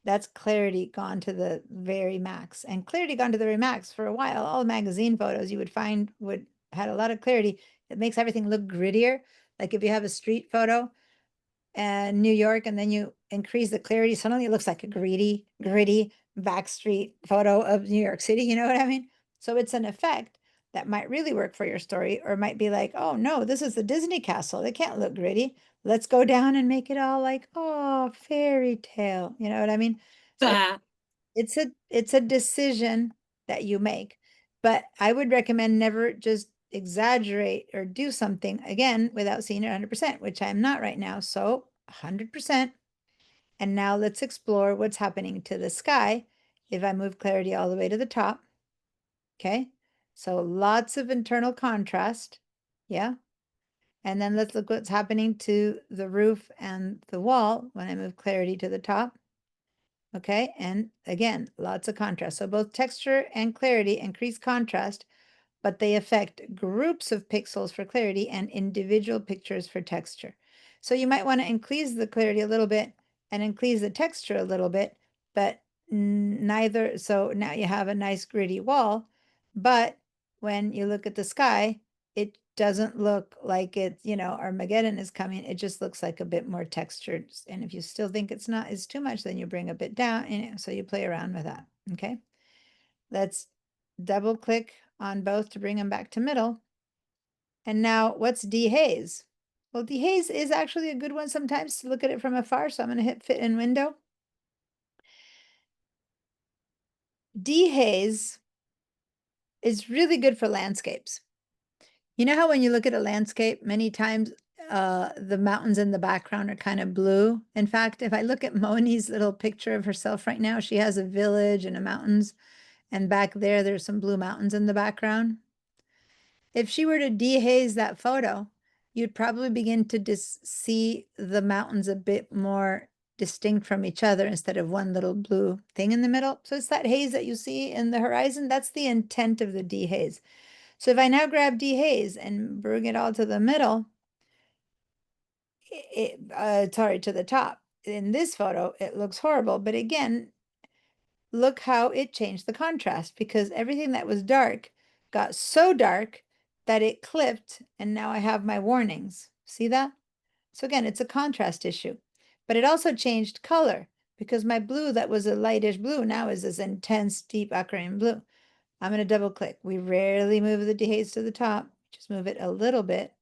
That's clarity gone to the very max. And clarity gone to the very max for a while, all magazine photos you would find had a lot of clarity. It makes everything look grittier. Like if you have a street photo and New York, and then you increase the clarity, suddenly it looks like a gritty backstreet photo of New York City. You know what I mean? So it's an effect that might really work for your story, or might be like, oh no, this is the Disney castle. It can't look gritty. Let's go down and make it all like, oh, fairy tale. You know what I mean? So it's a decision that you make, but I would recommend never just exaggerate or do something again without seeing it 100%, which I'm not right now. So 100%. And now let's explore what's happening to the sky if I move clarity all the way to the top. Okay. So lots of internal contrast. Yeah. And then let's look what's happening to the roof and the wall when I move clarity to the top. Okay, and again, lots of contrast. So both texture and clarity increase contrast, but they affect groups of pixels for clarity and individual pictures for texture. So you might want to increase the clarity a little bit and increase the texture a little bit, but neither. So now you have a nice gritty wall, but when you look at the sky, it doesn't look like it's, you know, Armageddon is coming. It just looks like a bit more textured. And if you still think it's too much, then you bring a bit down. And so you play around with that. Okay. Let's double click on both to bring them back to middle. And now what's dehaze? Well, dehaze is actually a good one sometimes to look at it from afar. So I'm going to hit fit in window. Dehaze is really good for landscapes. You know how when you look at a landscape, many times the mountains in the background are kind of blue. In fact, if I look at Moni's little picture of herself right now, she has a village and a mountains, and back there, there's some blue mountains in the background. If she were to dehaze that photo, you'd probably begin to see the mountains a bit more distinct from each other instead of one little blue thing in the middle. So it's that haze that you see in the horizon. That's the intent of the dehaze. So if I now grab dehaze and bring it all to the middle, sorry, to the top. In this photo, it looks horrible. But again, look how it changed the contrast, because everything that was dark got so dark that it clipped, and now I have my warnings. See that? So again, it's a contrast issue. But it also changed color, because my blue that was a lightish blue now is this intense, deep aquamarine blue. I'm going to double click. We rarely move the dehaze to the top, just move it a little bit.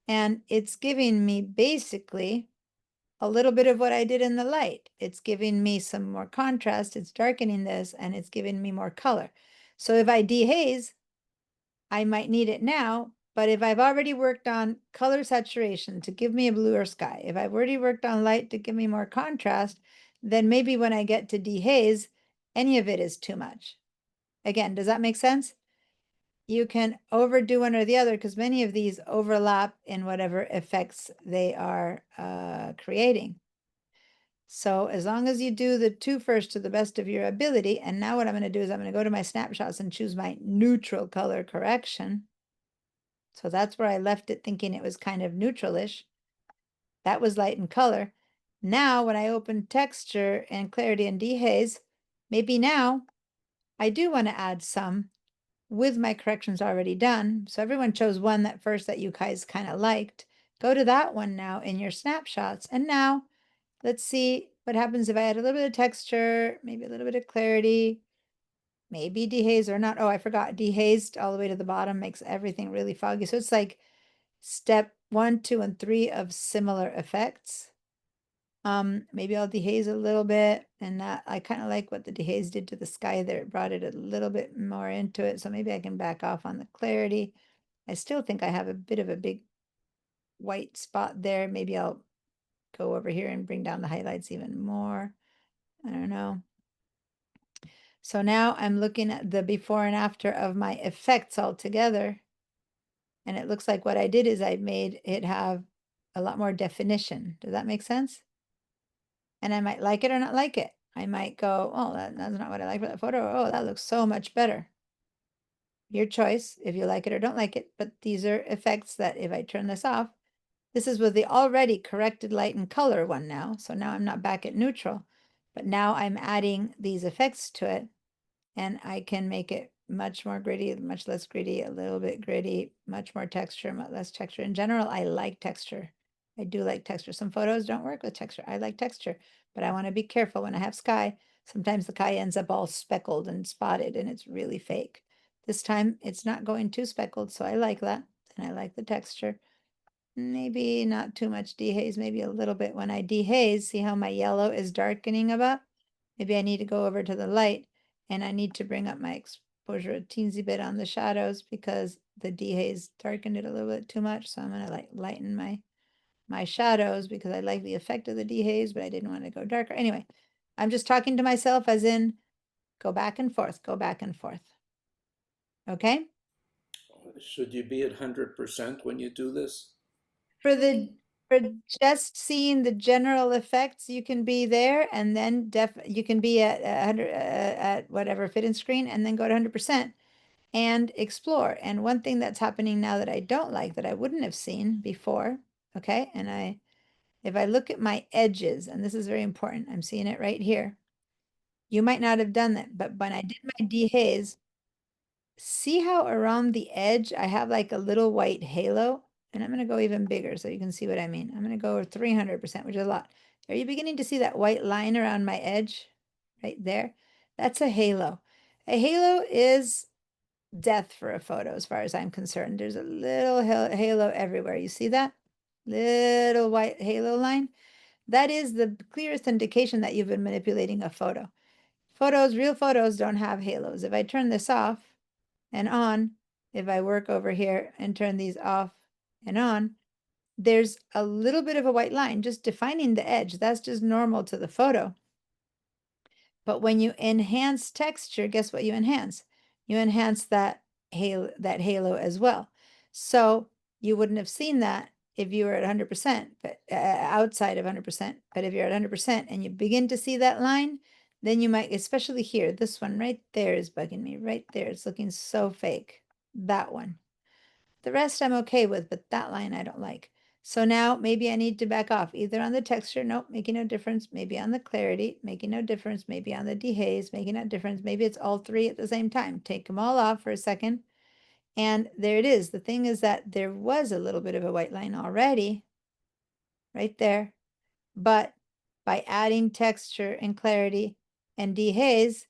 And it's giving me basically a little bit of what I did in the light. It's giving me some more contrast. It's darkening this, and it's giving me more color. So if I dehaze, I might need it now. But if I've already worked on color saturation to give me a bluer sky, if I've already worked on light to give me more contrast, then maybe when I get to dehaze, any of it is too much. Again, does that make sense? You can overdo one or the other because many of these overlap in whatever effects they are creating. So as long as you do the two first to the best of your ability, and now what I'm going to do is I'm going to go to my snapshots and choose my neutral color correction. So that's where I left it thinking it was kind of neutralish. That was light and color. Now when I open texture and clarity and dehaze, maybe now I do want to add some with my corrections already done. So everyone chose one that first that you guys kind of liked. Go to that one now in your snapshots. And now let's see what happens if I add a little bit of texture, maybe a little bit of clarity, maybe dehaze or not. Oh, I forgot, dehazed all the way to the bottom makes everything really foggy. So it's like step 1, 2, and 3 of similar effects. Maybe I'll dehaze a little bit, and that I kind of like what the dehaze did to the sky there. It brought it a little bit more into it. So maybe I can back off on the clarity. I still think I have a bit of a big white spot there. Maybe I'll go over here and bring down the highlights even more. I don't know. So now I'm looking at the before and after of my effects all together. And it looks like what I did is I made it have a lot more definition. Does that make sense? And I might like it or not like it. I might go, oh, that's not what I like for that photo. Oh, that looks so much better. Your choice if you like it or don't like it. But these are effects that if I turn this off, this is with the already corrected light and color one now. So now I'm not back at neutral, but now I'm adding these effects to it, and I can make it much more gritty, much less gritty, a little bit gritty, much more texture, much less texture. In general, I like texture. I do like texture. Some photos don't work with texture. I like texture, but I want to be careful when I have sky. Sometimes the sky ends up all speckled and spotted and it's really fake. This time it's not going too speckled, so I like that. And I like the texture. Maybe not too much dehaze, maybe a little bit. When I dehaze, see how my yellow is darkening a bit? Maybe I need to go over to the light and I need to bring up my exposure a teensy bit on the shadows because the dehaze darkened it a little bit too much. So I'm gonna like lighten my shadows because I like the effect of the dehaze, but I didn't want to go darker. Anyway, I'm just talking to myself as in go back and forth, go back and forth. Okay? Should you be at 100% when you do this? For just seeing the general effects, you can be there, and then you can be at 100 at whatever fit in screen, and then go to 100% and explore. And one thing that's happening now that I don't like, that I wouldn't have seen before, okay? And if I look at my edges, and this is very important, I'm seeing it right here. You might not have done that, but when I did my dehaze, see how around the edge I have like a little white halo? And I'm going to go even bigger so you can see what I mean. I'm going to go 300%, which is a lot. Are you beginning to see that white line around my edge right there? That's a halo. A halo is death for a photo as far as I'm concerned. There's a little halo everywhere. You see that? Little white halo line? That is the clearest indication that you've been manipulating a photo. Photos, real photos don't have halos. If I turn this off and on, if I work over here and turn these off and on, there's a little bit of a white line just defining the edge. That's just normal to the photo. But when you enhance texture, guess what you enhance? You enhance that halo as well. So you wouldn't have seen that if you were at 100%, but outside of 100%. But if you're at 100% and you begin to see that line, then you might, especially here, this one right there is bugging me. Right there, it's looking so fake. That one. The rest I'm okay with, but that line I don't like. So now maybe I need to back off either on the texture, nope, making no difference. Maybe on the clarity, making no difference. Maybe on the dehaze, making no difference. Maybe it's all three at the same time. Take them all off for a second. And there it is. The thing is that there was a little bit of a white line already right there. But by adding texture and clarity and dehaze,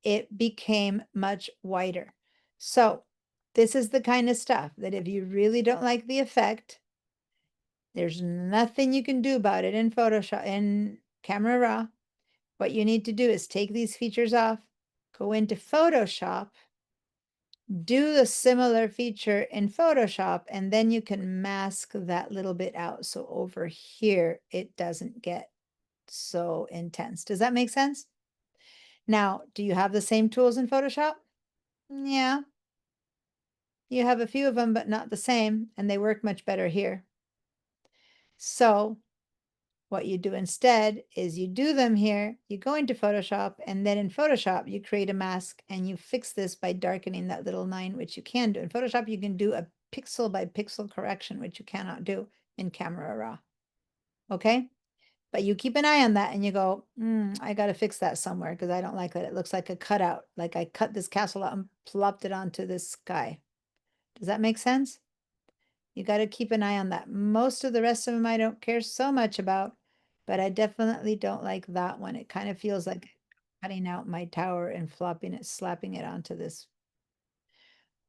it became much whiter. So this is the kind of stuff that if you really don't like the effect, there's nothing you can do about it in Photoshop, in Camera Raw. What you need to do is take these features off, go into Photoshop, do the similar feature in Photoshop, and then you can mask that little bit out. So over here, it doesn't get so intense. Does that make sense? Now, do you have the same tools in Photoshop? Yeah. You have a few of them, but not the same, and they work much better here. So what you do instead is you do them here, you go into Photoshop, and then in Photoshop, you create a mask and you fix this by darkening that little line, which you can do. In Photoshop, you can do a pixel by pixel correction, which you cannot do in Camera Raw. Okay? But you keep an eye on that and you go, I got to fix that somewhere because I don't like that. It looks like a cutout, like I cut this castle out and plopped it onto this sky. Does that make sense? You got to keep an eye on that. Most of the rest of them I don't care so much about, but I definitely don't like that one. It kind of feels like cutting out my tower and slapping it onto this.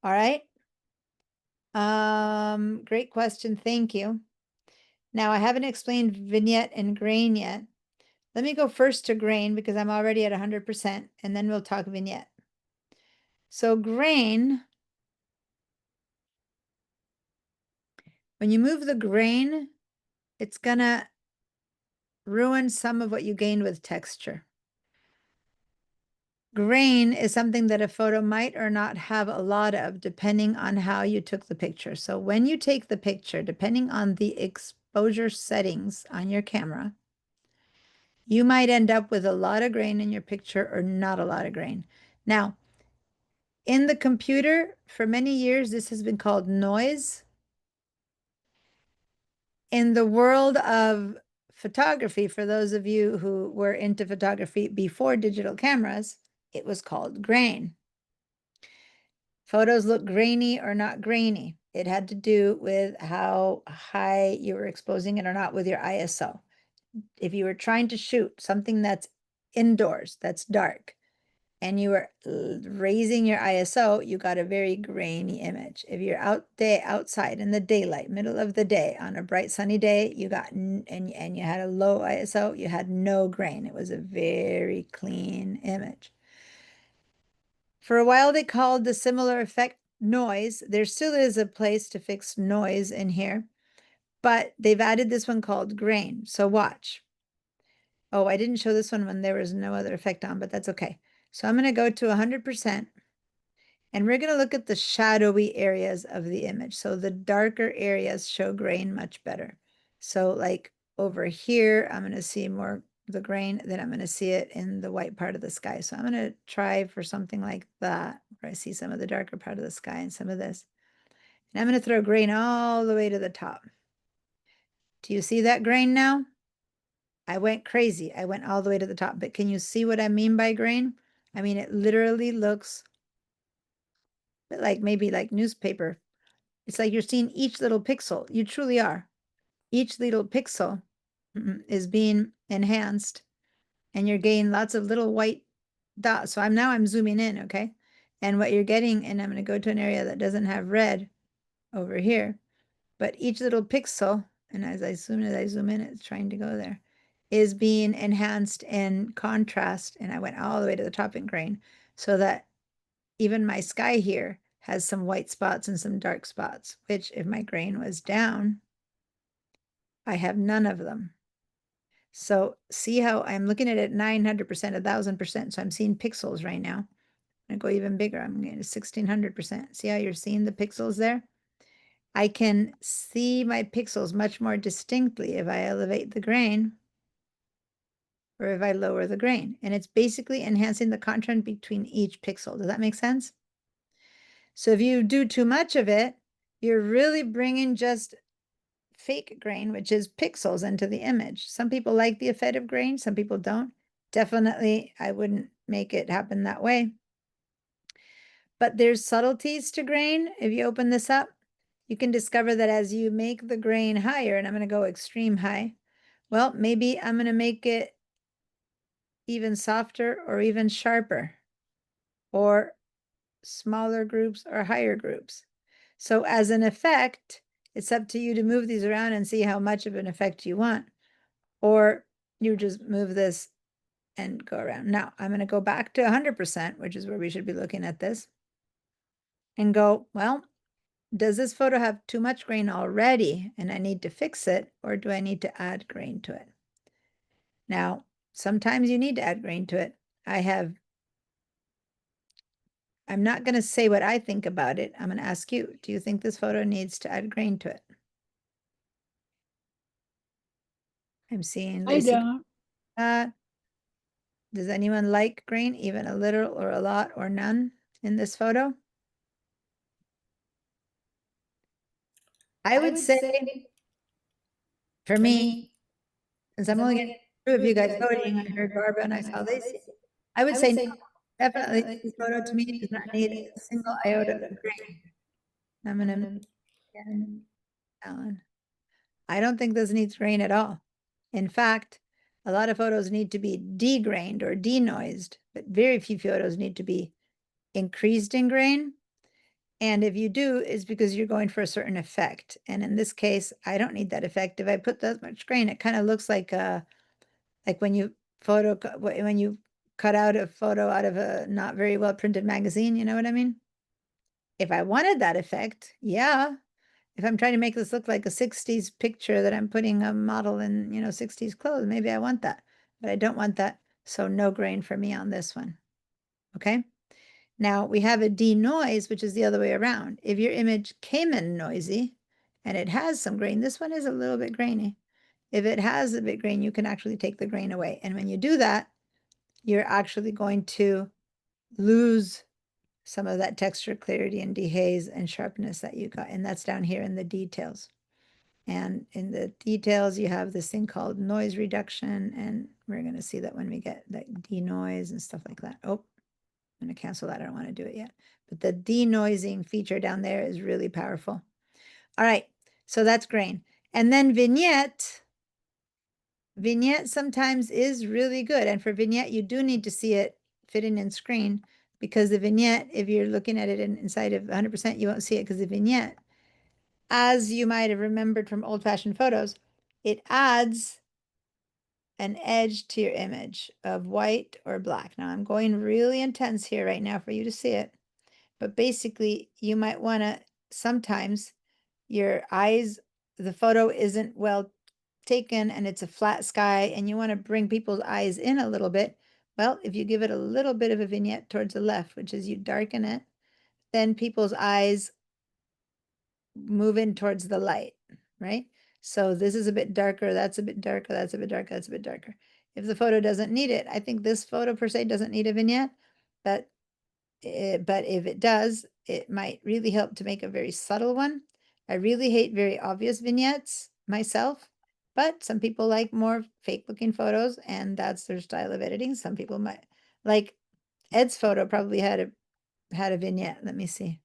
All right. Great question. Thank you. Now I haven't explained vignette and grain yet. Let me go first to grain because I'm already at 100%, and then we'll talk vignette. So grain, when you move the grain, it's gonna ruin some of what you gained with texture. Grain is something that a photo might or not have a lot of depending on how you took the picture. So when you take the picture, depending on the exposure settings on your camera, you might end up with a lot of grain in your picture or not a lot of grain. Now, in the computer, for many years, this has been called noise. In the world of photography, for those of you who were into photography before digital cameras, it was called grain. Photos look grainy or not grainy. It had to do with how high you were exposing it or not with your ISO. If you were trying to shoot something that's indoors, that's dark, and you were raising your ISO, you got a very grainy image. If you're outside in the daylight, middle of the day, on a bright sunny day, you got and you had a low ISO, you had no grain. It was a very clean image. For a while, they called the similar effect noise. There still is a place to fix noise in here, but they've added this one called grain. So watch. Oh, I didn't show this one when there was no other effect on, but that's okay. So I'm going to go to 100%, and we're going to look at the shadowy areas of the image. So the darker areas show grain much better. So like over here, I'm going to see more the grain, then I'm going to see it in the white part of the sky. So I'm going to try for something like that, where I see some of the darker part of the sky and some of this. And I'm going to throw grain all the way to the top. Do you see that grain now? I went crazy. I went all the way to the top, but can you see what I mean by grain? I mean, it literally looks like maybe like newspaper. It's like you're seeing each little pixel. You truly are. Each little pixel is being enhanced, and you're getting lots of little white dots. So I'm zooming in, okay? And what you're getting, and I'm going to go to an area that doesn't have red over here, but each little pixel, and as I zoom in, it's trying to go there, is being enhanced in contrast. And I went all the way to the top in grain so that even my sky here has some white spots and some dark spots, which if my grain was down, I have none of them. So see how I'm looking at it 900%, 1000%. So I'm seeing pixels right now. I'm gonna go even bigger. I'm getting to 1600%. See how you're seeing the pixels there? I can see my pixels much more distinctly if I elevate the grain or if I lower the grain. And it's basically enhancing the contrast between each pixel. Does that make sense? So if you do too much of it, you're really bringing just fake grain, which is pixels, into the image. Some people like the effect of grain, some people don't. Definitely, I wouldn't make it happen that way. But there's subtleties to grain. If you open this up, you can discover that as you make the grain higher, and I'm going to go extreme high, well, maybe I'm going to make it even softer or even sharper, or smaller groups or higher groups. So as an effect, it's up to you to move these around and see how much of an effect you want. Or you just move this and go around. Now I'm going to go back to 100%, which is where we should be looking at this, and go, well, does this photo have too much grain already and I need to fix it, or do I need to add grain to it? Now, sometimes you need to add grain to it. I'm not going to say what I think about it. I'm going to ask you, do you think this photo needs to add grain to it? I'm seeing I Lacey. don't. Does anyone like grain, even a little or a lot or none in this photo? I would say, for me, since I'm only getting two of you guys voting, I heard Barbara and I saw Lacey, I would say no. Definitely, this photo to me does not need a single iota of grain. I'm gonna, Alan. I don't think this needs grain at all. In fact, A lot of photos need to be degrained or denoised, but very few photos need to be increased in grain. And if you do, it's because you're going for a certain effect. And in this case, I don't need that effect. If I put that much grain, it kind of looks like when you when you cut out a photo out of a not very well printed magazine, you know what I mean? If I wanted that effect, yeah. If I'm trying to make this look like a 60s picture that I'm putting a model in, 60s clothes, maybe I want that, but I don't want that. So no grain for me on this one. Okay. Now we have a denoise, which is the other way around. If your image came in noisy and it has some grain, this one is a little bit grainy. If it has a bit grain, you can actually take the grain away. And when you do that, you're actually going to lose some of that texture, clarity, and dehaze and sharpness that you got. And that's down here in the details. And in the details, you have this thing called noise reduction. And we're going to see that when we get that denoise and stuff like that. Oh, I'm going to cancel that. I don't want to do it yet. But the denoising feature down there is really powerful. All right. So that's grain. And then vignette. Vignette sometimes is really good. And for vignette, you do need to see it fitting in screen, because the vignette, if you're looking at it inside of 100%, you won't see it, because the vignette, as you might have remembered from old-fashioned photos, it adds an edge to your image of white or black. Now I'm going really intense here right now for you to see it, but basically you might want to, sometimes your eyes, the photo isn't well taken and it's a flat sky and you want to bring people's eyes in a little bit. Well, if you give it a little bit of a vignette towards the left, which is you darken it, then people's eyes move in towards the light, right? So this is a bit darker, that's a bit darker, that's a bit darker, that's a bit darker. If the photo doesn't need it, I think this photo per se doesn't need a vignette, but if it does, it might really help to make a very subtle one. I really hate very obvious vignettes myself, but some people like more fake looking photos and that's their style of editing. Some people might like Ed's photo probably had a vignette. Let me see.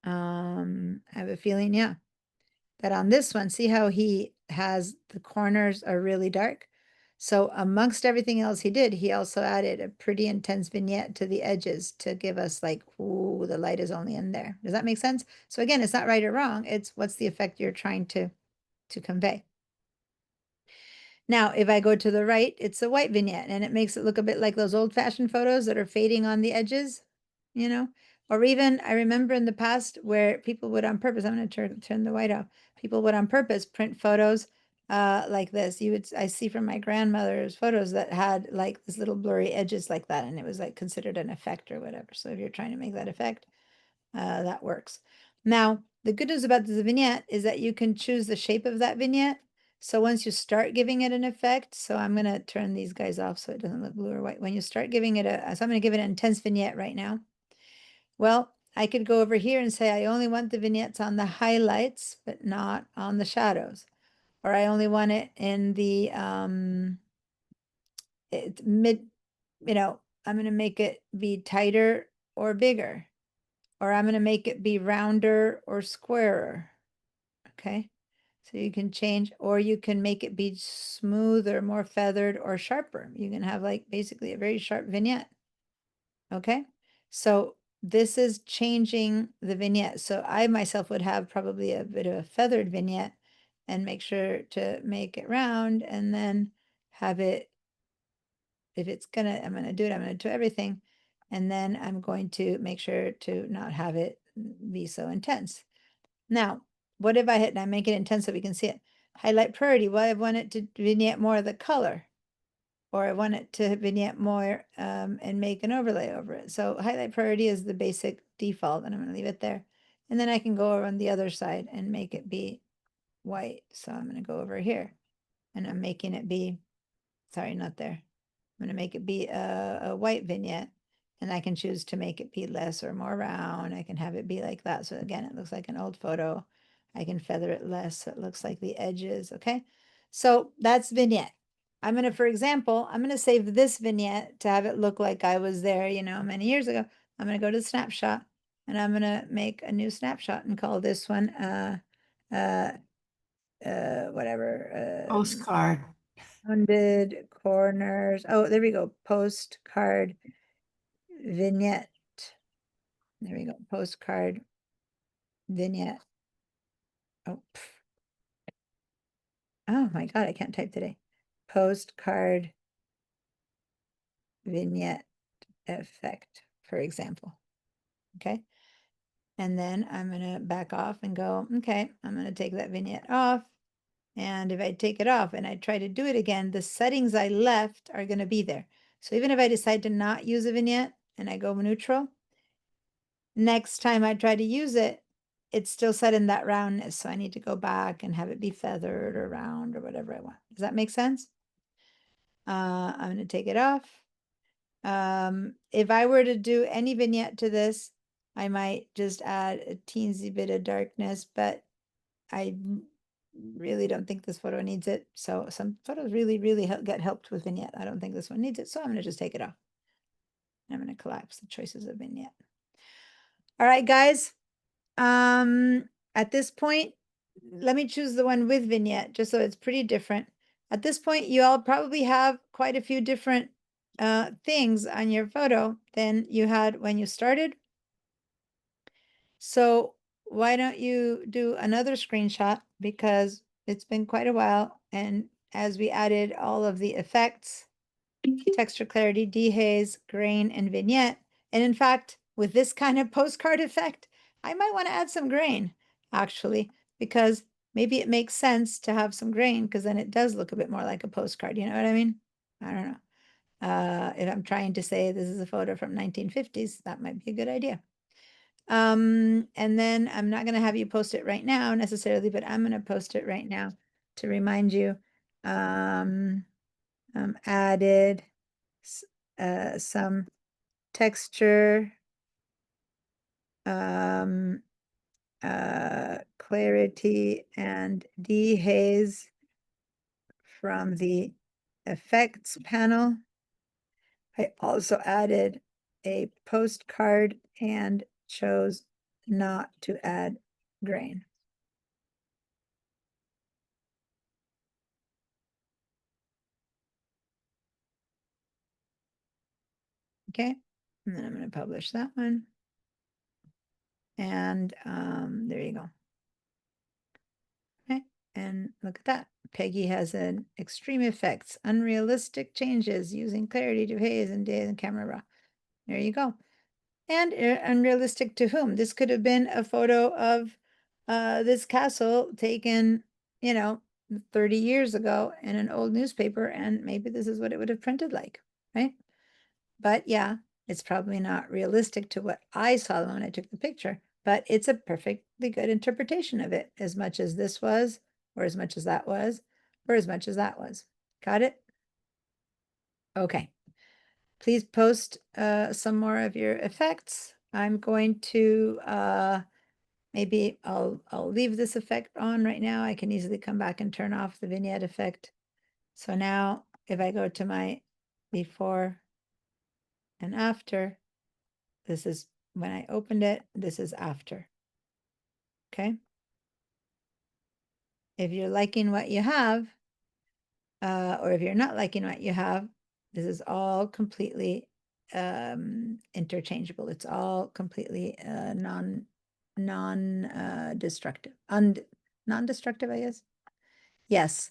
I have a feeling, yeah, that on this one, see how he has the corners are really dark. So amongst everything else he did, he also added a pretty intense vignette to the edges to give us like, ooh, the light is only in there. Does that make sense? So again, it's not right or wrong. It's what's the effect you're trying to convey. Now, if I go to the right, it's a white vignette and it makes it look a bit like those old-fashioned photos that are fading on the edges, or even I remember in the past where people would on purpose, I'm going to turn the white off. People would on purpose print photos like this. I see from my grandmother's photos that had like this little blurry edges like that, and it was like considered an effect or whatever. So if you're trying to make that effect, that works. Now, the good news about the vignette is that you can choose the shape of that vignette. So once you start giving it an effect, so I'm going to turn these guys off so it doesn't look blue or white. When you start giving it so I'm going to give it an intense vignette right now. Well, I could go over here and say, I only want the vignettes on the highlights, but not on the shadows. Or I only want it in the mid, I'm going to make it be tighter or bigger. Or I'm going to make it be rounder or squarer. Okay. So you can change, or you can make it be smoother, more feathered, or sharper. You can have like basically a very sharp vignette. Okay. So this is changing the vignette. So I myself would have probably a bit of a feathered vignette and make sure to make it round and then have it, if it's I'm going to do it, I'm going to do everything. And then I'm going to make sure to not have it be so intense. Now, what if I hit and I make it intense so we can see it? Highlight priority. Well, I want it to vignette more of the color, or I want it to vignette more and make an overlay over it. So highlight priority is the basic default, and I'm going to leave it there. And then I can go over on the other side and make it be white. So I'm going to go over here and I'm making it be, sorry, not there. I'm going to make it be a white vignette, and I can choose to make it be less or more round. I can have it be like that. So again, it looks like an old photo. I can feather it less so it looks like the edges. Okay. So that's vignette. I'm going to, for example, I'm going to save this vignette to have it look like I was there, many years ago. I'm going to go to the snapshot and I'm going to make a new snapshot and call this one, whatever. Postcard. rounded corners. Oh, there we go. Postcard vignette. There we go. Postcard vignette. Oh, oh my God, I can't type today. Postcard vignette effect, for example. Okay. And then I'm going to back off and go, okay, I'm going to take that vignette off. And if I take it off and I try to do it again, the settings I left are going to be there. So even if I decide to not use a vignette and I go neutral, next time I try to use it, it's still set in that roundness. So I need to go back and have it be feathered or round or whatever I want. Does that make sense? I'm going to take it off. If I were to do any vignette to this, I might just add a teensy bit of darkness, but I really don't think this photo needs it. So some photos really get helped with vignette. I don't think this one needs it. So I'm going to just take it off. I'm going to collapse the choices of vignette. All right, guys. At this point, let me choose the one with vignette just so it's pretty different. At this point, you all probably have quite a few different things on your photo than you had when you started. So why don't you do another screenshot, because it's been quite a while, and as we added all of the effects, texture clarity, dehaze, grain, and vignette, and in fact, with this kind of postcard effect, I might want to add some grain, actually, because maybe it makes sense to have some grain, because then it does look a bit more like a postcard, you know what I mean? I don't know. If I'm trying to say this is a photo from 1950s, that might be a good idea. And then I'm not going to have you post it right now necessarily, but I'm going to post it right now to remind you. Added some texture, clarity, and dehaze from the effects panel. I also added a postcard and chose not to add grain. Okay, and then I'm going to publish that one. And there you go. Okay, and look at that. Peggy has an extreme effects, unrealistic changes using clarity to haze and days and camera raw. There you go. And unrealistic to whom? This could have been a photo of this castle taken, 30 years ago in an old newspaper, and maybe this is what it would have printed like, right? But yeah, it's probably not realistic to what I saw when I took the picture, but it's a perfectly good interpretation of it, as much as this was, or as much as that was, or as much as that was. Got it? Okay. Please post some more of your effects. I'm going to maybe I'll leave this effect on right now. I can easily come back and turn off the vignette effect. So now if I go to my before and after, this is when I opened it, this is after. Okay. If you're liking what you have, or if you're not liking what you have, this is all completely interchangeable. It's all completely non-destructive, non-destructive, I guess. Yes.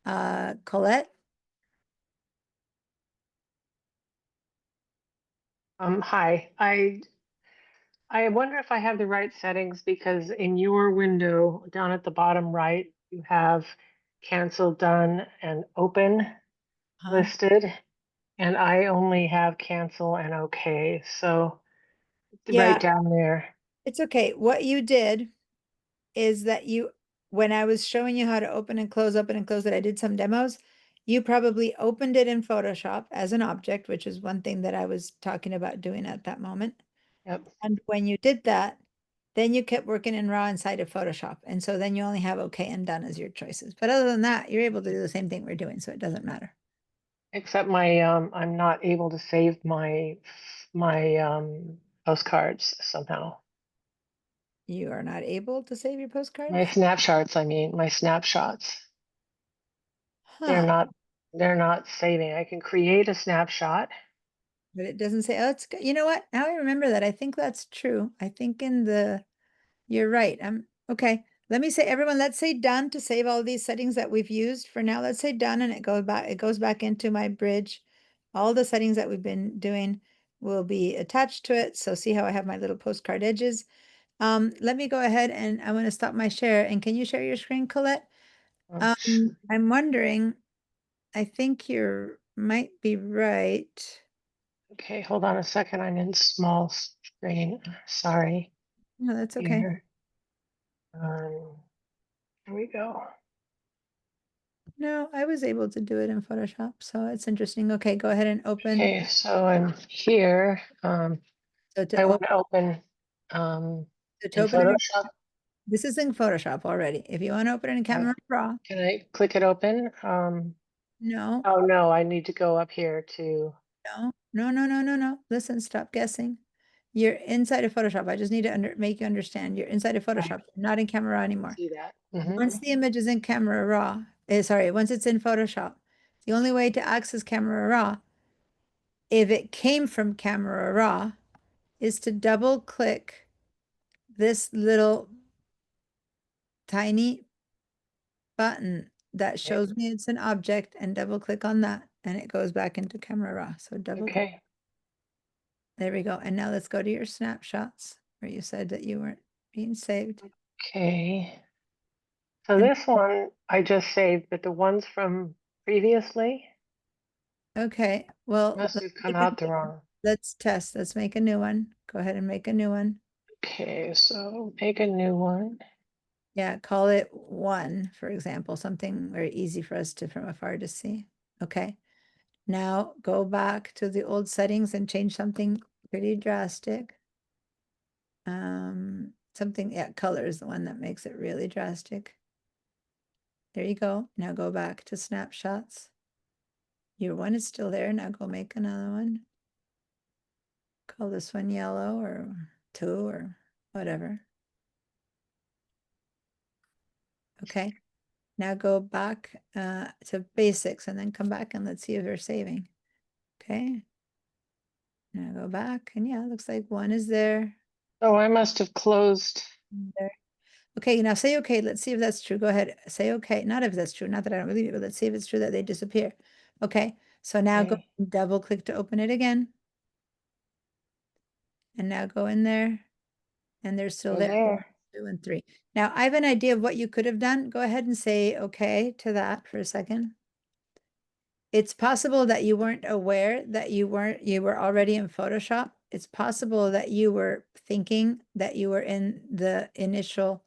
Colette? Hi. I wonder if I have the right settings, because in your window down at the bottom right, you have cancel, done, and open listed, and I only have cancel and okay. So Yeah. right down there. It's okay. What you did is that when I was showing you how to open and close it, I did some demos. You probably opened it in Photoshop as an object, which is one thing that I was talking about doing at that moment. Yep. And when you did that, then you kept working in RAW inside of Photoshop. And so then you only have okay and done as your choices. But other than that, you're able to do the same thing we're doing, so it doesn't matter. Except I'm not able to save my postcards somehow. You are not able to save your postcards? My snapshots, I mean, my snapshots. Huh. They're not they're not saving. I can create a snapshot. But it doesn't say, oh, it's, you know what? Now I remember that. I think that's true. I think you're right. Okay. Let me say, everyone, let's say done to save all these settings that we've used for now. Let's say done, and it goes back into my bridge. All the settings that we've been doing will be attached to it. So see how I have my little postcard edges. Let me go ahead and I want to stop my share. And can you share your screen, Colette? I'm wondering, I think you might be right. Okay, hold on a second. I'm in small screen. Sorry. No, that's okay. Here. Here we go. No, I was able to do it in Photoshop, so it's interesting. Okay, go ahead and open. Okay, so I'm here. So to I open, want to open in Photoshop. this is in Photoshop already. If you want to open it in Camera Raw, Can I click it open? no, Oh no, I need to go up here to. no. Listen, stop guessing. You're inside of Photoshop. I just need to make you understand. You're inside of Photoshop, not in Camera Raw anymore. See that? Once the image is in Camera Raw, once it's in Photoshop, the only way to access Camera Raw, if it came from Camera Raw, is to double click this little tiny button that shows me it's an object and double click on that and it goes back into Camera Raw. So double click. Okay. There we go. And now let's go to your snapshots where you said that you weren't being saved. Okay. So this one I just saved, but the ones from previously Okay, well, must have come out the wrong. let's test. Let's make a new one. Go ahead and make a new one. Okay, so make a new one. Yeah, call it 1, for example, something very easy for us to from afar to see. Okay. Now go back to the old settings and change something pretty drastic. Color is the one that makes it really drastic. There you go. Now go back to snapshots. Your one is still there. Now go make another one. Call this one yellow or 2 or whatever. Okay. Now go back to basics and then come back and let's see if they're saving. Okay. Now go back and yeah, it looks like 1 is there. Oh, I must have closed. There. Okay, now say okay. Let's see if that's true. Go ahead. Say okay. Not if that's true. Not that I don't believe it, but let's see if it's true that they disappear. Okay. So now go double click to open it again. And now go in there. And they're still there. 2 and 3. Now I have an idea of what you could have done. Go ahead and say okay to that for a second. It's possible that you weren't aware that you were already in Photoshop. It's possible that you were thinking that you were in the initial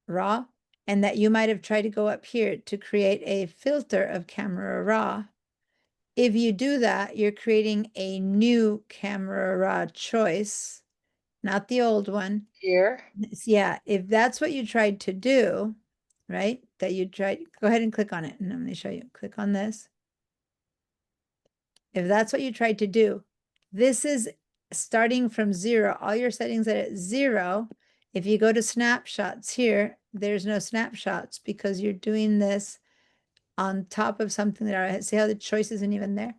Raw and that you might have tried to go up here to create a filter of Camera Raw. If you do that, you're creating a new Camera Raw choice, not the old one. Here? Yeah, if that's what you tried to do, right? That you tried, go ahead and click on it and I'm going to show you. Click on this. If that's what you tried to do, this is starting from 0. All your settings are at 0. If you go to snapshots here, there's no snapshots because you're doing this on top of something that are, see how the choice isn't even there?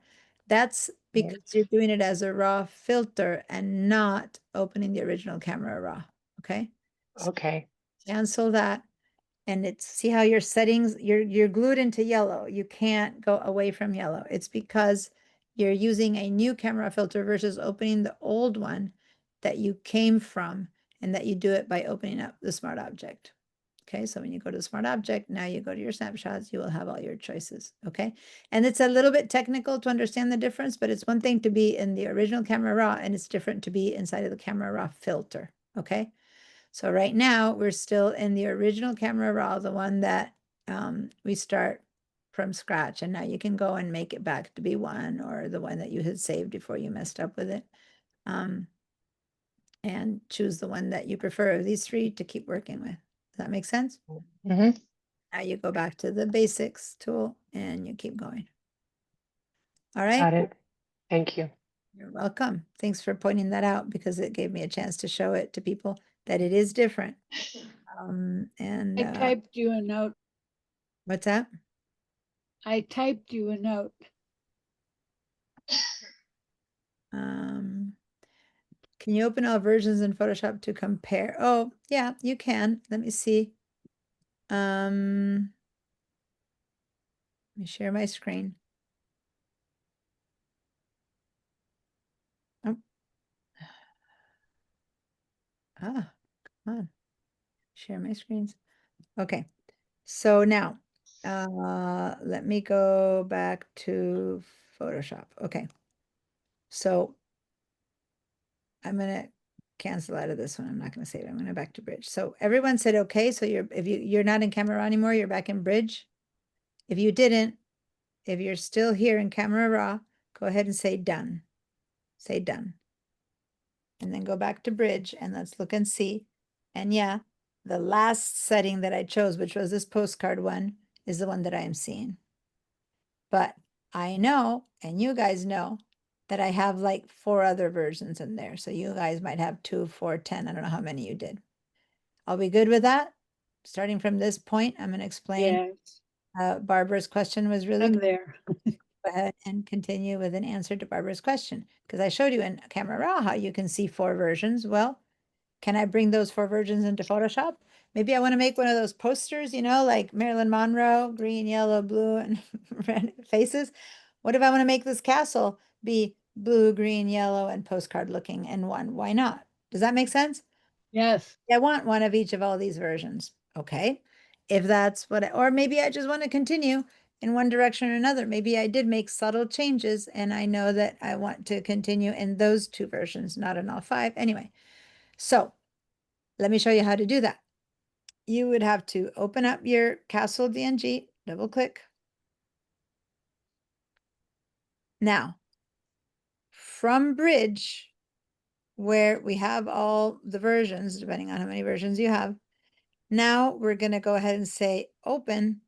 That's because you're doing it as a raw filter and not opening the original Camera Raw. Okay. Okay. Cancel that. And it's, see how your settings, you're glued into yellow. You can't go away from yellow. It's because you're using a new camera filter versus opening the old one that you came from and that you do it by opening up the Smart Object. Okay, so when you go to the Smart Object, now you go to your snapshots, you will have all your choices, okay? And it's a little bit technical to understand the difference, but it's one thing to be in the original Camera Raw and it's different to be inside of the Camera Raw filter, okay? So right now, we're still in the original Camera Raw, the one that we start from scratch. And now you can go and make it back to be 1 or the one that you had saved before you messed up with it. And choose the one that you prefer of these 3 to keep working with. Does that make sense? Mm-hmm. Now you go back to the basics tool and you keep going. All right. Got it. Thank you. You're welcome. Thanks for pointing that out because it gave me a chance to show it to people that it is different. I typed you a note. What's that? I typed you a note. Can you open all versions in Photoshop to compare? Oh, yeah, you can. Let me see. Let me share my screen. Oh. Ah, come on. Share my screens. Okay. So now, let me go back to Photoshop. Okay. So I'm gonna cancel out of this one. I'm not gonna save it. I'm gonna back to Bridge. So everyone said okay. So you're not in Camera Raw anymore, you're back in Bridge. If you didn't, if you're still here in Camera Raw, go ahead and say done. Say done. And then go back to Bridge and let's look and see. And yeah, the last setting that I chose, which was this postcard one, is the one that I am seeing. But I know, and you guys know, that I have like 4 other versions in there. So you guys might have 2, 4, 10. I don't know how many you did. I'll be good with that. Starting from this point, I'm going to explain. Yes, Barbara's question was really I'm good. there. Go ahead and continue with an answer to Barbara's question, because I showed you in Camera Raw how you can see 4 versions. Well, can I bring those 4 versions into Photoshop? Maybe I want to make one of those posters, you know, like Marilyn Monroe, green, yellow, blue, and red faces. What if I want to make this castle be blue, green, yellow, and postcard looking in one? Why not? Does that make sense? Yes, I want one of each of all these versions. Okay. If that's what, or maybe I just want to continue in one direction or another. Maybe I did make subtle changes and I know that I want to continue in those 2 versions, not in all 5. Anyway, so let me show you how to do that. You would have to open up your Castle DNG, double click. Now, from Bridge, where we have all the versions, depending on how many versions you have, now we're going to go ahead and say open,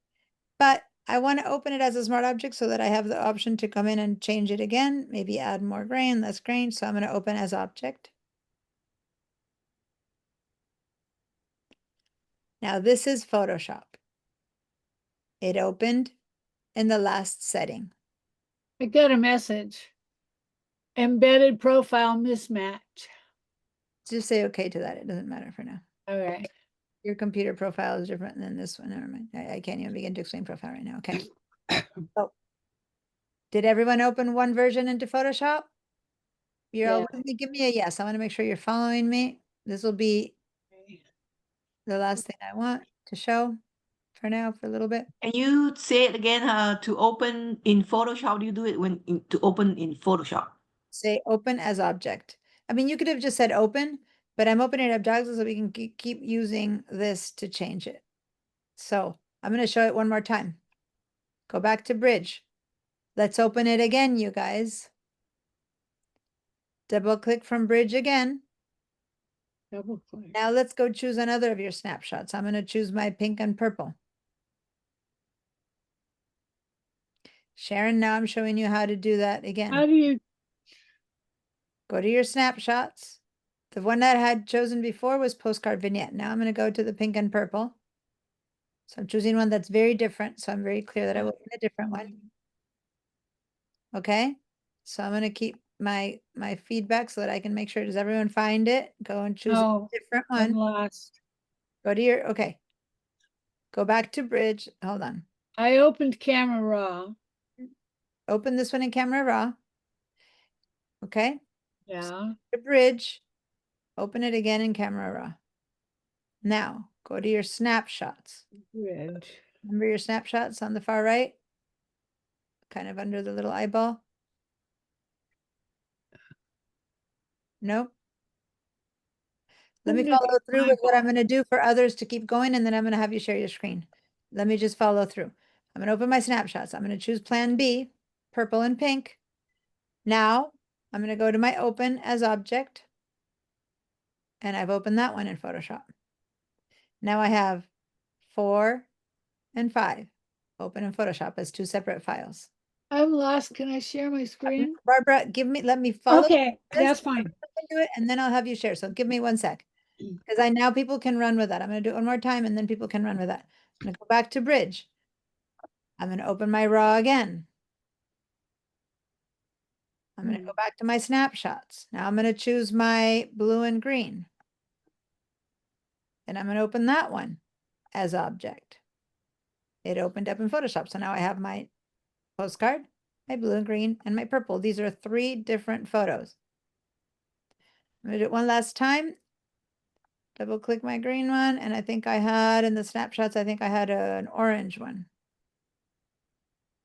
but I want to open it as a smart object so that I have the option to come in and change it again, maybe add more grain, less grain. So I'm going to open as object. Now this is Photoshop. It opened in the last setting. I got a message. Embedded profile mismatch. Just say okay to that. It doesn't matter for now. All right. Your computer profile is different than this one. Never mind. I can't even begin to explain profile right now. Okay. So, did everyone open one version into Photoshop? You're all Yeah. with me? Give me a yes. I want to make sure you're following me. This will be the last thing I want to show for now for a little bit. Can you say it again, to open in Photoshop? How do you do it to open in Photoshop? Say open as object. I mean, you could have just said open, but I'm opening objects so we can keep using this to change it. So I'm going to show it one more time. Go back to Bridge. Let's open it again, you guys. Double click from Bridge again. Double click. Now let's go choose another of your snapshots. I'm going to choose my pink and purple. Sharon, now I'm showing you how to do that again. How do you, Go to your snapshots. The one that I had chosen before was postcard vignette. Now I'm going to go to the pink and purple. So I'm choosing one that's very different. So I'm very clear that I will get a different one. Okay. So I'm going to keep my feedback so that I can make sure, does everyone find it? Go and choose a different I'm one. lost. Go to your, okay. Go back to Bridge. Hold on. I opened Camera Raw. Open this one in Camera Raw. Okay. Yeah. The Bridge. Open it again in Camera Raw. Now go to your snapshots. Bridge. Remember your snapshots on the far right? Kind of under the little eyeball. Nope. Let me Under follow the through with what I'm eyeball. going to do for others to keep going, and then I'm going to have you share your screen. Let me just follow through. I'm going to open my snapshots. I'm going to choose Plan B, purple and pink. Now I'm going to go to my open as object. And I've opened that one in Photoshop. Now I have 4 and 5 open in Photoshop as 2 separate files. I'm lost. Can I share my screen? Barbara, let me follow. Okay, this, that's fine. do it, and then I'll have you share. So give me 1 sec, because I now people can run with that. I'm going to do it one more time, and then people can run with that. I'm going to go back to Bridge. I'm going to open my raw again. I'm going to go Hmm. back to my snapshots. Now I'm going to choose my blue and green. And I'm going to open that one as object. It opened up in Photoshop. So now I have my postcard, my blue and green, and my purple. These are 3 different photos. I'm going to do it one last time. Double click my green one. And I think I had in the snapshots, I think I had an orange one.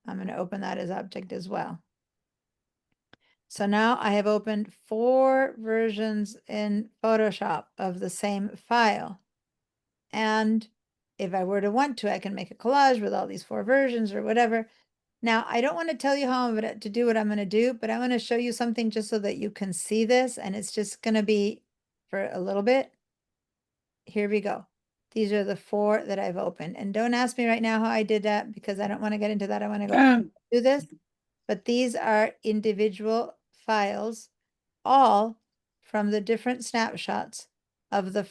I'm going to open that as object as well. So now I have opened 4 versions in Photoshop of the same file. And if I were to want to, I can make a collage with all these 4 versions or whatever. Now, I don't want to tell you how I'm going to do what I'm going to do, but I want to show you something just so that you can see this. And it's just going to be for a little bit. Here we go. These are the 4 that I've opened. And don't ask me right now how I did that because I don't want to get into that. I want to go do this. But these are individual files, all from the different snapshots of the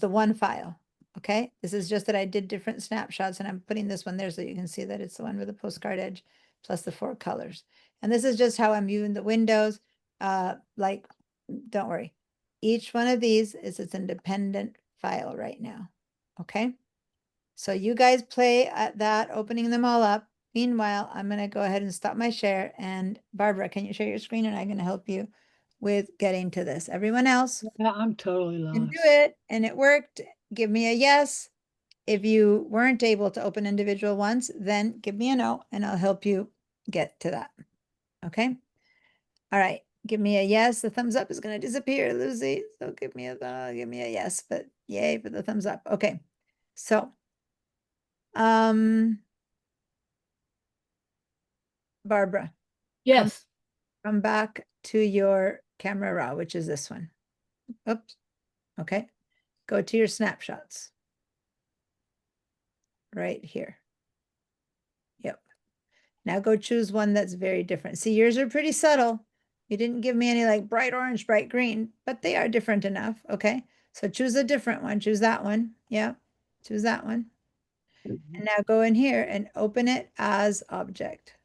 one file. Okay, this is just that I did different snapshots and I'm putting this one there so you can see that it's the one with the postcard edge plus the 4 colors. And this is just how I'm viewing the windows. Like, don't worry. Each one of these is its independent file right now. Okay, so you guys play at that, opening them all up. Meanwhile, I'm going to go ahead and stop my share. And Barbara, can you share your screen? And I'm going to help you with getting to this. Everyone else Yeah, I'm totally can lost. do it. And it worked. Give me a yes. If you weren't able to open individual ones, then give me a no and I'll help you get to that. Okay. All right. Give me a yes. The thumbs up is going to disappear, Lucy. So give me a yes, but yay for the thumbs up. Okay. So, Barbara, Yes. come back to your camera raw, which is this one. Oops. Okay. Go to your snapshots. Right here. Yep. Now go choose one that's very different. See, yours are pretty subtle. You didn't give me any like bright orange, bright green, but they are different enough. Okay. So choose a different one. Choose that one. Yeah. Choose that one. And now go in here and open it as object.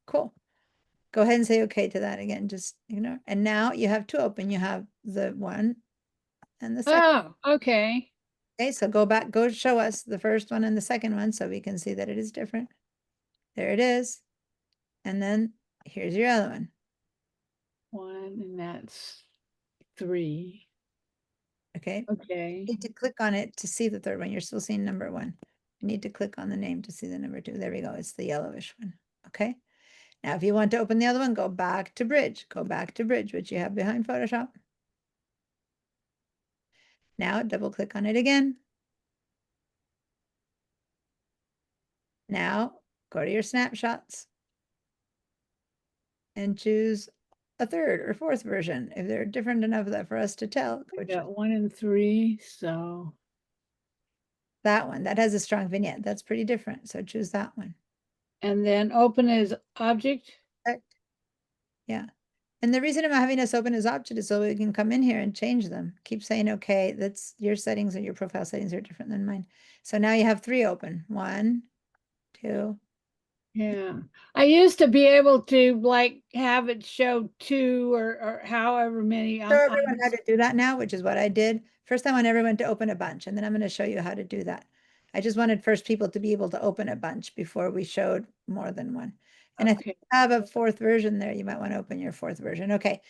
Cool. Go ahead and say okay to that again. Just ignore. And now you have 2 open. You have the one and the second. Oh, okay. Okay, so go back, go show us the first one and the second one so we can see that it is different. There it is. And then here's your other one. 1, and that's 3. Okay. Okay. You need to click on it to see the third one. You're still seeing number 1. You need to click on the name to see the number 2. There we go. It's the yellowish one. Okay. Now, if you want to open the other one, go back to Bridge. Go back to Bridge, which you have behind Photoshop. Now double click on it again. Now go to your snapshots and choose a 3rd or 4th version. If they're different enough that for us to tell, I got 1 and 3, so that one. That has a strong vignette. That's pretty different. So choose that one. and then open as object. Correct. Yeah. And the reason I'm having us open as object is so we can come in here and change them. Keep saying, okay, that's your settings and your profile settings are different than mine. So now you have 3 open. 1, 2. Yeah. I used to be able to like have it show 2 or however many. Show everyone how to do that now, which is what I did. First, I want everyone to open a bunch, and then I'm going to show you how to do that. I just wanted first people to be able to open a bunch before we showed more than one. And I think Okay. you have a 4th version there. You might want to open your 4th version. Okay.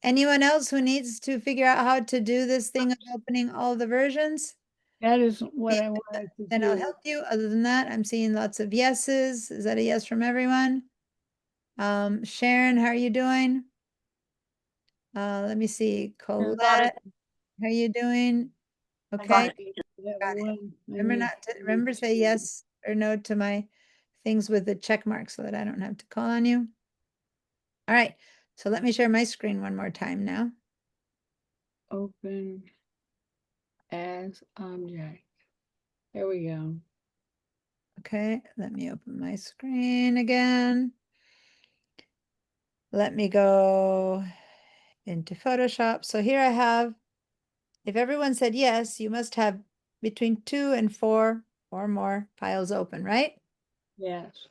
Anyone else who needs to figure out how to do this thing of opening all the versions? That is what I wanted to Then I'll do. help you. Other than that, I'm seeing lots of yeses. Is that a yes from everyone? Sharon, how are you doing? Let me see. Colette, how are you doing? Okay. Got it. Remember say yes or no to my things with the check mark so that I don't have to call on you. All right. So let me share my screen one more time now. Open as object. There we go. Okay. Let me open my screen again. Let me go into Photoshop. So here I have If everyone said yes, you must have between 2 and 4 or more files open, right? Yes.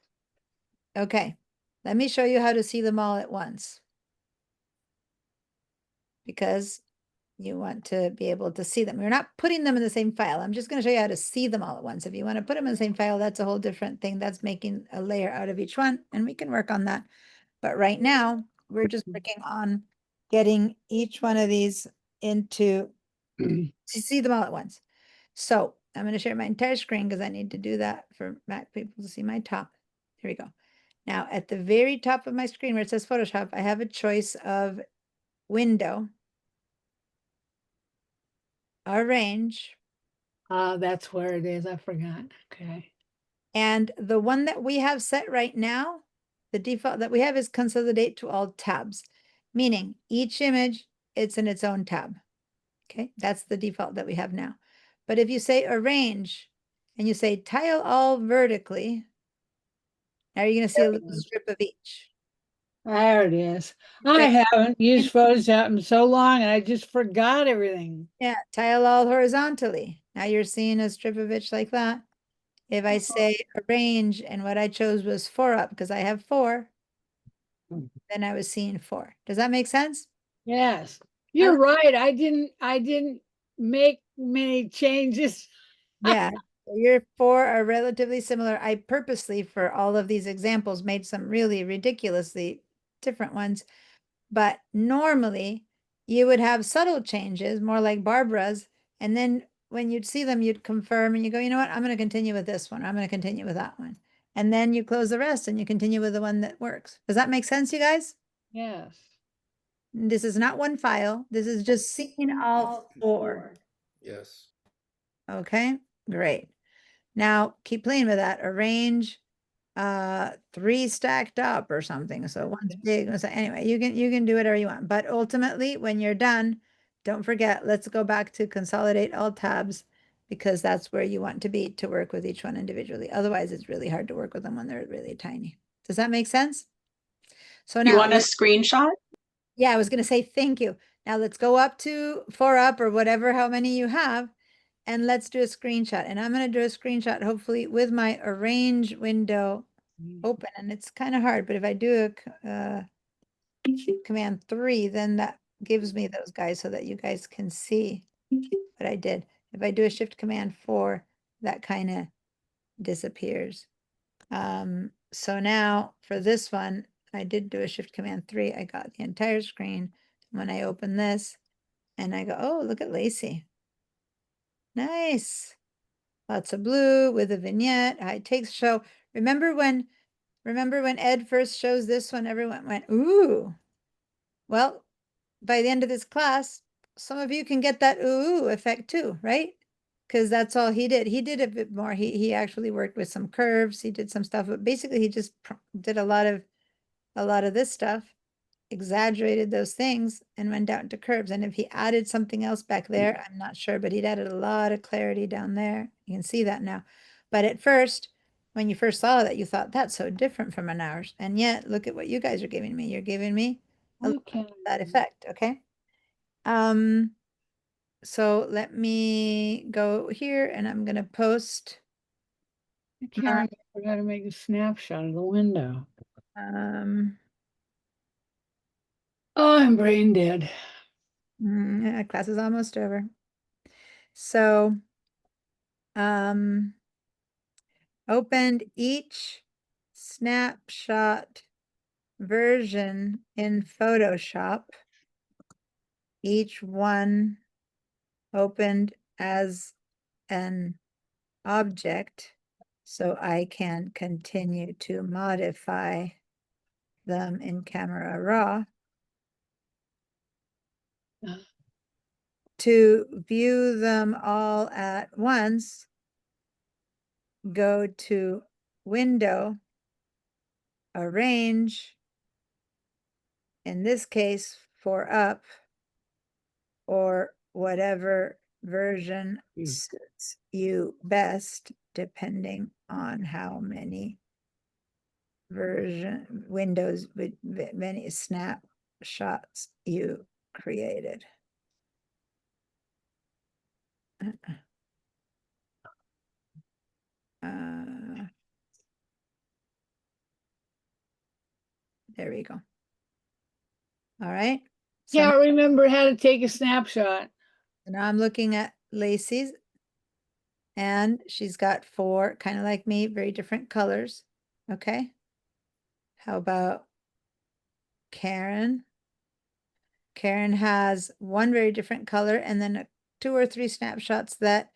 Okay, let me show you how to see them all at once. Because you want to be able to see them. We're not putting them in the same file. I'm just going to show you how to see them all at once. If you want to put them in the same file, that's a whole different thing. That's making a layer out of each one, and we can work on that. But right now, we're just working on getting each one of these into to see them all at once. So I'm going to share my entire screen because I need to do that for Mac people to see my top. Here we go. Now, at the very top of my screen where it says Photoshop, I have a choice of window, arrange, That's where it is. I forgot. Okay. and the one that we have set right now, the default that we have is consolidate to all tabs, meaning each image, it's in its own tab. Okay, that's the default that we have now. But if you say arrange and you say tile all vertically, now you're going to see a little strip of each. There it is. I haven't used Photoshop in so long and I just forgot everything. Yeah, tile all horizontally. Now you're seeing a strip of it like that. If I say arrange and what I chose was 4 up because I have 4, then I was seeing 4. Does that make sense? Yes. You're right. I didn't make many changes. Yeah, your 4 are relatively similar. I purposely, for all of these examples, made some really ridiculously different ones. But normally you would have subtle changes, more like Barbara's. And then when you'd see them, you'd confirm and you go, you know what, I'm going to continue with this one. I'm going to continue with that one. And then you close the rest and you continue with the one that works. Does that make sense, you guys? Yes. This is not one file. This is just seeing all 4. Yes. Okay, great. Now keep playing with that. Arrange 3 stacked up or something. So one's big. So anyway, you can do whatever you want. But ultimately, when you're done, don't forget, let's go back to consolidate all tabs because that's where you want to be to work with each one individually. Otherwise, it's really hard to work with them when they're really tiny. Does that make sense? So now You want a screenshot? yeah, I was going to say thank you. Now let's go up to 4 up or whatever, how many you have, and let's do a screenshot. And I'm going to do a screenshot, hopefully with my arrange window open. And it's kind of hard, but if I do a command 3, then that gives me those guys so that you guys can see what I did. If I do a shift command 4, that kind of disappears. So now for this one, I did do a shift command 3. I got the entire screen. When I open this and I go, oh, look at Lacey. Nice. Lots of blue with a vignette. It takes show. Remember when Ed first shows this one, everyone went, ooh. Well, by the end of this class, some of you can get that ooh effect too, right? Because that's all he did. He did a bit more. He actually worked with some curves. He did some stuff, but basically he just did a lot of this stuff, exaggerated those things and went down to curves. And if he added something else back there, I'm not sure, but he'd added a lot of clarity down there. You can see that now. But at first, when you first saw that, you thought that's so different from an ours. And yet, look at what you guys are giving me. You're giving me that effect, okay? So let me go here and I'm gonna post. I can't remember. I gotta make a snapshot of the window. Oh, I'm brain dead. Class is almost over. So, opened each snapshot version in Photoshop. Each one opened as an object, so I can continue to modify them in Camera Raw. To view them all at once, go to Window, Arrange, in this case 4 up, or whatever version suits you best, depending on how many windows with many snapshots you created. There we go. All right. So Can't remember how to take a snapshot. now I'm looking at Lacey's, and she's got 4, kind of like me, very different colors. Okay. How about Karen? Karen has 1 very different color and then 2 or 3 snapshots that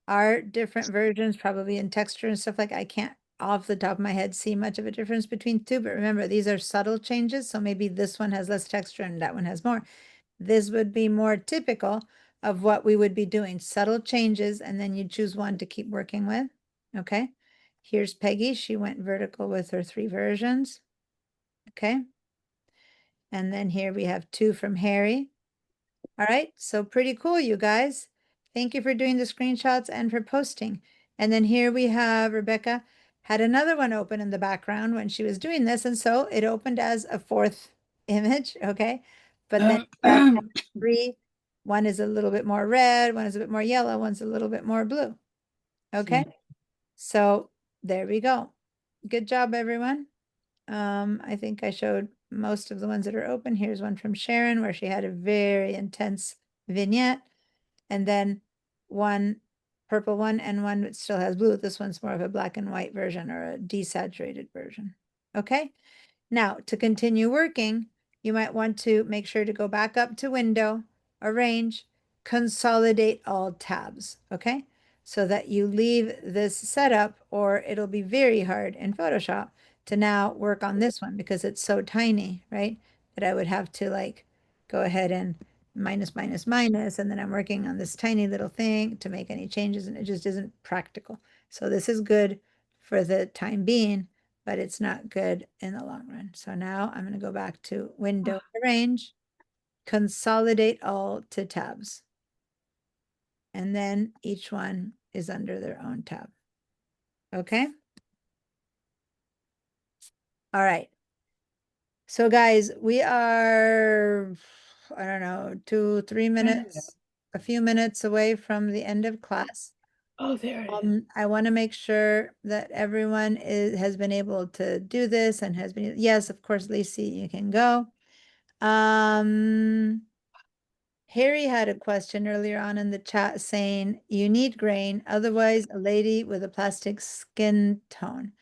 are different versions, probably in texture and stuff. Like I can't off the top of my head see much of a difference between 2, but remember these are subtle changes. So maybe this one has less texture and that one has more. This would be more typical of what we would be doing, subtle changes, and then you choose one to keep working with. Okay. Here's Peggy. She went vertical with her 3 versions. Okay. And then here we have 2 from Harry. All right, so pretty cool, you guys. Thank you for doing the screenshots and for posting. And then here we have Rebecca had another one open in the background when she was doing this, and so it opened as a 4th image, okay? But then you guys have 3. One is a little bit more red, one is a bit more yellow, one's a little bit more blue. Okay, so there we go. Good job, everyone. I think I showed most of the ones that are open. Here's one from Sharon where she had a very intense vignette, and then one purple one and one that still has blue. This one's more of a black and white version or a desaturated version. Okay, now to continue working, you might want to make sure to go back up to Window, Arrange, Consolidate all tabs. Okay, so that you leave this setup, or it'll be very hard in Photoshop to now work on this one because it's so tiny, right? That I would have to like go ahead and minus, minus, minus, and then I'm working on this tiny little thing to make any changes, and it just isn't practical. So this is good for the time being, but it's not good in the long run. So now I'm going to go back to Window, Arrange, Consolidate all to tabs. And then each one is under their own tab. Okay. All right. So guys, we are, I don't know, 2, 3 minutes, a few minutes away from the end of class. Oh, there it is. I want to make sure that everyone has been able to do this and has been, yes, of course, Lacey, you can go. Harry had a question earlier on in the chat saying you need grain, otherwise a lady with a plastic skin tone,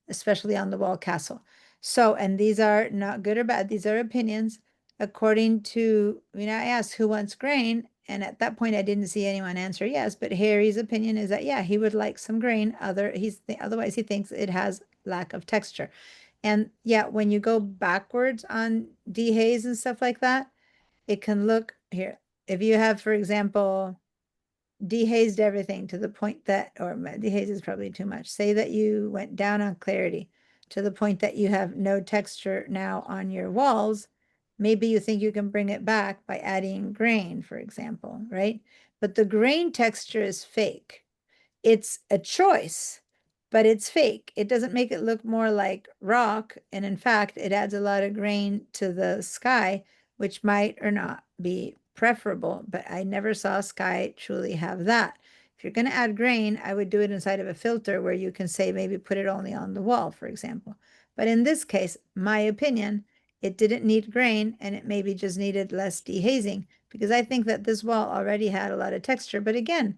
especially on the wall castle. So, and these are not good or bad, these are opinions. According to, I asked who wants grain, and at that point I didn't see anyone answer yes, but Harry's opinion is that, yeah, he would like some grain, otherwise he thinks it has lack of texture. And yeah, when you go backwards on dehaze and stuff like that, it can look here. If you have, for example, dehazed everything to the point that, or dehaze is probably too much. Say that you went down on clarity to the point that you have no texture now on your walls. Maybe you think you can bring it back by adding grain, for example, right? But the grain texture is fake. It's a choice, but it's fake. It doesn't make it look more like rock. And in fact, it adds a lot of grain to the sky, which might or not be preferable, but I never saw sky truly have that. If you're going to add grain, I would do it inside of a filter where you can say maybe put it only on the wall, for example. But in this case, my opinion, it didn't need grain, and it maybe just needed less dehazing, because I think that this wall already had a lot of texture. But again,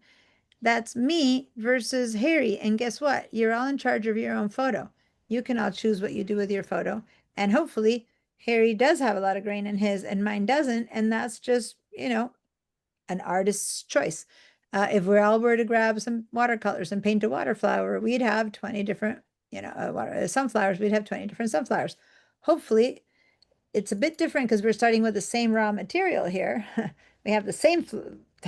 that's me versus Harry. And guess what? You're all in charge of your own photo. You can all choose what you do with your photo. And hopefully Harry does have a lot of grain in his and mine doesn't. And that's just, an artist's choice. If we all were to grab some watercolors and paint a water flower, we'd have 20 different, sunflowers, we'd have 20 different sunflowers. Hopefully it's a bit different because we're starting with the same raw material here. We have the same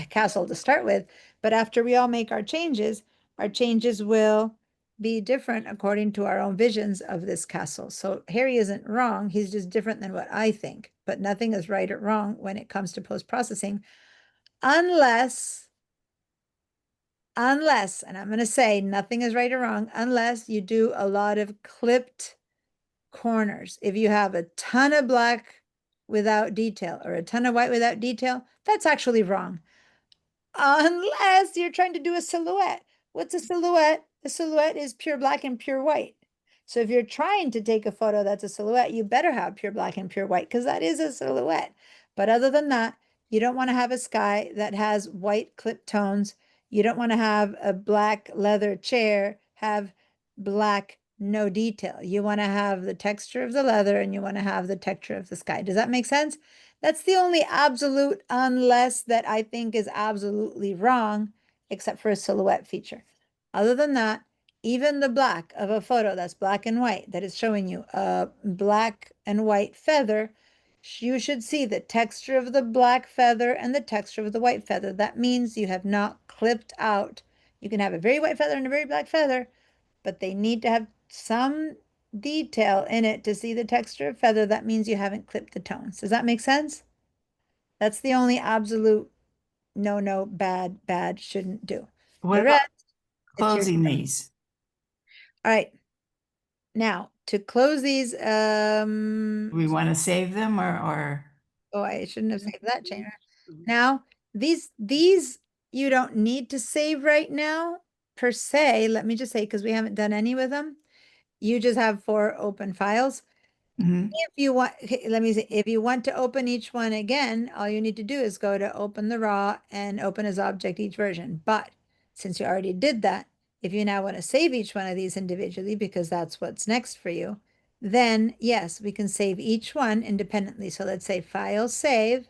castle to start with, but after we all make our changes will be different according to our own visions of this castle. So Harry isn't wrong. He's just different than what I think, but nothing is right or wrong when it comes to post-processing, unless, and I'm going to say nothing is right or wrong, unless you do a lot of clipped corners. If you have a ton of black without detail or a ton of white without detail, that's actually wrong. unless you're trying to do a silhouette. What's a silhouette? A silhouette is pure black and pure white. So if you're trying to take a photo that's a silhouette, you better have pure black and pure white because that is a silhouette. But other than that, you don't want to have a sky that has white clip tones. You don't want to have a black leather chair have black no detail. You want to have the texture of the leather and you want to have the texture of the sky. Does that make sense? That's the only absolute unless that I think is absolutely wrong, except for a silhouette feature. Other than that, even the black of a photo that's black and white, that is showing you a black and white feather, you should see the texture of the black feather and the texture of the white feather. That means you have not clipped out. You can have a very white feather and a very black feather, but they need to have some detail in it to see the texture of feather. That means you haven't clipped the tones. Does that make sense? That's the only absolute no, bad, shouldn't do. What The about rest, it's your closing choice. these? All right. Now, to close these, Do we want to save them or oh, I shouldn't have saved that chain. Now, these you don't need to save right now per se. Let me just say, because we haven't done any with them. You just have 4 open files. Mhm. If you want, let me see, if you want to open each one again, all you need to do is go to open the raw and open as object each version. But since you already did that, if you now want to save each one of these individually, because that's what's next for you, then yes, we can save each one independently. So let's say file save,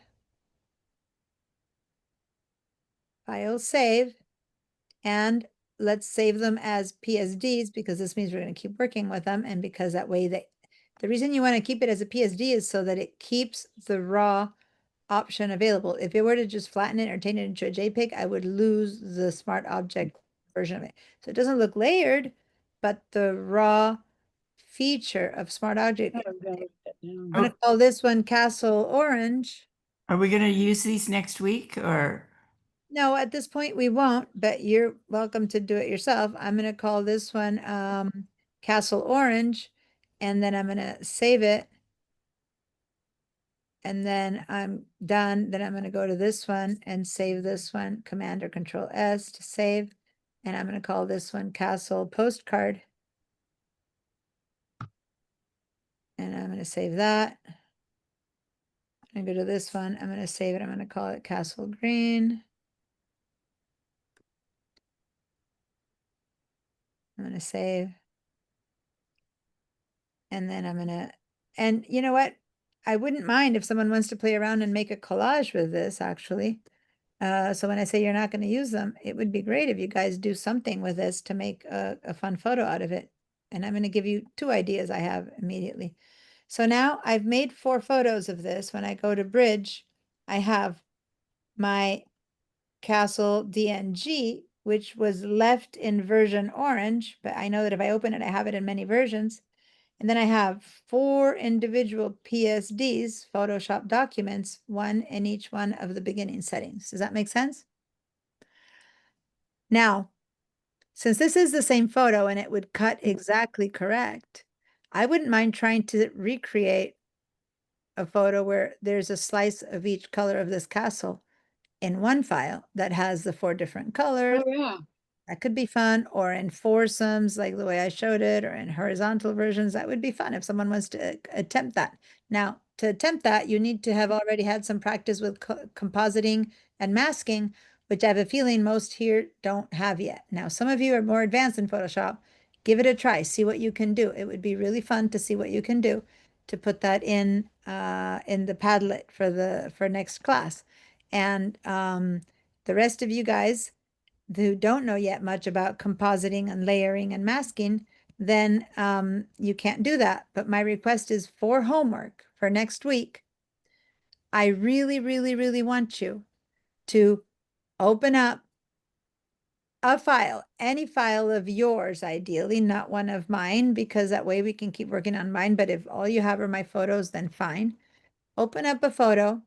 and let's save them as PSDs because this means we're going to keep working with them. And because that way the reason you want to keep it as a PSD is so that it keeps the raw option available. If it were to just flatten it or turn it into a JPEG, I would lose the smart object version of it. So it doesn't look layered, but the raw feature of smart object. I'm going to call this one Castle Orange. are we going to use these next week or? No, at this point we won't, but you're welcome to do it yourself. I'm going to call this one Castle Orange, and then I'm going to save it. And then I'm done. Then I'm going to go to this one and save this one, Command or Control S to save. And I'm going to call this one Castle Postcard. And I'm going to save that. I'm going to go to this one. I'm going to save it. I'm going to call it Castle Green. I'm going to save. And then I'm going to, and you know what? I wouldn't mind if someone wants to play around and make a collage with this, actually. So when I say you're not going to use them, it would be great if you guys do something with this to make a fun photo out of it. And I'm going to give you 2 ideas I have immediately. So now I've made 4 photos of this. When I go to Bridge, I have my Castle DNG, which was left in version orange, but I know that if I open it, I have it in many versions. And then I have 4 individual PSDs, Photoshop documents, 1 in each one of the beginning settings. Does that make sense? Now, since this is the same photo and it would cut exactly correct, I wouldn't mind trying to recreate a photo where there's a slice of each color of this castle in one file that has the 4 different colors. Oh, yeah. That could be fun, or in foursomes, like the way I showed it, or in horizontal versions. That would be fun if someone wants to attempt that. Now, to attempt that, you need to have already had some practice with compositing and masking, which I have a feeling most here don't have yet. Now, some of you are more advanced in Photoshop. Give it a try. See what you can do. It would be really fun to see what you can do to put that in the Padlet for next class. And the rest of you guys who don't know yet much about compositing and layering and masking, then you can't do that. But my request is for homework for next week. I really, really, really want you to open up a file, any file of yours, ideally, not one of mine, because that way we can keep working on mine. But if all you have are my photos, then fine. Open up a photo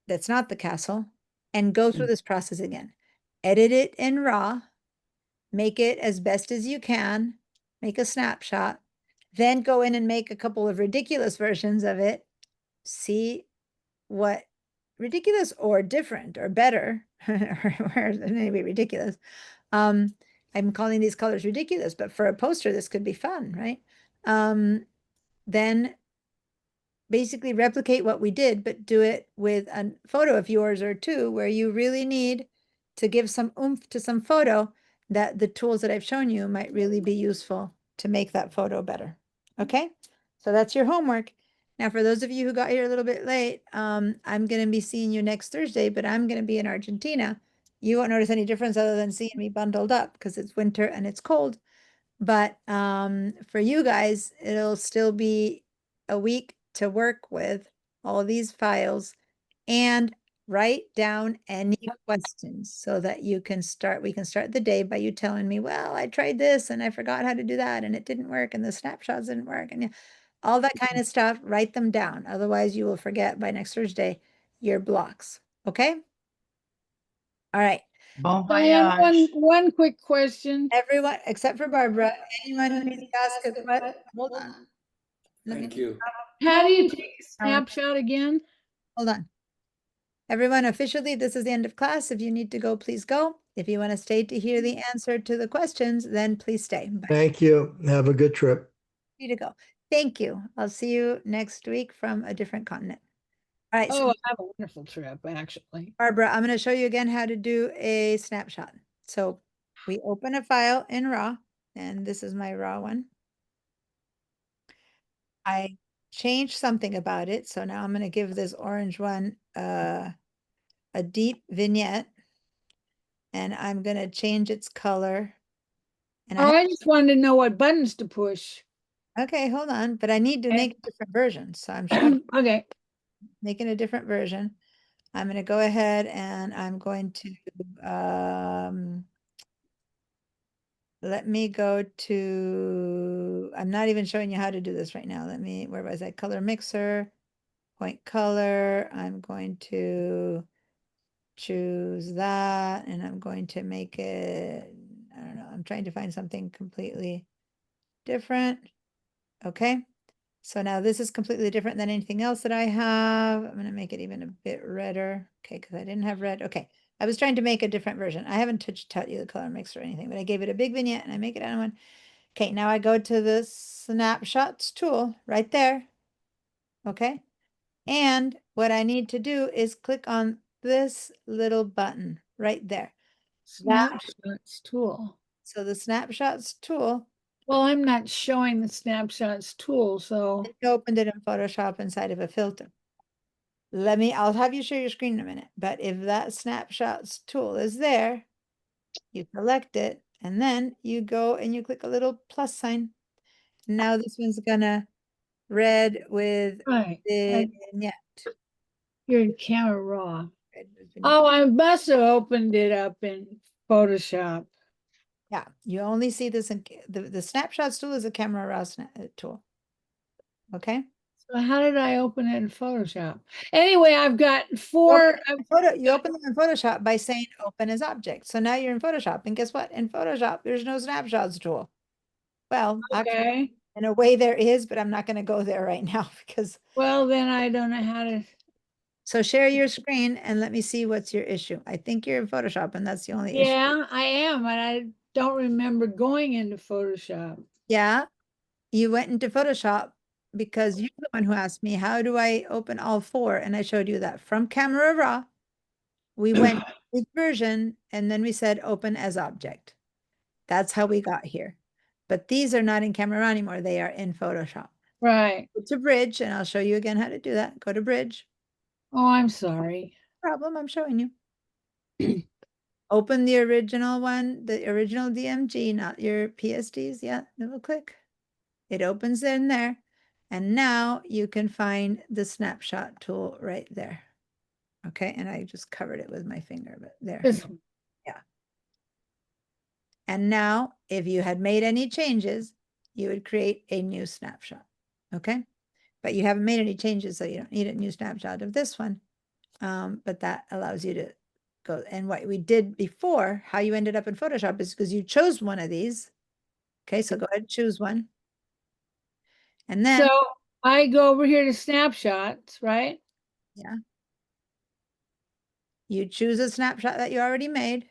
that's not the castle and go through this process again. Edit it in RAW, make it as best as you can, make a snapshot, then go in and make a couple of ridiculous versions of it, see what ridiculous or different or better, or maybe ridiculous. I'm calling these colors ridiculous, but for a poster, this could be fun, right? Then basically replicate what we did, but do it with a photo of yours or two where you really need to give some oomph to some photo, that the tools that I've shown you might really be useful to make that photo better. Okay, so that's your homework. Now, for those of you who got here a little bit late, I'm going to be seeing you next Thursday, but I'm going to be in Argentina. You won't notice any difference other than seeing me bundled up because it's winter and it's cold. But for you guys, it'll still be a week to work with all these files and write down any questions so that we can start the day by you telling me, well, I tried this and I forgot how to do that and it didn't work and the snapshots didn't work and all that kind of stuff. Write them down. Otherwise, you will forget by next Thursday your blocks. Okay? All right. Bon Diane, voyage. one quick question. Everyone, except for Barbara, anyone who needs to ask a question, hold on. Thank you. How do you take a snapshot again? Hold on. Everyone, officially, this is the end of class. If you need to go, please go. If you want to stay to hear the answer to the questions, then please stay. Bye. Thank you. Have a good trip. Free to go. Thank you. I'll see you next week from a different continent. All right. Oh, So I have a wonderful trip, actually. Barbara, I'm going to show you again how to do a snapshot. So we open a file in RAW, and this is my RAW one. I changed something about it. So now I'm going to give this orange one a deep vignette, and I'm going to change its color. And Oh, I just wanted to know what buttons to push. Okay, hold on, but I need to Okay. make a different version. So I'm showing Okay. making a different version. I'm going to go ahead and I'm going to let me go to, I'm not even showing you how to do this right now. Where was I? Color mixer, point color. I'm going to choose that and I'm going to make it, I don't know, I'm trying to find something completely different. Okay. So now this is completely different than anything else that I have. I'm going to make it even a bit redder. Okay, because I didn't have red. Okay. I was trying to make a different version. I haven't taught you the color mixer or anything, but I gave it a big vignette and I make it out of one. Okay, now I go to the snapshots tool right there. Okay. And what I need to do is click on this little button right there. Snapshots tool. So the snapshots tool. Well, I'm not showing the snapshots tool, so. I opened it in Photoshop inside of a filter. I'll have you share your screen in a minute, but if that snapshots tool is there, you select it and then you go and you click a little plus sign. Now this one's gonna red with Right. the vignette. You're in Camera Raw. Oh, I must have opened it up in Photoshop. Yeah, you only see this in the snapshots tool is a Camera Raw tool. Okay. So how did I open it in Photoshop? Anyway, I've got four. You open them in Photoshop by saying open as object. So now you're in Photoshop, and guess what? In Photoshop, there's no snapshots tool. Well, actually, in a way there is, but I'm not going to go there right now because. Well, then I don't know how to. So share your screen and let me see what's your issue. I think you're in Photoshop, and that's the only issue. Yeah, I am, and I don't remember going into Photoshop. Yeah, you went into Photoshop because you're the one who asked me, how do I open all four? And I showed you that from Camera Raw. We went with version and then we said open as object. That's how we got here. But these are not in Camera Raw anymore. They are in Photoshop. Right. Go to Bridge and I'll show you again how to do that. Go to Bridge. Oh, I'm sorry. No problem. I'm showing you. Open the original one, the original DMG, not your PSDs. Yeah, double click. It opens in there. And now you can find the snapshot tool right there. Okay, and I just covered it with my finger, but there. This one. Yeah. And now, if you had made any changes, you would create a new snapshot. Okay, but you haven't made any changes, so you don't need a new snapshot of this one. But that allows you to go. And what we did before, how you ended up in Photoshop is because you chose one of these. Okay, so go ahead and choose one. And then. So I go over here to snapshots, right? Yeah. you choose a snapshot that you already made.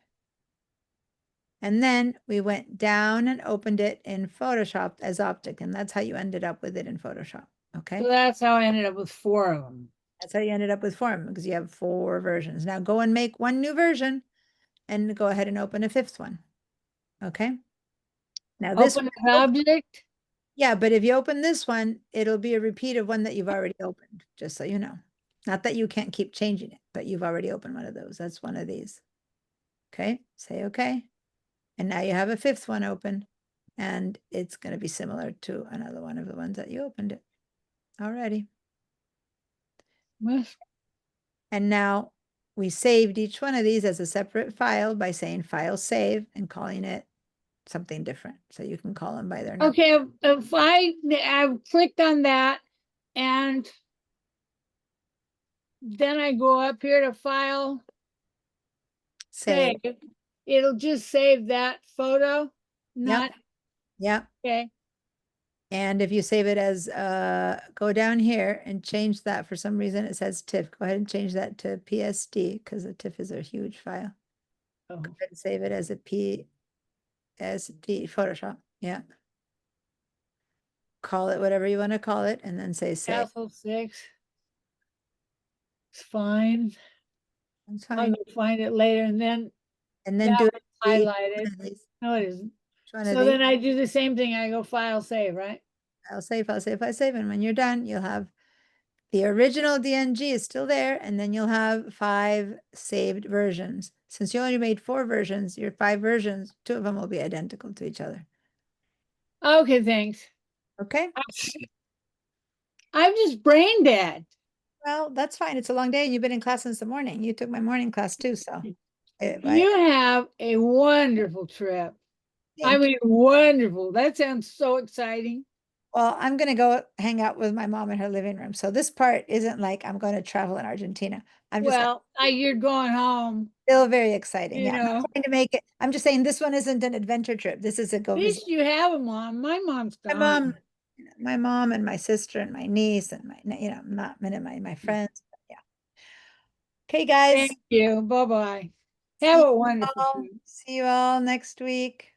And then we went down and opened it in Photoshop as Optic, and that's how you ended up with it in Photoshop. Okay. So that's how I ended up with 4 of them. That's how you ended up with Form, because you have 4 versions. Now go and make one new version and go ahead and open a 5th one. Okay. Now this Open an object. yeah, but if you open this one, it'll be a repeat of one that you've already opened, just so you know. Not that you can't keep changing it, but you've already opened one of those. That's one of these. Okay, say okay. And now you have a 5th one open, and it's going to be similar to another one of the ones that you opened it already. And now we saved each one of these as a separate file by saying file save and calling it something different. So you can call them by their name. Okay, if I've clicked on that and then I go up here to file, Save. save, it'll just save that photo, not, Yep. okay. And if you save it as, go down here and change that, for some reason it says TIFF, go ahead and change that to PSD, because the TIFF is a huge file. Oh. Go ahead and save it as a PSD Photoshop, yeah. Call it whatever you want to call it, and then say save. Castle 6. It's fine. That's I'll fine. go find it later and then And then that do it. one's for highlighted. one of these. No, it isn't. Which one of So these? then I do the same thing. I go file save, right? I'll save, I'll save, I'll save, and when you're done, you'll have the original DNG is still there, and then you'll have 5 saved versions. Since you only made 4 versions, your 5 versions, 2 of them will be identical to each other. Okay, thanks. Okay? I'm just brain dead. Well, that's fine. It's a long day, and you've been in class since the morning. You took my morning class too, so. You have a wonderful trip. I Thank mean, wonderful. That sounds so exciting. Well, I'm going to go hang out with my mom in her living room. So this part isn't like I'm going to travel in Argentina. I'm just Well, you're going home. still very exciting. You Yeah, I'm know. not trying to make it. I'm just saying this one isn't an adventure trip. This is a go At visit. least you have a mom. My mom's My gone. mom and my sister and my niece and not many of my friends. But yeah. Okay, guys. Thank you. Bye-bye. Have a wonderful trip. See you all next week.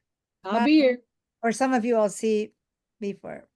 I'll Bye. be here. Or some of you I'll see before.